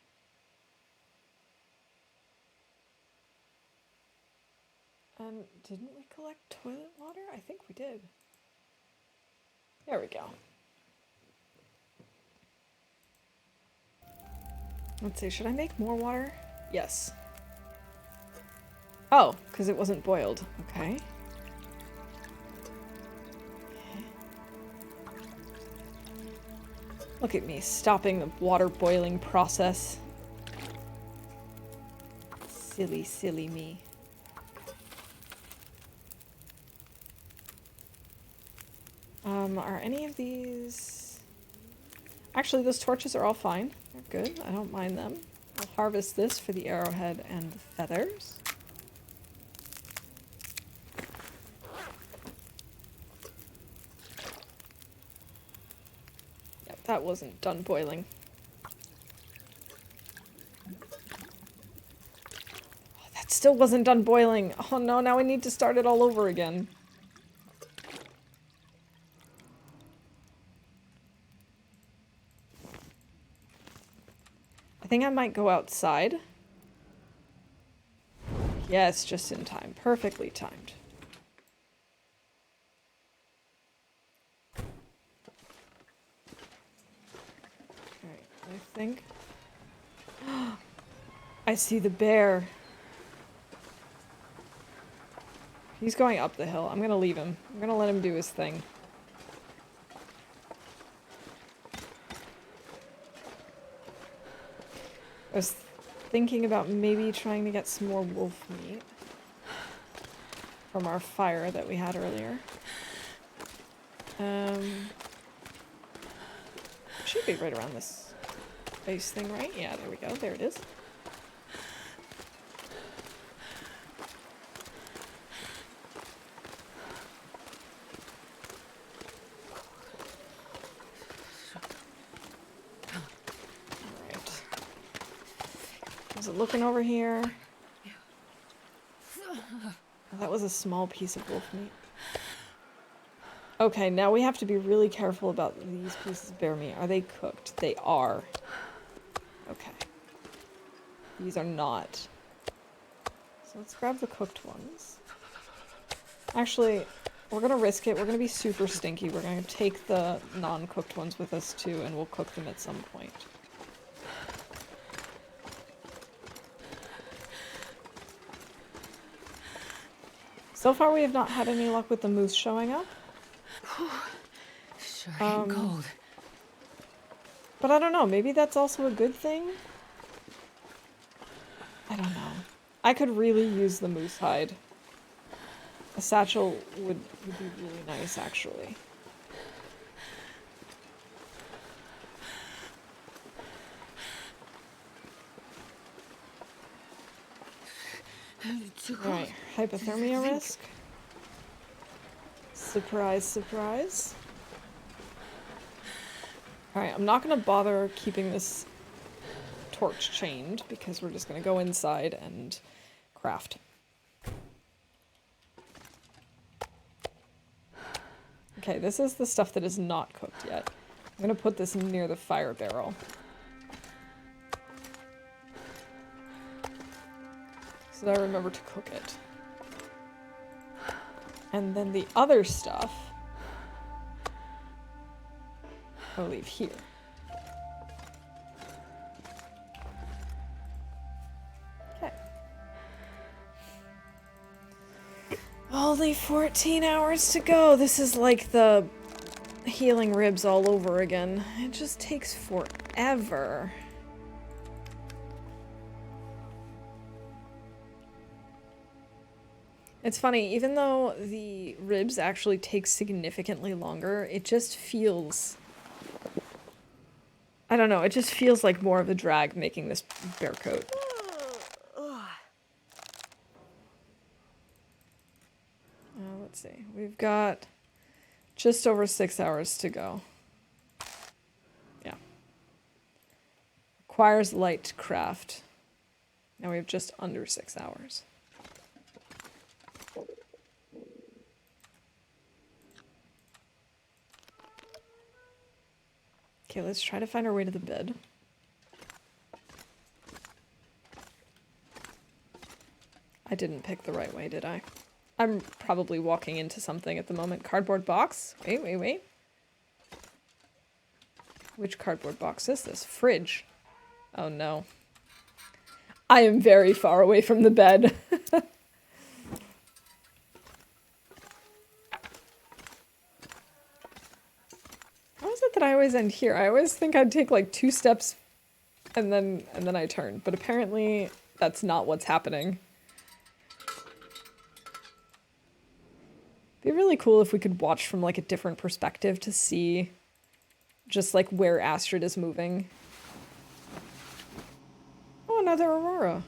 And didn't we collect toilet water? I think we did. There we go. Let's see, should I make more water? Yes. Oh, because it wasn't boiled. Okay. Okay. Look at me, stopping the water boiling process. Silly, silly me. Are any of these... Actually, those torches are all fine. They're good. I don't mind them. I'll harvest this for the arrowhead and the feathers. Yep, that wasn't done boiling. Oh, that still wasn't done boiling. Oh no, now we need to start it all over again. I think I might go outside. Yes, just in time. Perfectly timed. Alright, I think... I see the bear. He's going up the hill. I'm gonna leave him. I'm gonna let him do his thing. I was thinking about maybe trying to get some more wolf meat from our fire that we had earlier. Should be right around this base thing, right? Yeah, there we go. There it is. Is it looking over here? Oh, that was a small piece of wolf meat. Okay, now we have to be really careful about these pieces of bear meat. Are they cooked? They are. Okay. These are not. So let's grab the cooked ones. Actually, we're gonna risk it. We're gonna be super stinky. We're gonna take the non-cooked ones with us too, and we'll cook them at some point. So far, we have not had any luck with the moose showing up. Sure ain't cold. But I don't know. Maybe that's also a good thing? I don't know. I could really use the moose hide. A satchel would be really nice, actually. Alright, hypothermia risk. Surprise, surprise. Alright, I'm not gonna bother keeping this torch chained because we're just gonna go inside and craft. Okay, this is the stuff that is not cooked yet. I'm gonna put this near the fire barrel. So that I remember to cook it. And then the other stuff I'll leave here. Okay. Only 14 hours to go. This is like the healing ribs all over again. It just takes forever. It's funny, even though the ribs actually take significantly longer, it just feels... I don't know, it just feels like more of a drag making this bear coat. Let's see, we've got just over 6 hours to go. Yeah. Requires light to craft. Now we have just under 6 hours. Okay, let's try to find our way to the bed. I didn't pick the right way, did I? I'm probably walking into something at the moment. Cardboard box? Wait, wait, wait. Which cardboard box is this? Fridge. Oh no. I am very far away from the bed. is it that I always end here? I always think I'd take like 2 steps and then I turn, but apparently that's not what's happening. It'd be really cool if we could watch from like a different perspective to see just like where Astrid is moving. Oh, another aurora.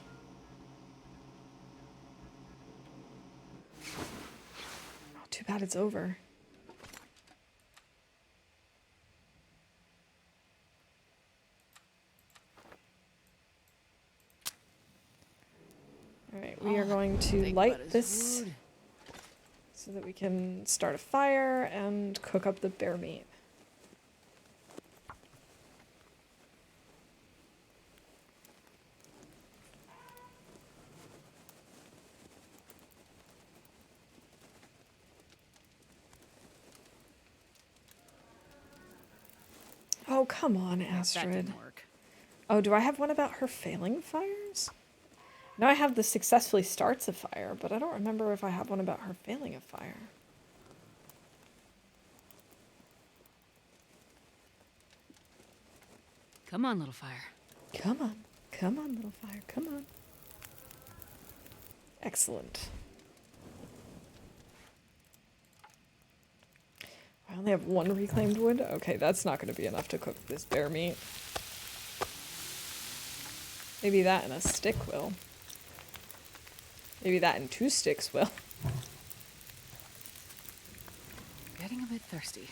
Oh, too bad it's over. Alright, we are going to light this so that we can start a fire and cook up the bear meat. Oh, come on, Astrid. That didn't work. Oh, do I have one about her failing fires? No, I have the successfully starts a fire, but I don't remember if I have one about her failing a fire. Come on, little fire. Come on. Come on, little fire. Come on. Excellent. I only have 1 reclaimed wood? Okay, that's not going to be enough to cook this bear meat. Maybe that and a stick will. Maybe that and 2 sticks will. Getting a bit thirsty.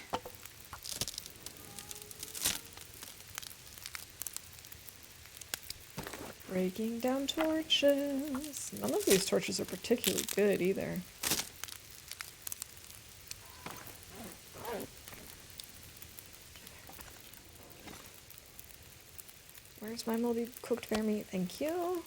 Breaking down torches. None of these torches are particularly good either. Where's my moldy cooked bear meat? Thank you.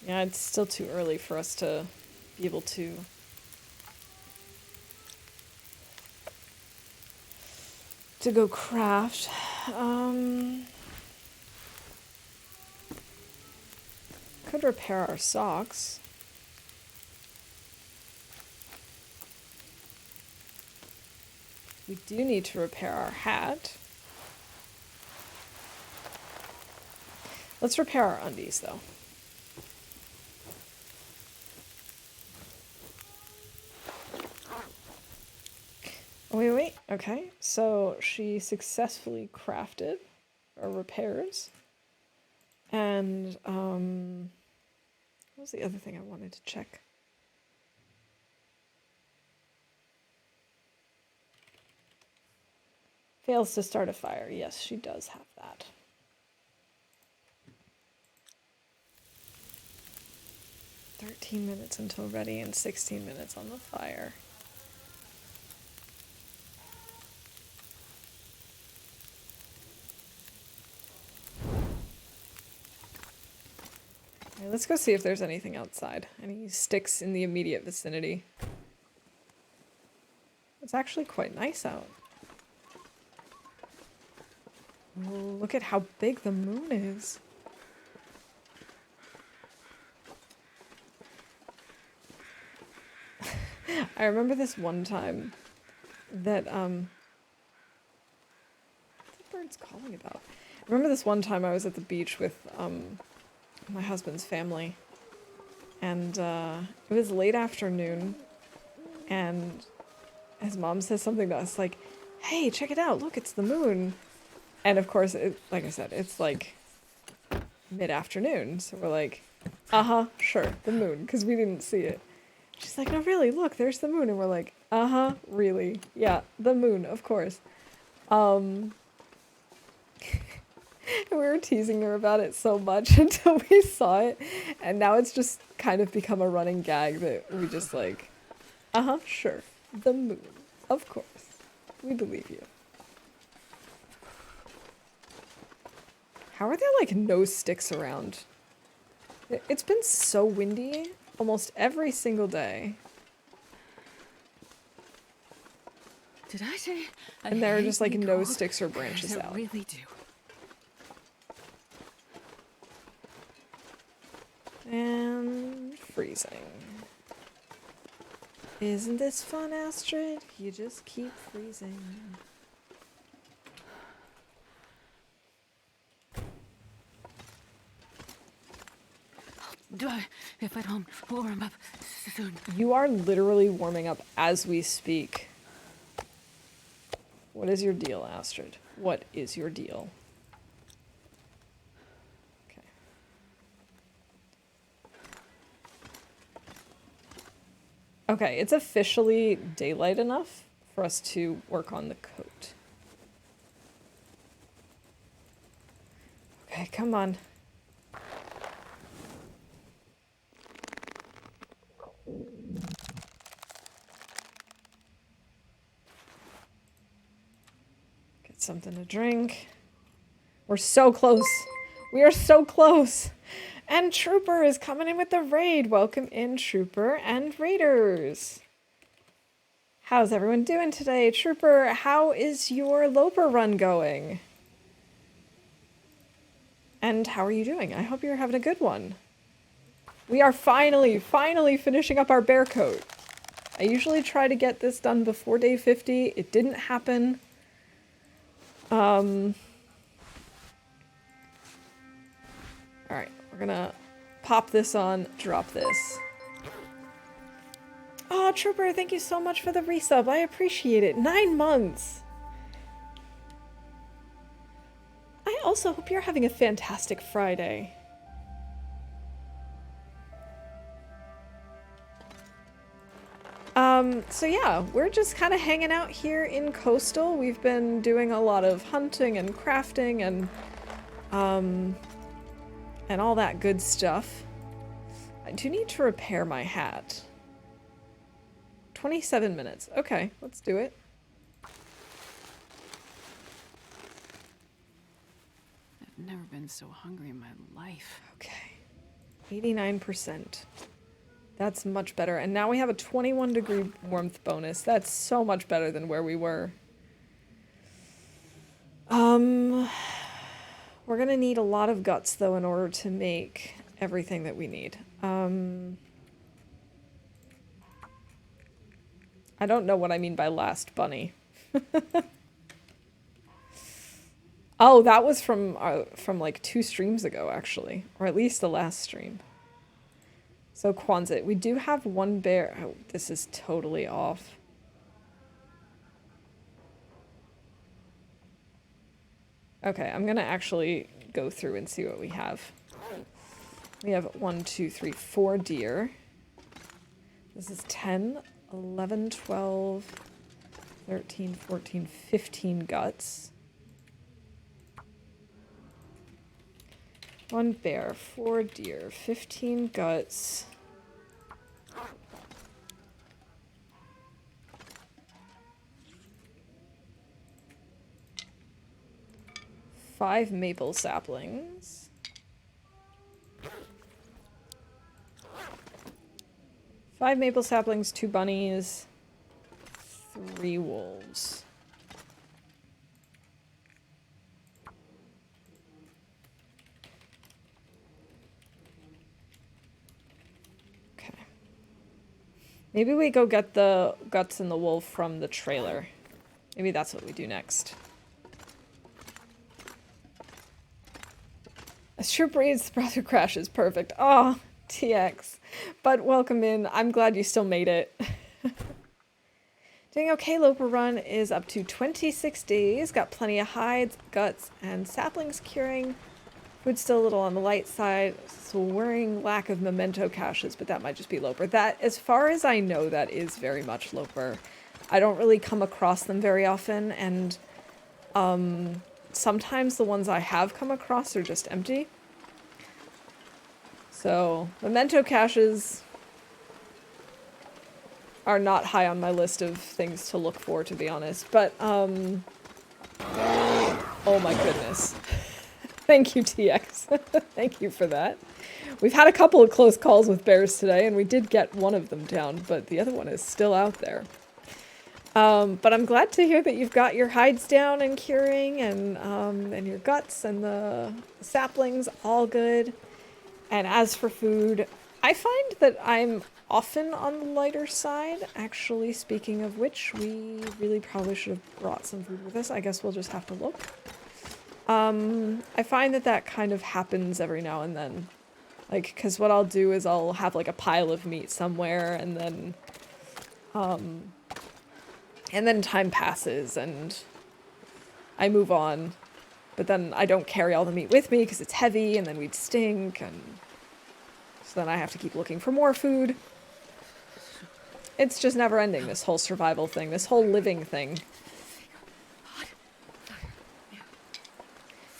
Yeah, it's still too early for us to be able to go craft. Could repair our socks. We do need to repair our hat. Let's repair our undies, though. Wait. Okay, so she successfully crafted or repairs. And, what was the other thing I wanted to check? Fails to start a fire. Yes, she does have that. "13 minutes until ready and 16 minutes on the fire." Alright, let's go see if there's anything outside. Any sticks in the immediate vicinity. It's actually quite nice out. Oh, look at how big the moon is. I remember this one time that, what's the bird's calling about? I remember this one time I was at the beach with, my husband's family, and, it was late afternoon, and his mom says something to us like, "Hey, check it out, look, it's the moon." And of course, like I said, it's like mid-afternoon, so we're like, "Uh-huh, sure, the moon," because we didn't see it. She's like, "No, really, look, there's the moon." And we're like, "Uh-huh, really? Yeah, the moon, of course." And we were teasing her about it so much until we saw it, and now it's just kind of become a running gag that we just like, "Uh-huh, sure, the moon, of course. We believe you." How are there like no sticks around? It's been so windy almost every single day. Did I say? And there are just like no sticks or branches I out. really do. And freezing. Isn't this fun, Astrid? You just keep freezing. If I don't warm up soon. You are literally warming up as we speak. What is your deal, Astrid? What is your deal? Okay. Okay, it's officially daylight enough for us to work on the coat. Okay, come on. Get something to drink. We're so close. We are so close. And Trooper is coming in with the raid. Welcome in, Trooper and Raiders. How's everyone doing today? Trooper, how is your Loper run going? And how are you doing? I hope you're having a good one. We are finally finishing up our bear coat. I usually try to get this done before day 50. It didn't happen. Alright, we're gonna pop this on, drop this. Oh, Trooper, thank you so much for the resub. I appreciate it. 9 months. I also hope you're having a fantastic Friday. So yeah, we're just kind of hanging out here in Coastal. We've been doing a lot of hunting and crafting and all that good stuff. I do need to repair my hat. 27 minutes. Okay, let's do it. I've never been so hungry in my life. Okay. 89%. That's much better. And now we have a 21 degree warmth bonus. That's so much better than where we were. We're gonna need a lot of guts though in order to make everything that we need. I don't know what I mean by last bunny. Oh, that was from like 2 streams ago actually, or at least the last stream. So Quonset, we do have one bear. Oh, this is totally off. Okay, I'm gonna actually go through and see what we have. We have 1, 2, 3, 4 deer. This is 10, 11, 12, 13, 14, 15 guts. 1 bear, 4 deer, 15 guts. Five maple saplings. 5 maple saplings, 2 bunnies, 3 wolves. Okay. Maybe we go get the guts and the wolf from the trailer. Maybe that's what we do next. A troop reads, browser crashes. Perfect. Oh, TX. But welcome in. I'm glad you still made it. Doing okay. Loper run is up to 26 days. Got plenty of hides, guts, and saplings curing. Food's still a little on the light side. So worrying lack of memento caches, but that might just be Loper. That, as far as I know, that is very much Loper. I don't really come across them very often, and sometimes the ones I have come across are just empty. So, memento caches are not high on my list of things to look for, to be honest. But, oh my goodness. Thank you, TX. Thank you for that. We've had a couple of close calls with bears today, and we did get one of them down, but the other one is still out there. But I'm glad to hear that you've got your hides down and curing, and your guts and the saplings all good. And as for food, I find that I'm often on the lighter side. Actually, speaking of which, we really probably should have brought some food with us. I guess we'll just have to look. I find that that kind of happens every now and then. Like, because what I'll do is I'll have, like, a pile of meat somewhere, and then time passes, and I move on. But then I don't carry all the meat with me, because it's heavy, and then we'd stink, and so then I have to keep looking for more food. It's just never ending, this whole survival thing, this whole living thing.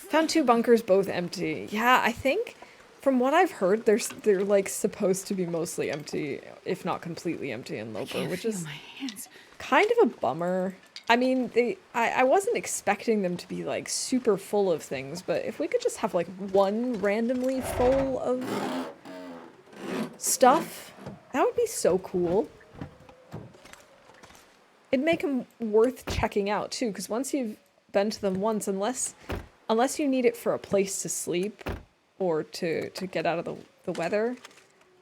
Found 2 bunkers, both empty. Yeah, I think, from what I've heard, they're like supposed to be mostly empty, if not completely empty in Loper, which is kind of a bummer. I mean, I wasn't expecting them to be like super full of things, but if we could just have like one randomly full of stuff, that would be so cool. It'd make them worth checking out too, because once you've been to them once, unless you need it for a place to sleep or to get out of the weather,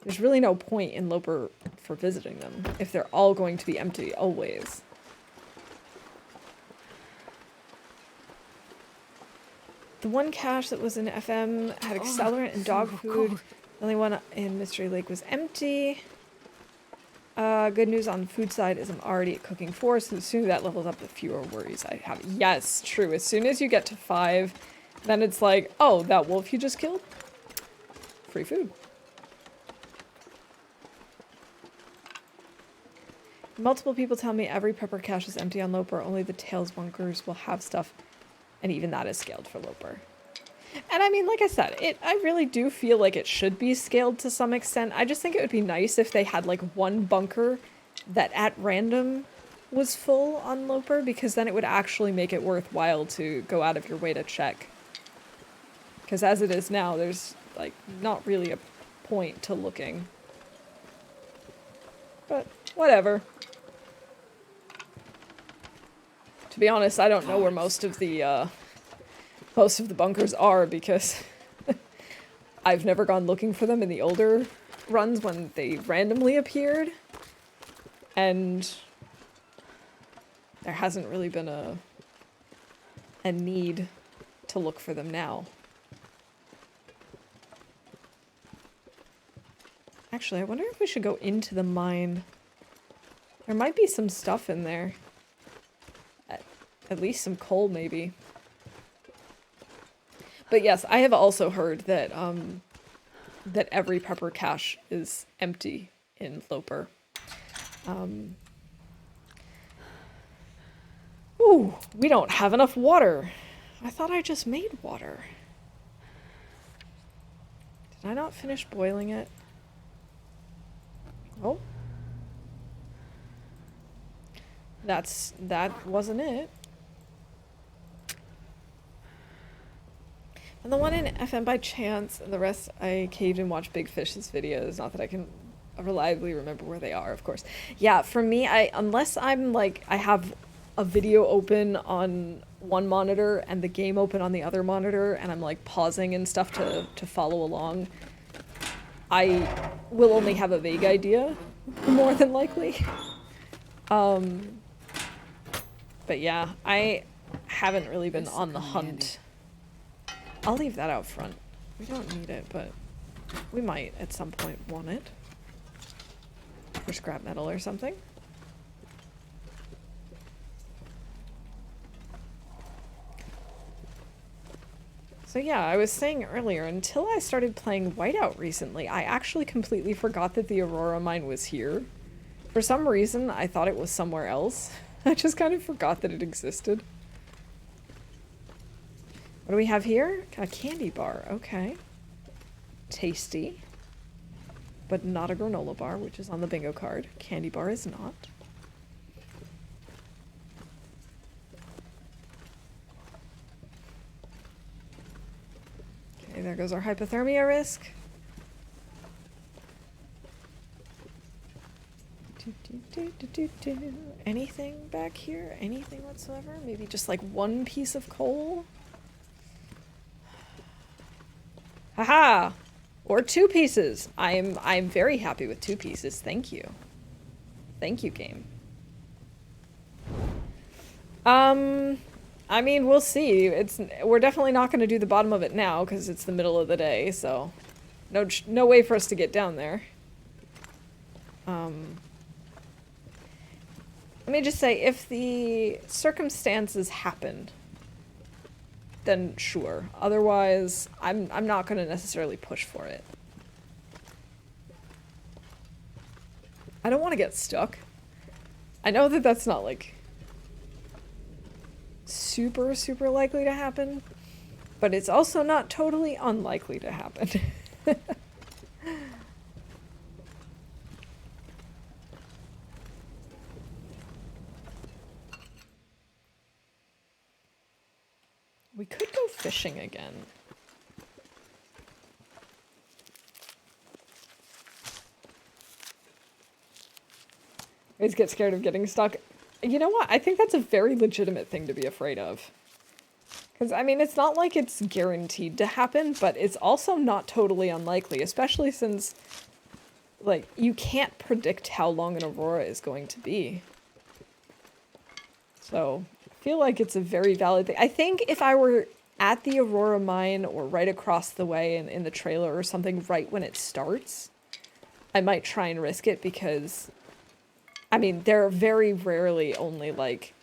there's really no point in Loper for visiting them if they're all going to be empty always. The one cache that was in FM had accelerant and dog food. The only one in Mystery Lake was empty. Good news on the food side is I'm already at cooking 4, so as soon as that levels up, the fewer worries I have. Yes, true. As soon as you get to 5, then it's like, oh, that wolf you just killed? Free food. Multiple people tell me every prepper cache is empty on Loper, only the Tails bunkers will have stuff, and even that is scaled for Loper. And I mean, like I said, I really do feel like it should be scaled to some extent. I just think it would be nice if they had like one bunker that at random was full on Loper, because then it would actually make it worthwhile to go out of your way to check. Because as it is now, there's like not really a point to looking. But whatever. To be honest, I don't know where most of the bunkers are, because I've never gone looking for them in the older runs when they randomly appeared. And there hasn't really been a need to look for them now. Actually, I wonder if we should go into the mine. There might be some stuff in there. At least some coal, maybe. But yes, I have also heard that that every prepper cache is empty in Loper. Ooh, we don't have enough water. I thought I just made water. Did I not finish boiling it? Oh. That wasn't it. And the one in FM by chance, and the rest I caved and watched Big Fish's videos. Not that I can reliably remember where they are, of course. Yeah, for me, unless I'm like, I have a video open on one monitor and the game open on the other monitor, and I'm like pausing and stuff to follow along, I will only have a vague idea, more than likely. But yeah, I haven't really been on the hunt. I'll leave that out front. We don't need it, but we might at some point want it. For scrap metal or something. So yeah, I was saying earlier, until I started playing Whiteout recently, I actually completely forgot that the Aurora mine was here. For some reason, I thought it was somewhere else. I just kind of forgot that it existed. What do we have here? A candy bar, okay. Tasty. But not a granola bar, which is on the bingo card. Candy bar is not. Okay, there goes our hypothermia risk. Anything back here? Anything whatsoever? Maybe just like one piece of coal? Haha! Or 2 pieces. I'm very happy with 2 pieces. Thank you. Thank you, game. I mean, we'll see. We're definitely not going to do the bottom of it now because it's the middle of the day, so no way for us to get down there. Let me just say, if the circumstances happen, then sure. Otherwise, I'm not going to necessarily push for it. I don't want to get stuck. I know that that's not, like, super likely to happen, but it's also not totally unlikely to happen. We could go fishing again. I always get scared of getting stuck. You know what? I think that's a very legitimate thing to be afraid of. Because, I mean, it's not like it's guaranteed to happen, but it's also not totally unlikely, especially since, like, you can't predict how long an aurora is going to be. So, I feel like it's a very valid thing. I think if I were at the aurora mine or right across the way in the trailer or something right when it starts, I might try and risk it because, I mean, they're very rarely only, like,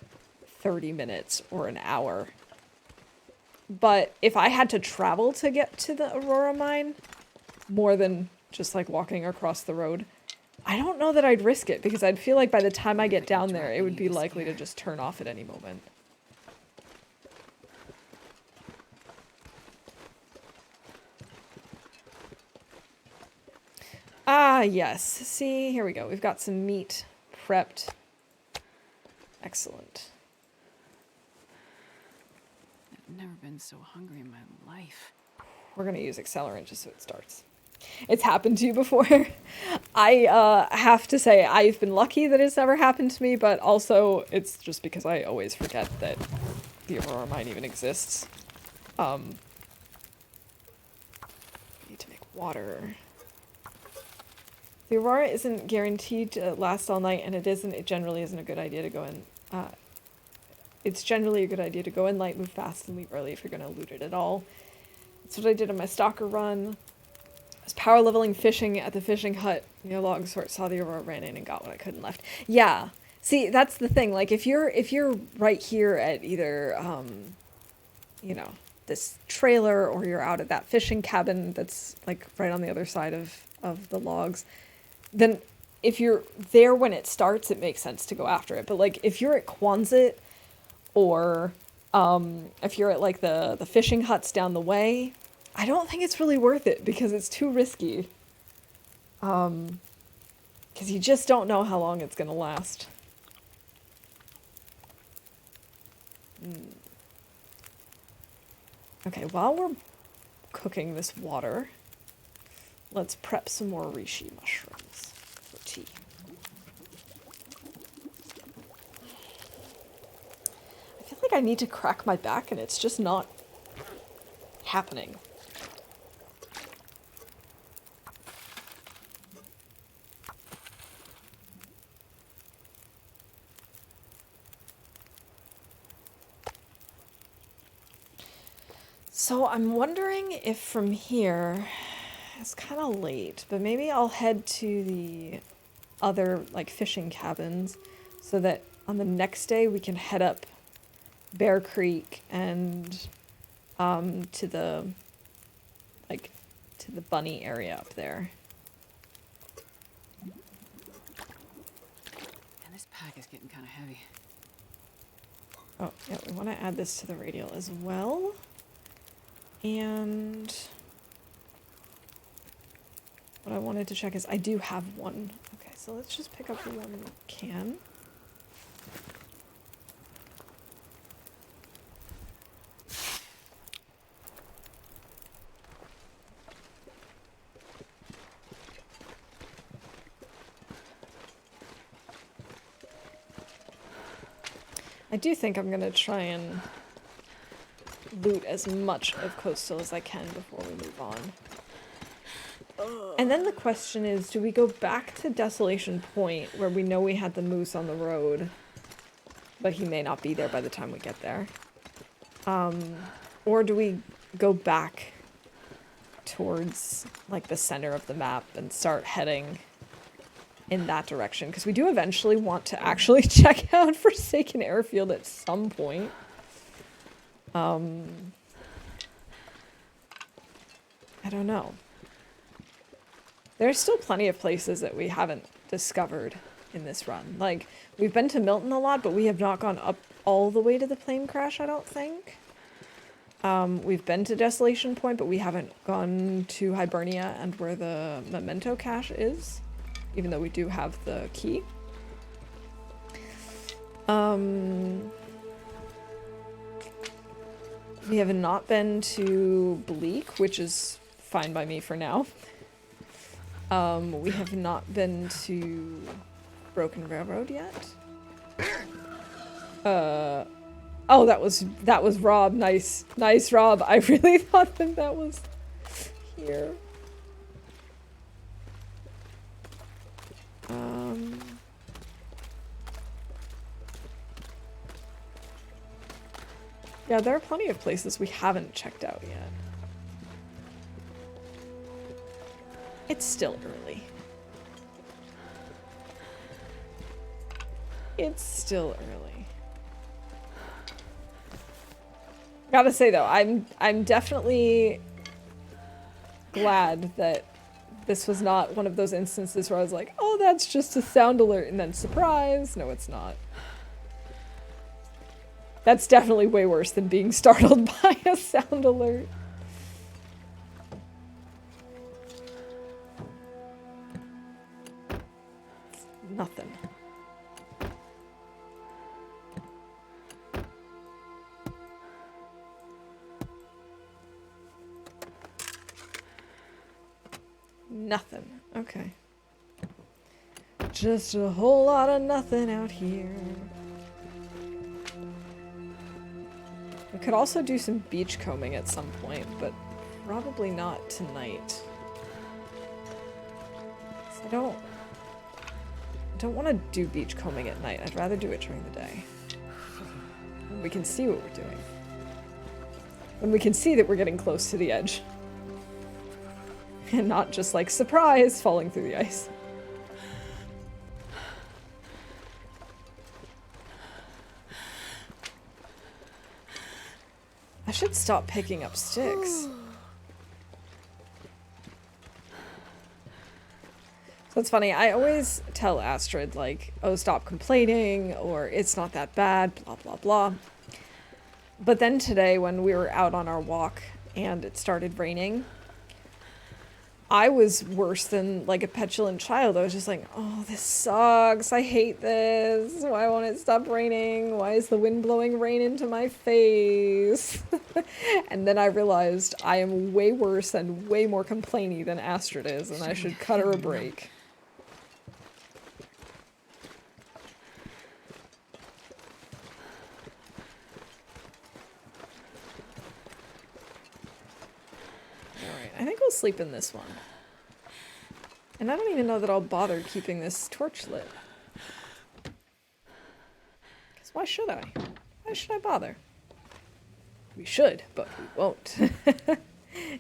30 minutes or an hour. But if I had to travel to get to the aurora mine, more than just, like, walking across the road, I don't know that I'd risk it, because I'd feel like by the time I get down there, it would be likely to just turn off at any moment. Ah, yes. See, here we go. We've got some meat prepped. Excellent. I've never been so hungry in my life. We're going to use accelerant just so it starts. It's happened to you before. I have to say I've been lucky that it's never happened to me, but also it's just because I always forget that the aurora mine even exists. I need to make water. The aurora isn't guaranteed to last all night, and it generally isn't a good idea to go in. It's generally a good idea to go in light, move fast, and leave early if you're going to loot it at all. That's what I did on my stalker run. I was power leveling fishing at the fishing hut near log sort, saw the aurora, ran in and got what I could and left. Yeah. See, that's the thing. Like, if you're right here at either, you know, this trailer, or you're out at that fishing cabin that's, like, right on the other side of the logs, then if you're there when it starts, it makes sense to go after it. But, like, if you're at Quonset, or if you're at, like, the fishing huts down the way, I don't think it's really worth it, because it's too risky. Because you just don't know how long it's going to last. Okay, while we're cooking this water, let's prep some more reishi mushrooms for tea. I feel like I need to crack my back, and it's just not happening. So I'm wondering if from here, it's kind of late, but maybe I'll head to the other, like, fishing cabins so that on the next day we can head up Bear Creek and to the, like, to the bunny area up there. And this pack is getting kind of heavy. Oh, yeah, we want to add this to the radial as well. And what I wanted to check is I do have one. Okay, so let's just pick up the one we can. I do think I'm going to try and loot as much of Coastal as I can before we move on. And then the question is, do we go back to Desolation Point where we know we had the moose on the road, but he may not be there by the time we get there? Or do we go back towards like the center of the map and start heading in that direction? Because we do eventually want to actually check out Forsaken Airfield at some point. I don't know. There's still plenty of places that we haven't discovered in this run. Like, we've been to Milton a lot, but we have not gone up all the way to the plane crash, I don't think. We've been to Desolation Point, but we haven't gone to Hibernia and where the Memento cache is, even though we do have the key. We have not been to Bleak, which is fine by me for now. We have not been to Broken Railroad yet. Oh, that was Rob. Nice, Rob. I really thought that was here. Yeah, there are plenty of places we haven't checked out yet. It's still early. It's still early. Gotta say though, I'm definitely glad that this was not one of those instances where I was like, oh, that's just a sound alert, and then surprise. No, it's not. That's definitely way worse than being startled by a sound alert. Nothing. Nothing. Okay. Just a whole lot of nothing out here. We could also do some beach combing at some point, but probably not tonight. I don't want to do beach combing at night. I'd rather do it during the day. When we can see what we're doing. When we can see that we're getting close to the edge. And not just like, surprise, falling through the ice. I should stop picking up sticks. So it's funny, I always tell Astrid, like, oh, stop complaining, or it's not that bad, blah, blah, blah. But then today, when we were out on our walk and it started raining, I was worse than, like, a petulant child. I was just like, oh, this sucks. I hate this. Why won't it stop raining? Why is the wind blowing rain into my face? And then I realized I am way worse and way more complainy than Astrid is, and I should cut her a break. I think we'll sleep in this one. And I don't even know that I'll bother keeping this torch lit. Because why should I? Why should I bother? We should, but we won't.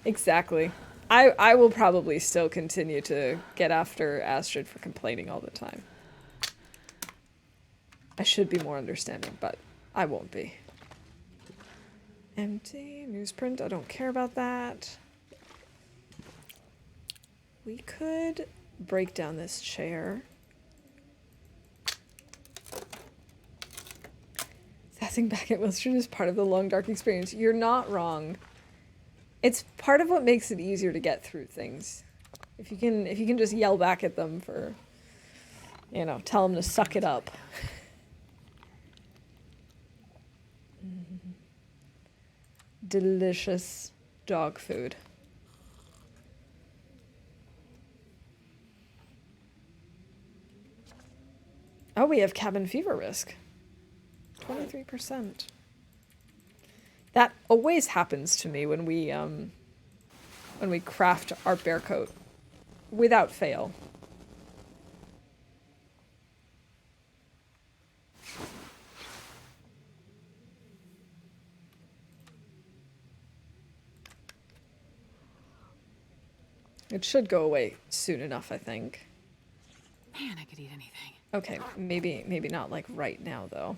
Exactly. I will probably still continue to get after Astrid for complaining all the time. I should be more understanding, but I won't be. Empty. Newsprint. I don't care about that. We could break down this chair. Sassing back at Wilstrid is part of the long dark experience. You're not wrong. It's part of what makes it easier to get through things. If you can just yell back at them for, you know, tell them to suck it up. Delicious dog food. Oh, we have cabin fever risk. 23%. That always happens to me when we craft our bear coat. without fail. It should go away soon enough, I think. Man, I could eat anything. Okay, maybe not like right now though.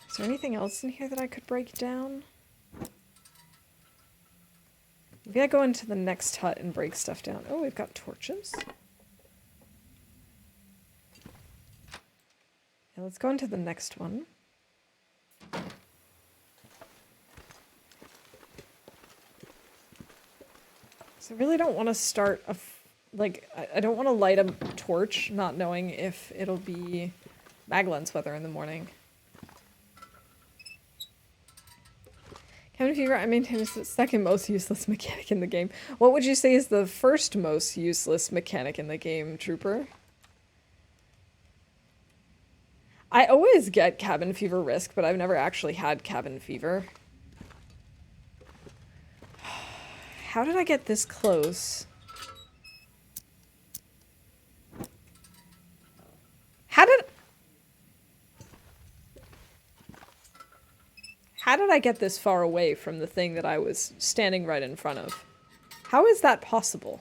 Is there anything else in here that I could break down? Maybe I go into the next hut and break stuff down. Oh, we've got torches. Yeah, let's go into the next one. So I really don't want to start a... I don't want to light a torch not knowing if it'll be Magellan's weather in the morning. Cabin fever, I maintain is the second most useless mechanic in the game. What would you say is the first most useless mechanic in the game, Trooper? I always get cabin fever risk, but I've never actually had cabin fever. How did I get this close? How did I get this far away from the thing that I was standing right in front of? How is that possible?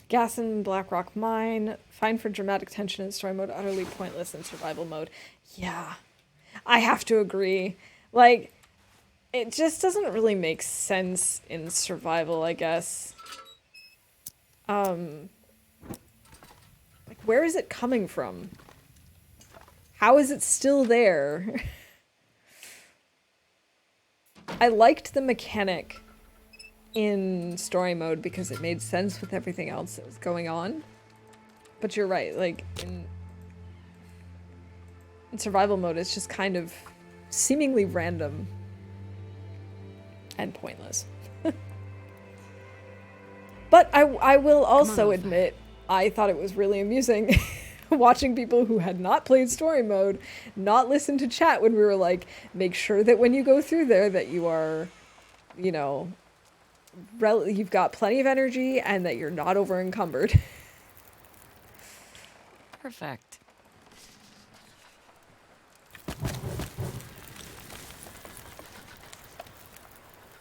Gas in Blackrock Mine. Fine for dramatic tension in story mode. Utterly pointless in survival mode. Yeah. I have to agree. Like, it just doesn't really make sense in survival, I guess. Like, where is it coming from? How is it still there? I liked the mechanic in story mode because it made sense with everything else that was going on. But you're right, like, in survival mode, it's just kind of seemingly random and pointless. But I will also admit, I thought it was really amusing watching people who had not played story mode not listen to chat when we were like, make sure that when you go through there that you are, you know, you've got plenty of energy and that you're not over encumbered. Perfect.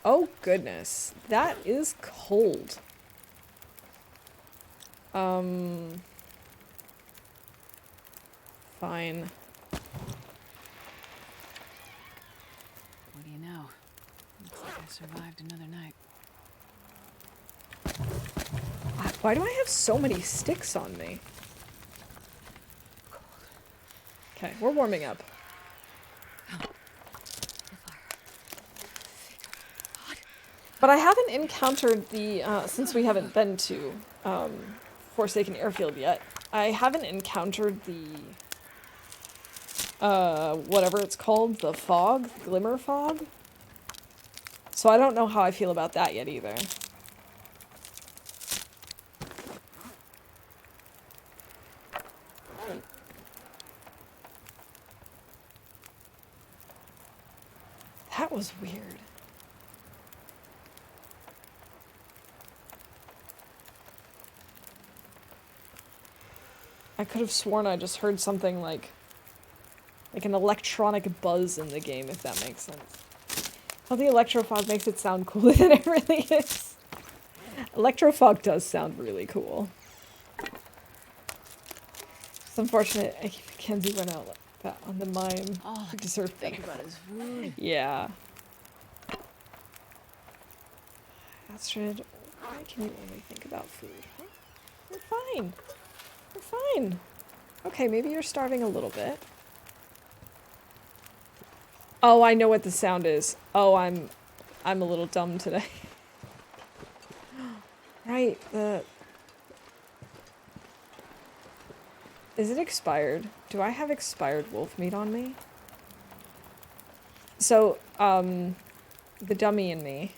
Oh goodness, that is cold. Fine. What do you know? Looks like I survived another night. Why do I have so many sticks on me? Okay, we're warming up. But I haven't encountered the, since we haven't been to Forsaken Airfield yet, I haven't encountered the, whatever it's called, the fog, glimmer fog. So I don't know how I feel about that yet either. That was weird. I could have sworn I just heard something like an electronic buzz in the game, if that makes sense. Well, the electrofog makes it sound cooler than it really is. Electrofog does sound really cool. It's unfortunate Mackenzie went out like that on the mine. Oh, He deserved think better. about his food. Yeah. Astrid, why can you only think about food? Huh? We're fine. We're fine. Okay, maybe you're starving a little bit. Oh, I know what the sound is. Oh, I'm a little dumb today. Right, is it expired? Do I have expired wolf meat on me? So, the dummy in me.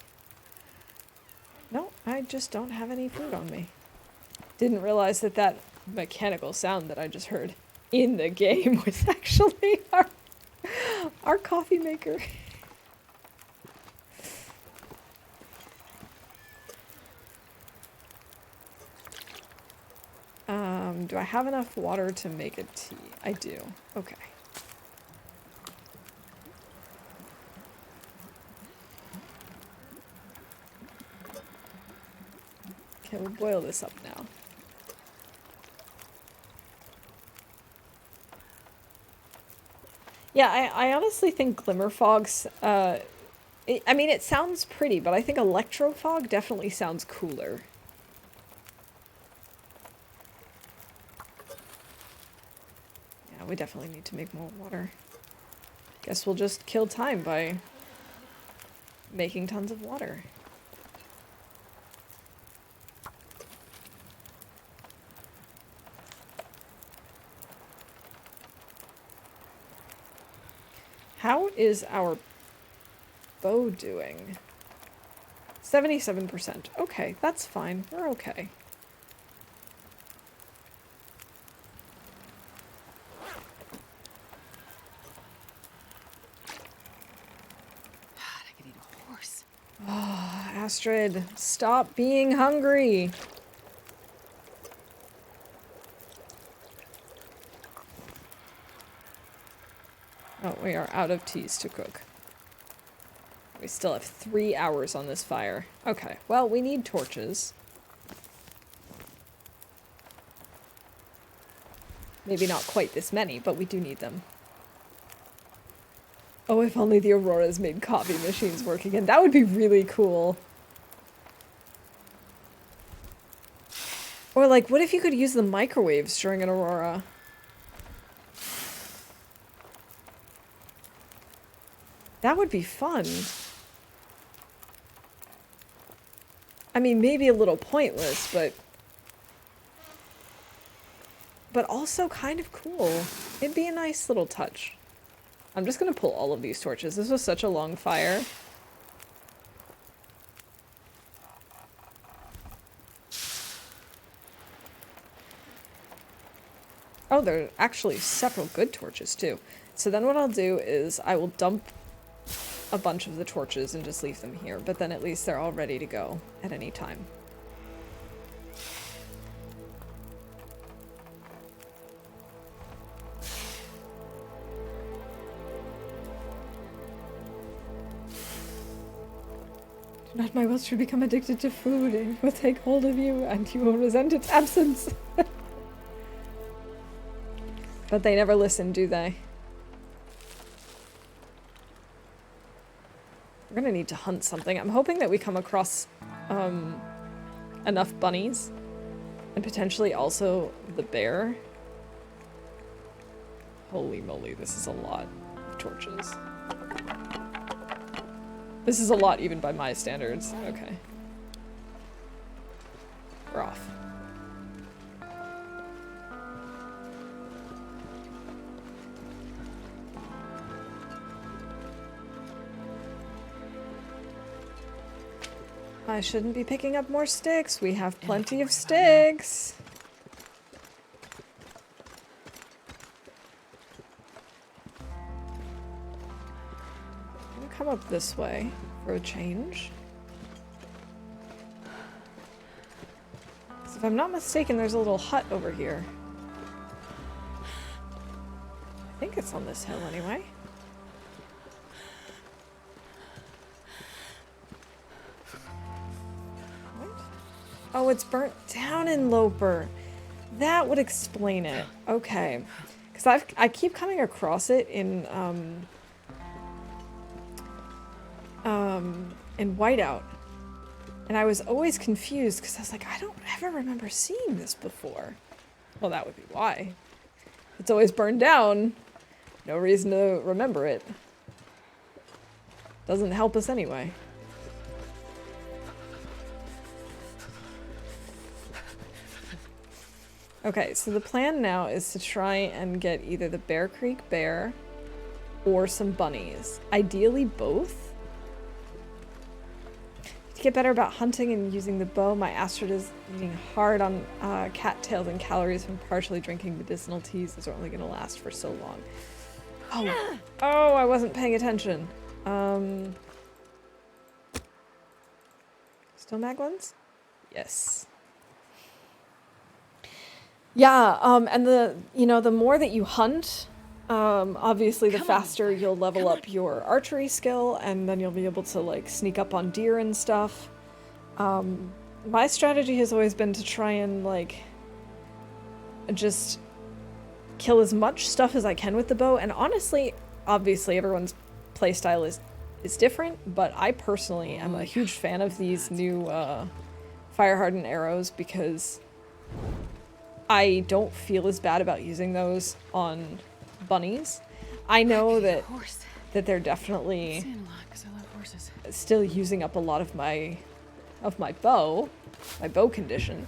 No, I just don't have any food on me. Didn't realize that that mechanical sound that I just heard in the game was actually our coffee maker. Do I have enough water to make a tea? I do. Okay. Okay, we'll boil this up now. Yeah, I honestly think glimmer fogs, I mean, it sounds pretty, but I think electro fog definitely sounds cooler. Yeah, we definitely need to make more water. Guess we'll just kill time by making tons of water. How is our bow doing? 77%. Okay, that's fine. We're okay. I could eat a horse. Oh, Astrid, stop being hungry. Oh, we are out of teas to cook. We still have 3 hours on this fire. Okay, well, we need torches. Maybe not quite this many, but we do need them. Oh, if only the Auroras made coffee machines work again. That would be really cool. Or like, what if you could use the microwaves during an Aurora? That would be fun. I mean, maybe a little pointless, but also kind of cool. It'd be a nice little touch. I'm just gonna pull all of these torches. This was such a long fire. Oh, there are actually several good torches too. So then what I'll do is I will dump a bunch of the torches and just leave them here, but then at least they're all ready to go at any time. Do not my will should become addicted to food. It will take hold of you and you will resent its absence. But they never listen, do they? We're gonna need to hunt something. I'm hoping that we come across enough bunnies and potentially also the bear. Holy moly, this is a lot of torches. This is a lot even by my standards. Okay. We're off. I shouldn't be picking up more sticks. We have plenty of sticks. I'm gonna come up this way for a change. So if I'm not mistaken, there's a little hut over here. I think it's on this hill anyway. Oh, it's burnt down in Loper. That would explain it. Okay. Because I keep coming across it in Whiteout. And I was always confused because I was like, I don't ever remember seeing this before. Well, that would be why. It's always burned down. No reason to remember it. Doesn't help us anyway. Okay, so the plan now is to try and get either the Bear Creek Bear or some bunnies. Ideally both. To get better about hunting and using the bow, my Astrid is eating hard on cattails and calories from partially drinking medicinal teas. Those are only going to last for so long. Oh, oh, I wasn't paying attention. Still Maglins? Yes. Yeah, and the more that you hunt, obviously the faster you'll level up your archery skill, and then you'll be able to, like, sneak up on deer and stuff. My strategy has always been to try and, like, just kill as much stuff as I can with the bow, and honestly, obviously everyone's playstyle is different, but I personally am a huge fan of these new fire-hardened arrows because I don't feel as bad about using those on bunnies. I know that they're definitely still using up a lot of my bow condition.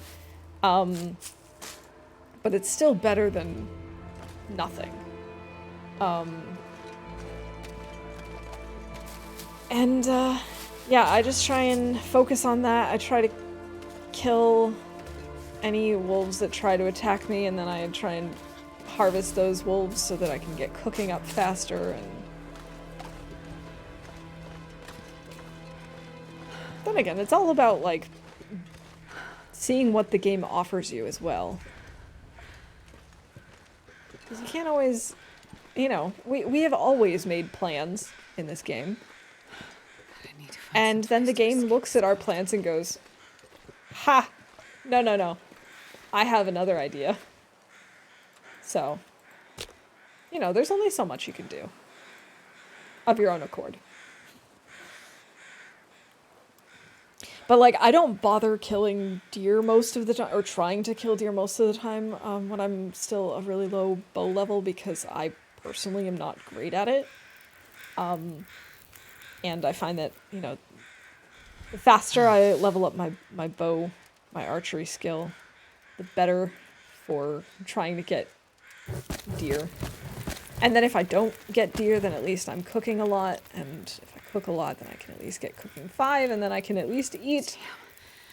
But it's still better than nothing. Yeah, I just try and focus on that. I try to kill any wolves that try to attack me, and then I try and harvest those wolves so that I can get cooking up faster. And then again, it's all about, like, seeing what the game offers you as well. Because you can't always, you know, we have always made plans in this game. And then the game looks at our plans and goes, ha! No. I have another idea. So, you know, there's only so much you can do of your own accord. But, like, I don't bother killing deer most of the time, or trying to kill deer most of the time when I'm still a really low bow level, because I personally am not great at it. And I find that, you know, the faster I level up my bow, my archery skill, the better for trying to get deer. And then if I don't get deer, then at least I'm cooking a lot, and if I cook a lot, then I can at least get cooking 5, and then I can at least eat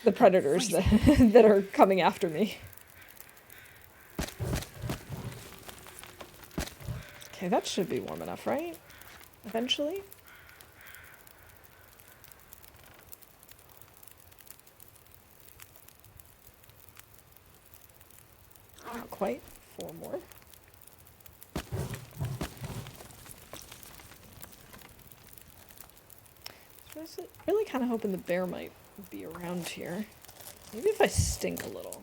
the predators that are coming after me. Okay, that should be warm enough, right? Eventually? Not quite. 4 more. I was really kind of hoping the bear might be around here. Maybe if I stink a little.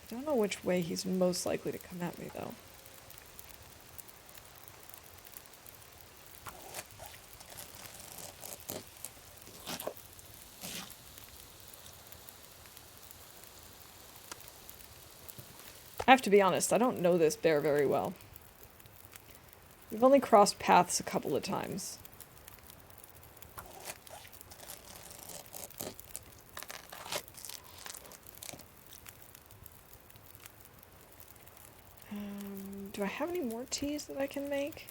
I don't know which way he's most likely to come at me, though. I have to be honest, I don't know this bear very well. We've only crossed paths a couple of times. Do I have any more teas that I can make?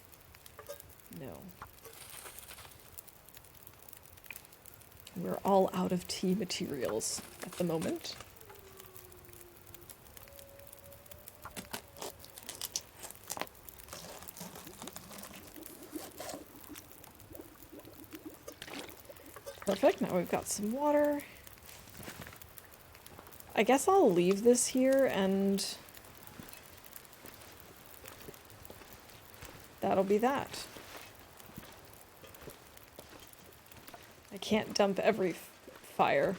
No. We're all out of tea materials at the moment. Perfect, now we've got some water. I guess I'll leave this here, and that'll be that. I can't dump every fire.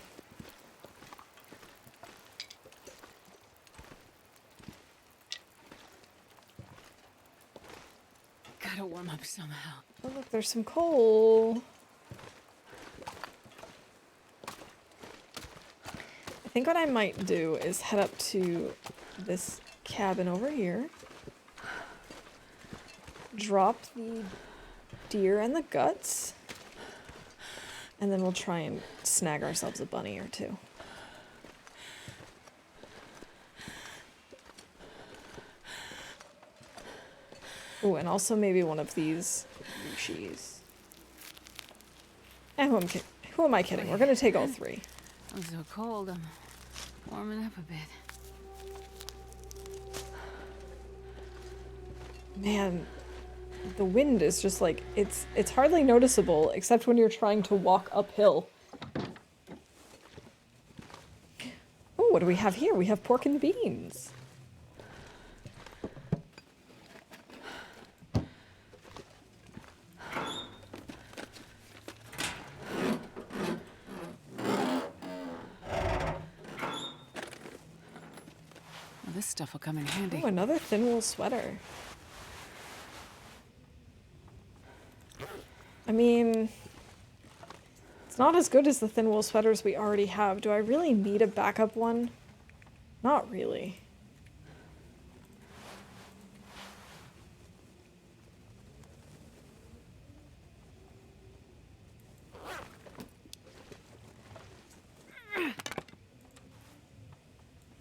Gotta warm up somehow. Oh look, there's some coal. I think what I might do is head up to this cabin over here. Drop the deer and the guts. And then we'll try and snag ourselves a bunny or two. Oh, and also maybe one of these Yushis. And who am I kidding? We're gonna take all three. I'm so cold, I'm warming up a bit. Man, the wind is just like, it's hardly noticeable, except when you're trying to walk uphill. Oh, what do we have here? We have pork and beans. Well, this stuff will come in handy. Oh, another thin wool sweater. I mean, it's not as good as the thin wool sweaters we already have. Do I really need a backup one? Not really.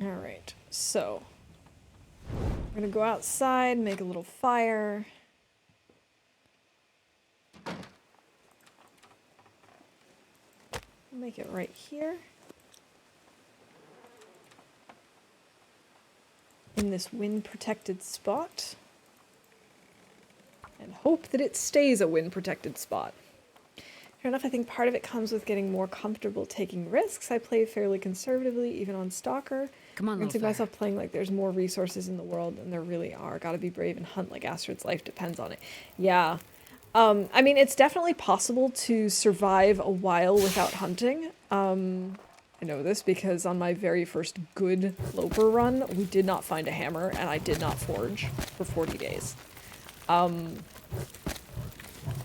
All right, so we're gonna go outside, make a little fire. Make it right here. In this wind-protected spot. And hope that it stays a wind-protected spot. Fair enough, I think part of it comes with getting more comfortable taking risks. I play fairly conservatively, even on Stalker. Come on, I can see Loper. myself playing like there's more resources in the world than there really are. Gotta be brave and hunt like Astrid's life depends on it. Yeah. I mean, it's definitely possible to survive a while without hunting. I know this because on my very first good Loper run, we did not find a hammer and I did not forge for 40 days.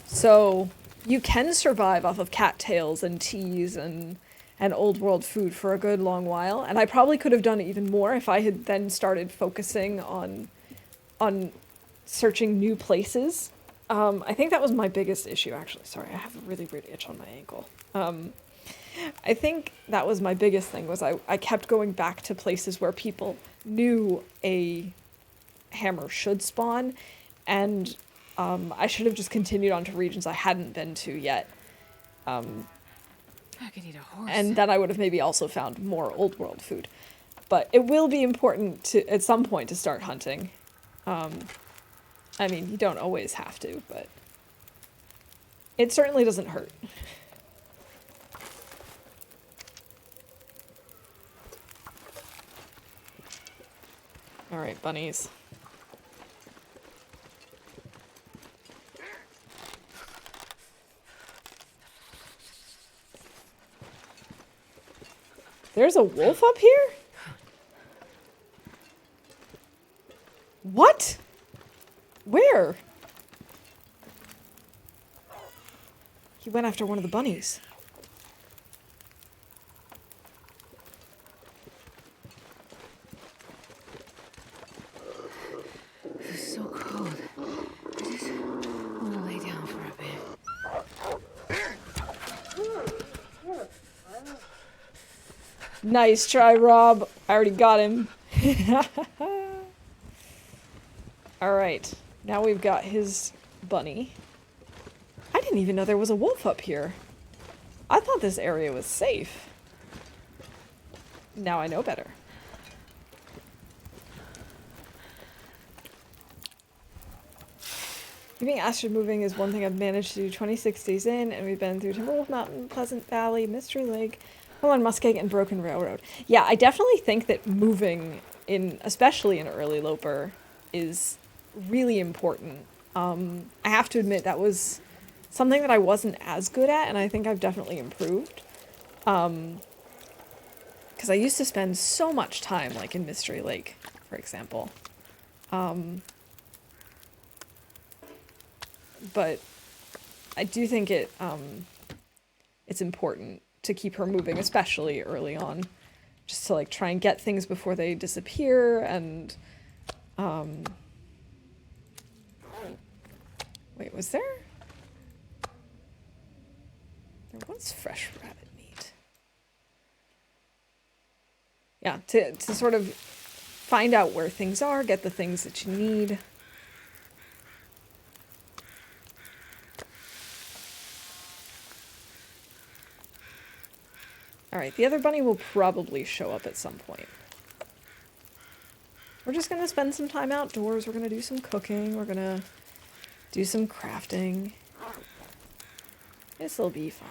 So you can survive off of cattails and teas and old world food for a good long while, and I probably could have done even more if I had then started focusing on searching new places. I think that was my biggest issue, actually. Sorry, I have a really weird itch on my ankle. I think that was my biggest thing, was I kept going back to places where people knew a hammer should spawn, and I should have just continued on to regions I hadn't been to yet. I could eat a horse. And then I would have maybe also found more old world food. But it will be important to, at some point, to start hunting. I mean, you don't always have to, but it certainly doesn't hurt. All right, bunnies. There's a wolf up here? What? Where? He went after one of the bunnies. It's so cold. I just want to lay down for a bit. Nice try, Rob. I already got him. Alright, now we've got his bunny. I didn't even know there was a wolf up here. I thought this area was safe. Now I know better. Keeping Astrid moving is one thing I've managed to do 26 days in, and we've been through Timberwolf Mountain, Pleasant Valley, Mystery Lake, on Muskeg, and Broken Railroad. Yeah, I definitely think that moving in, especially in early Loper, is really important. I have to admit that was something that I wasn't as good at, and I think I've definitely improved. Because I used to spend so much time, like in Mystery Lake, for example. But I do think it's important to keep her moving, especially early on. just to like try and get things before they disappear. And wait, was there was fresh rabbit meat? Yeah, to sort of find out where things are, get the things that you need. All right, the other bunny will probably show up at some point. We're just gonna spend some time outdoors. We're gonna do some cooking. We're gonna do some crafting. This'll be fine.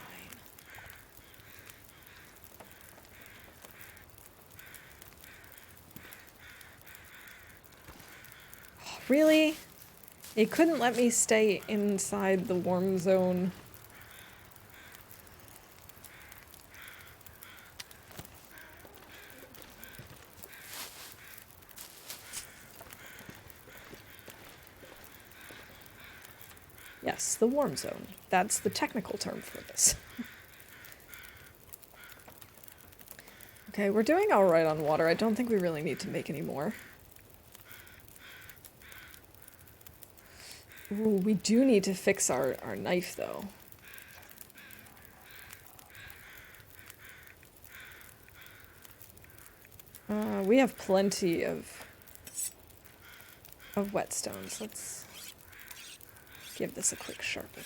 Oh, really? It couldn't let me stay inside the warm zone. Yes, the warm zone. That's the technical term for this. Okay, we're doing all right on water. I don't think we really need to make any more. Ooh, we do need to fix our knife, though. We have plenty of whetstones. Let's give this a quick sharpen.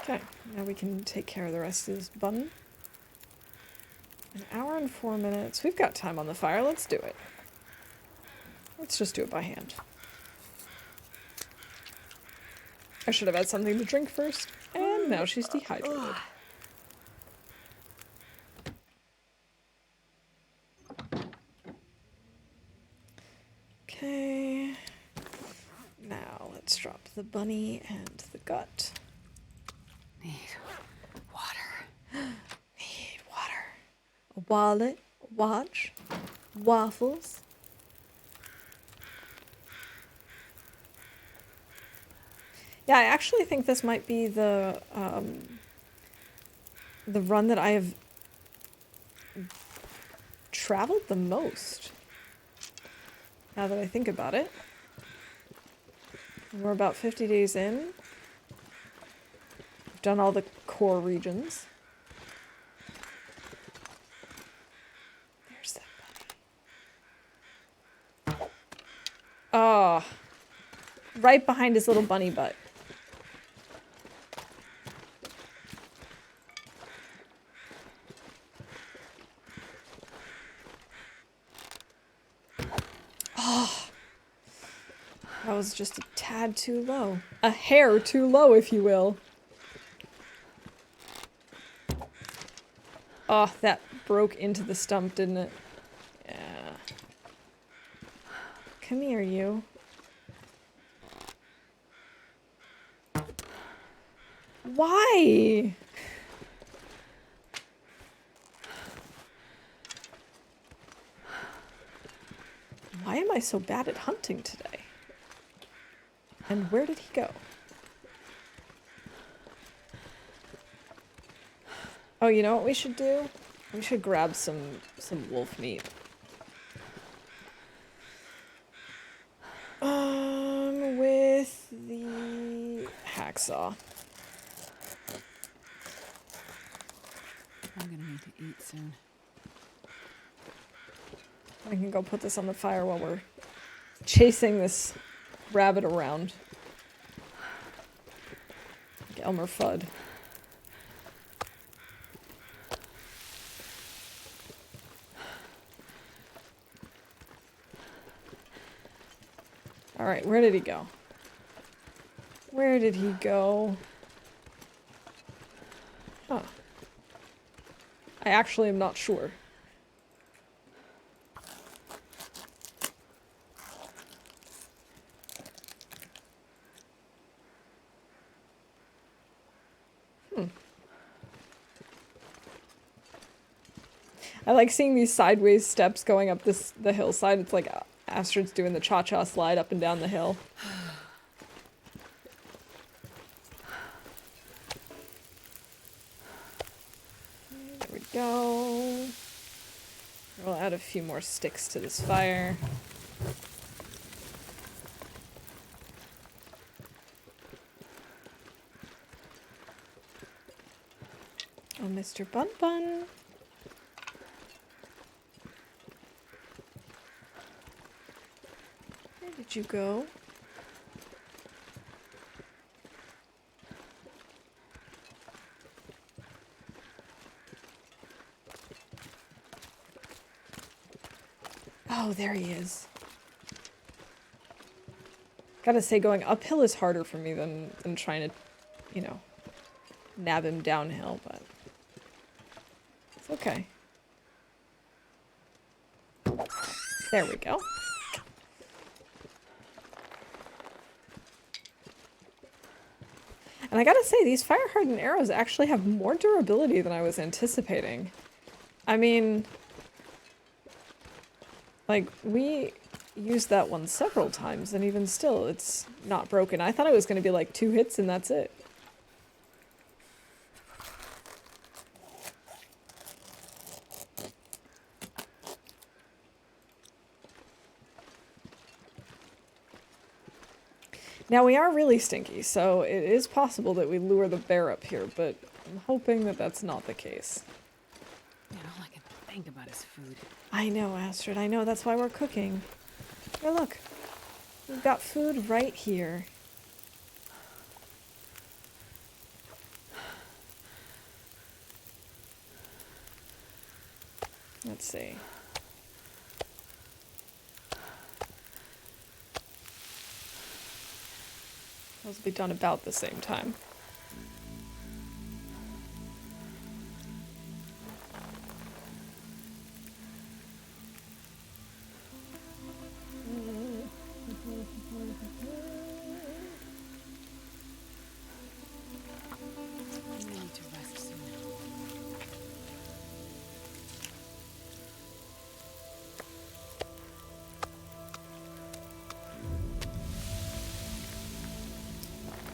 Okay, now we can take care of the rest of this bun. An hour and 4 minutes. We've got time on the fire. Let's do it. Let's just do it by hand. I should have had something to drink first. And now she's dehydrated. Okay. Now let's drop the bunny and the gut. Need water. Need water. A wallet, a watch, waffles. Yeah, I actually think this might be the run that I have traveled the most. Now that I think about it. We're about 50 days in. We've done all the core regions. There's that bunny. Oh. Right behind his little bunny butt. That was just a tad too low. A hair too low, if you will. Oh, that broke into the stump, didn't it? Yeah. Come here, you. Why? Why am I so bad at hunting today? And where did he go? Oh, you know what we should do? We should grab some wolf meat. With the hacksaw. I'm gonna need to eat soon. I can go put this on the fire while we're chasing this rabbit around. Like Elmer Fudd. Alright, where did he go? Where did he go? Huh. I actually am not sure. I like seeing these sideways steps going up the hillside. It's like Astrid's doing the cha-cha slide up and down the hill. There we go. We'll add a few more sticks to this fire. Oh, Mr. Bun Bun. Where did you go? Oh, there he is. Gotta say, going uphill is harder for me than trying to, you know, nab him downhill, but it's okay. There we go. And I gotta say, these fire-hardened arrows actually have more durability than I was anticipating. I mean, like, we used that one several times, and even still, it's not broken. I thought it was going to be like 2 hits and that's it. Now, we are really stinky, so it is possible that we lure the bear up here, but I'm hoping that that's not the case. Man, all I can think about is food. I know, Astrid, I know, that's why we're cooking. Here, look. We've got food right here. Let's see. Those will be done about the same time. I need to rest soon.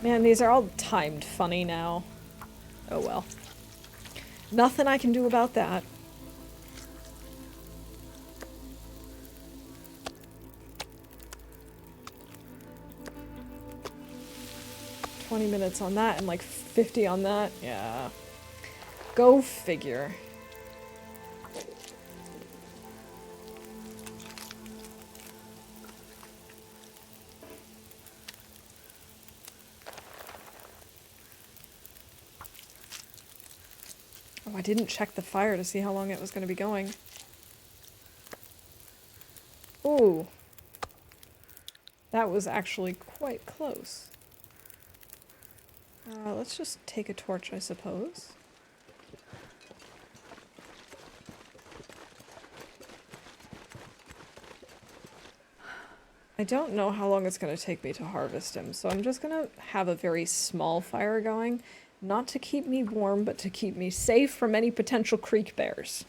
Man, these are all timed funny now. Oh well. Nothing I can do about that. $20 on that and like 50 on that. Yeah. Go figure. Oh, I didn't check the fire to see how long it was going to be going. Ooh. That was actually quite close. Let's just take a torch, I suppose. I don't know how long it's going to take me to harvest him, so I'm just going to have a very small fire going. Not to keep me warm, but to keep me safe from any potential creek bears.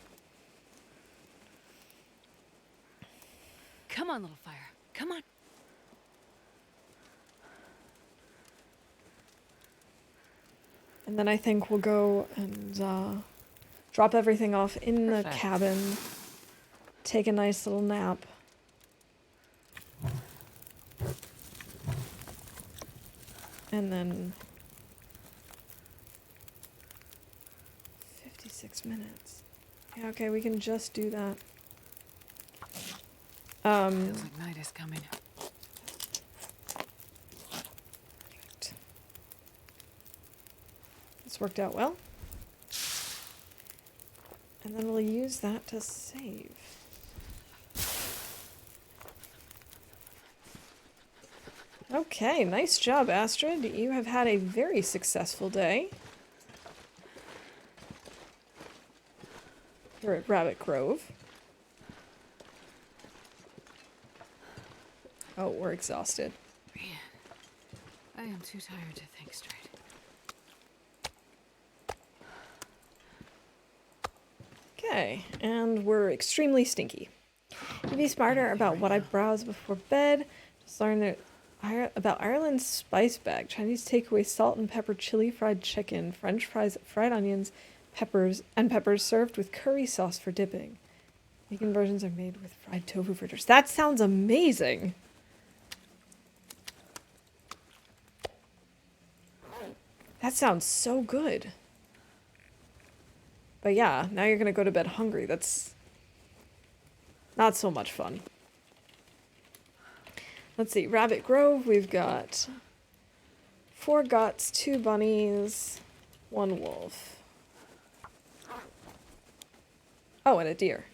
Come on, little fire. Come on. And then I think we'll go and drop everything off in the Perfect. cabin. Take a nice little nap. And then 56 minutes. Yeah, okay, we can just do that. Feels like night is coming. This worked out well. And then we'll use that to save. Okay, nice job, Astrid. You have had a very successful day. Here at Rabbit Grove. Oh, we're exhausted. Man, I am too tired to think straight. Okay, and we're extremely stinky. Be smarter about what I browse before bed. Just learn that about Ireland's spice bag. Chinese takeaway salt and pepper chili fried chicken, French fries, fried onions, peppers served with curry sauce for dipping. Vegan versions are made with fried tofu fritters. That sounds amazing. That sounds so good. But yeah, now you're gonna go to bed hungry. That's not so much fun. Let's see, Rabbit Grove, we've got 4 guts, 2 bunnies, 1 wolf. Oh, and a deer.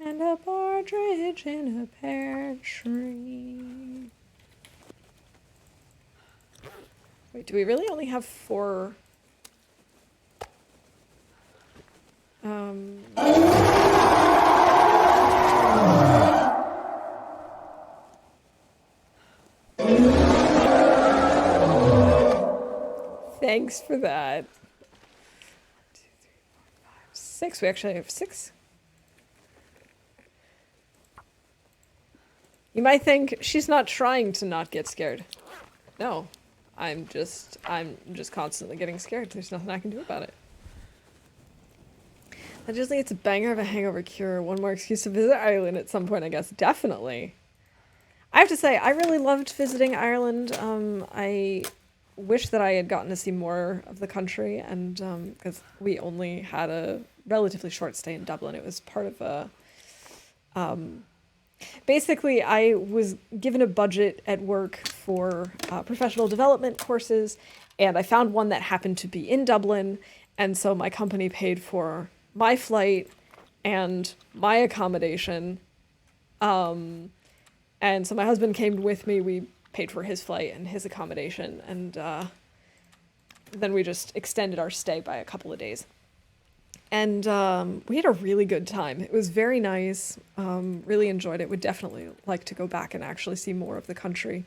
And a partridge in a pear tree. Wait, do we really only have 4? Thanks for that. 1, 2, 3, 4, 5, 6. We actually have 6. You might think she's not trying to not get scared. No, I'm just constantly getting scared. There's nothing I can do about it. Allegedly, it's a banger of a hangover cure. One more excuse to visit Ireland at some point, I guess. Definitely. I have to say, I really loved visiting Ireland. I wish that I had gotten to see more of the country, and because we only had a relatively short stay in Dublin. It was part of a... basically, I was given a budget at work for professional development courses, and I found one that happened to be in Dublin, and so my company paid for my flight and my accommodation. And so my husband came with me. We paid for his flight and his accommodation, and then we just extended our stay by a couple of days. And we had a really good time. It was very nice. Really enjoyed it. Would definitely like to go back and actually see more of the country.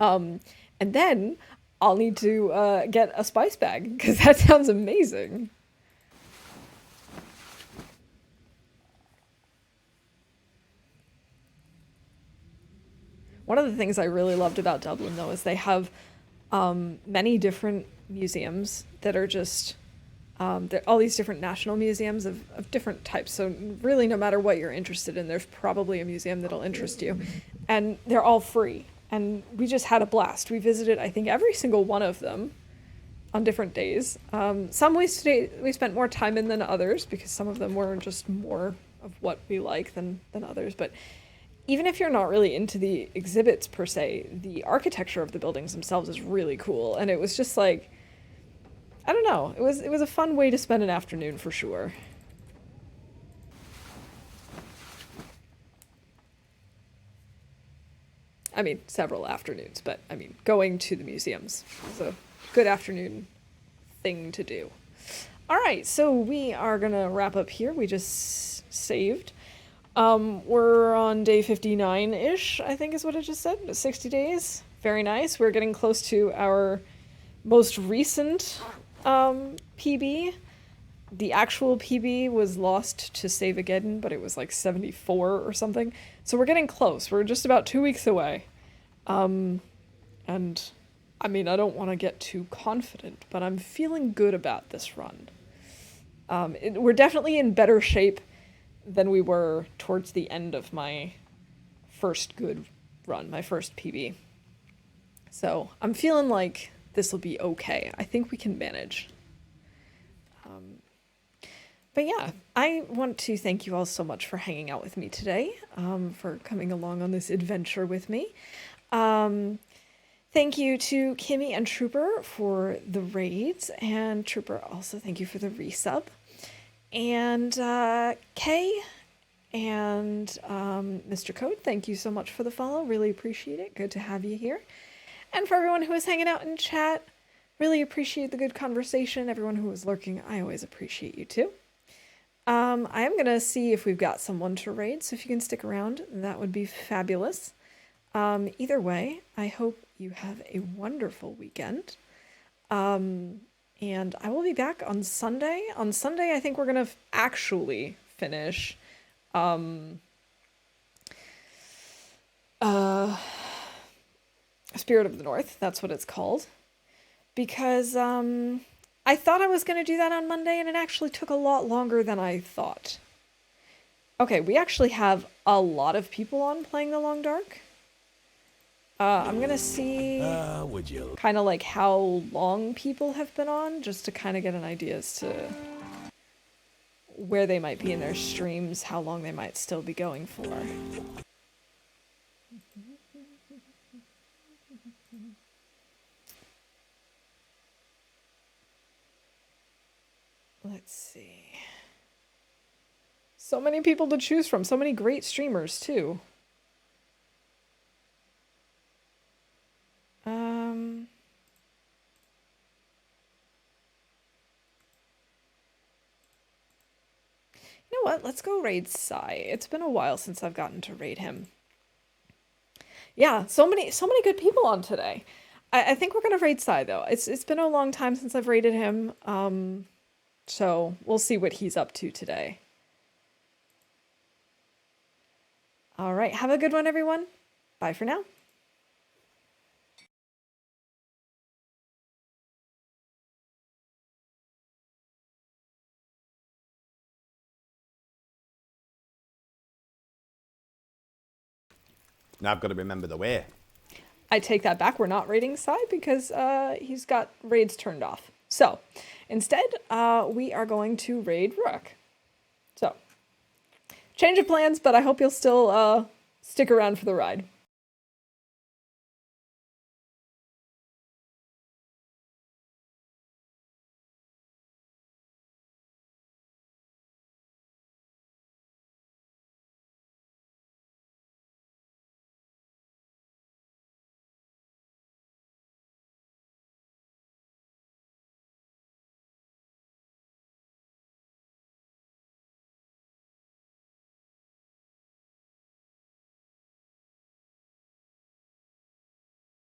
And then I'll need to get a spice bag, because that sounds amazing. One of the things I really loved about Dublin, though, is they have many different museums that are just... all these different national museums of different types. So really, no matter what you're interested in, there's probably a museum that'll interest you. And they're all free. And we just had a blast. We visited, I think, every single one of them on different days. Some we spent more time in than others, because some of them were just more of what we like than others. But even if you're not really into the exhibits per se, the architecture of the buildings themselves is really cool. And it was just like... I don't know. It was a fun way to spend an afternoon for sure. I mean, several afternoons, but I mean, going to the museums is a good afternoon thing to do. All right, so we are gonna wrap up here. We just saved. We're on day 59-ish, I think is what it just said. 60 days. Very nice. We're getting close to our most recent PB. The actual PB was lost to Save a Gettin, but it was like 74 or something. So we're getting close. We're just about 2 weeks away. And I mean, I don't want to get too confident, but I'm feeling good about this run. We're definitely in better shape than we were towards the end of my first good run, my first PB. So I'm feeling like this will be okay. I think we can manage. But yeah, I want to thank you all so much for hanging out with me today, for coming along on this adventure with me. Thank you to Kimmy and Trooper for the raids, and Trooper, also thank you for the resub. And Kay and Mr. Code, thank you so much for the follow. Really appreciate it. Good to have you here. And for everyone who was hanging out in chat, really appreciate the good conversation. Everyone who was lurking, I always appreciate you too. I am going to see if we've got someone to raid, so if you can stick around, that would be fabulous. Either way, I hope you have a wonderful weekend. And I will be back on Sunday. On Sunday, I think we're going to actually finish Spirit of the North. That's what it's called. Because I thought I was going to do that on Monday, and it actually took a lot longer than I thought. Okay, we actually have a lot of people on playing The Long Dark. I'm going to see kind of like how long people have been on, just to kind of get an idea as to where they might be in their streams, how long they might still be going for. Let's see. So many people to choose from, so many great streamers too. You know what? Let's go raid Sai. It's been a while since I've gotten to raid him. Yeah, so many good people on today. I think we're gonna raid Sai though. It's been a long time since I've raided him. So we'll see what he's up to today. All right, have a good one, everyone. Bye for now. Now I've got to remember the way. I take that back. We're not raiding Sai because he's got raids turned off. So instead, we are going to raid Rook. So change of plans, but I hope you'll still stick around for the ride.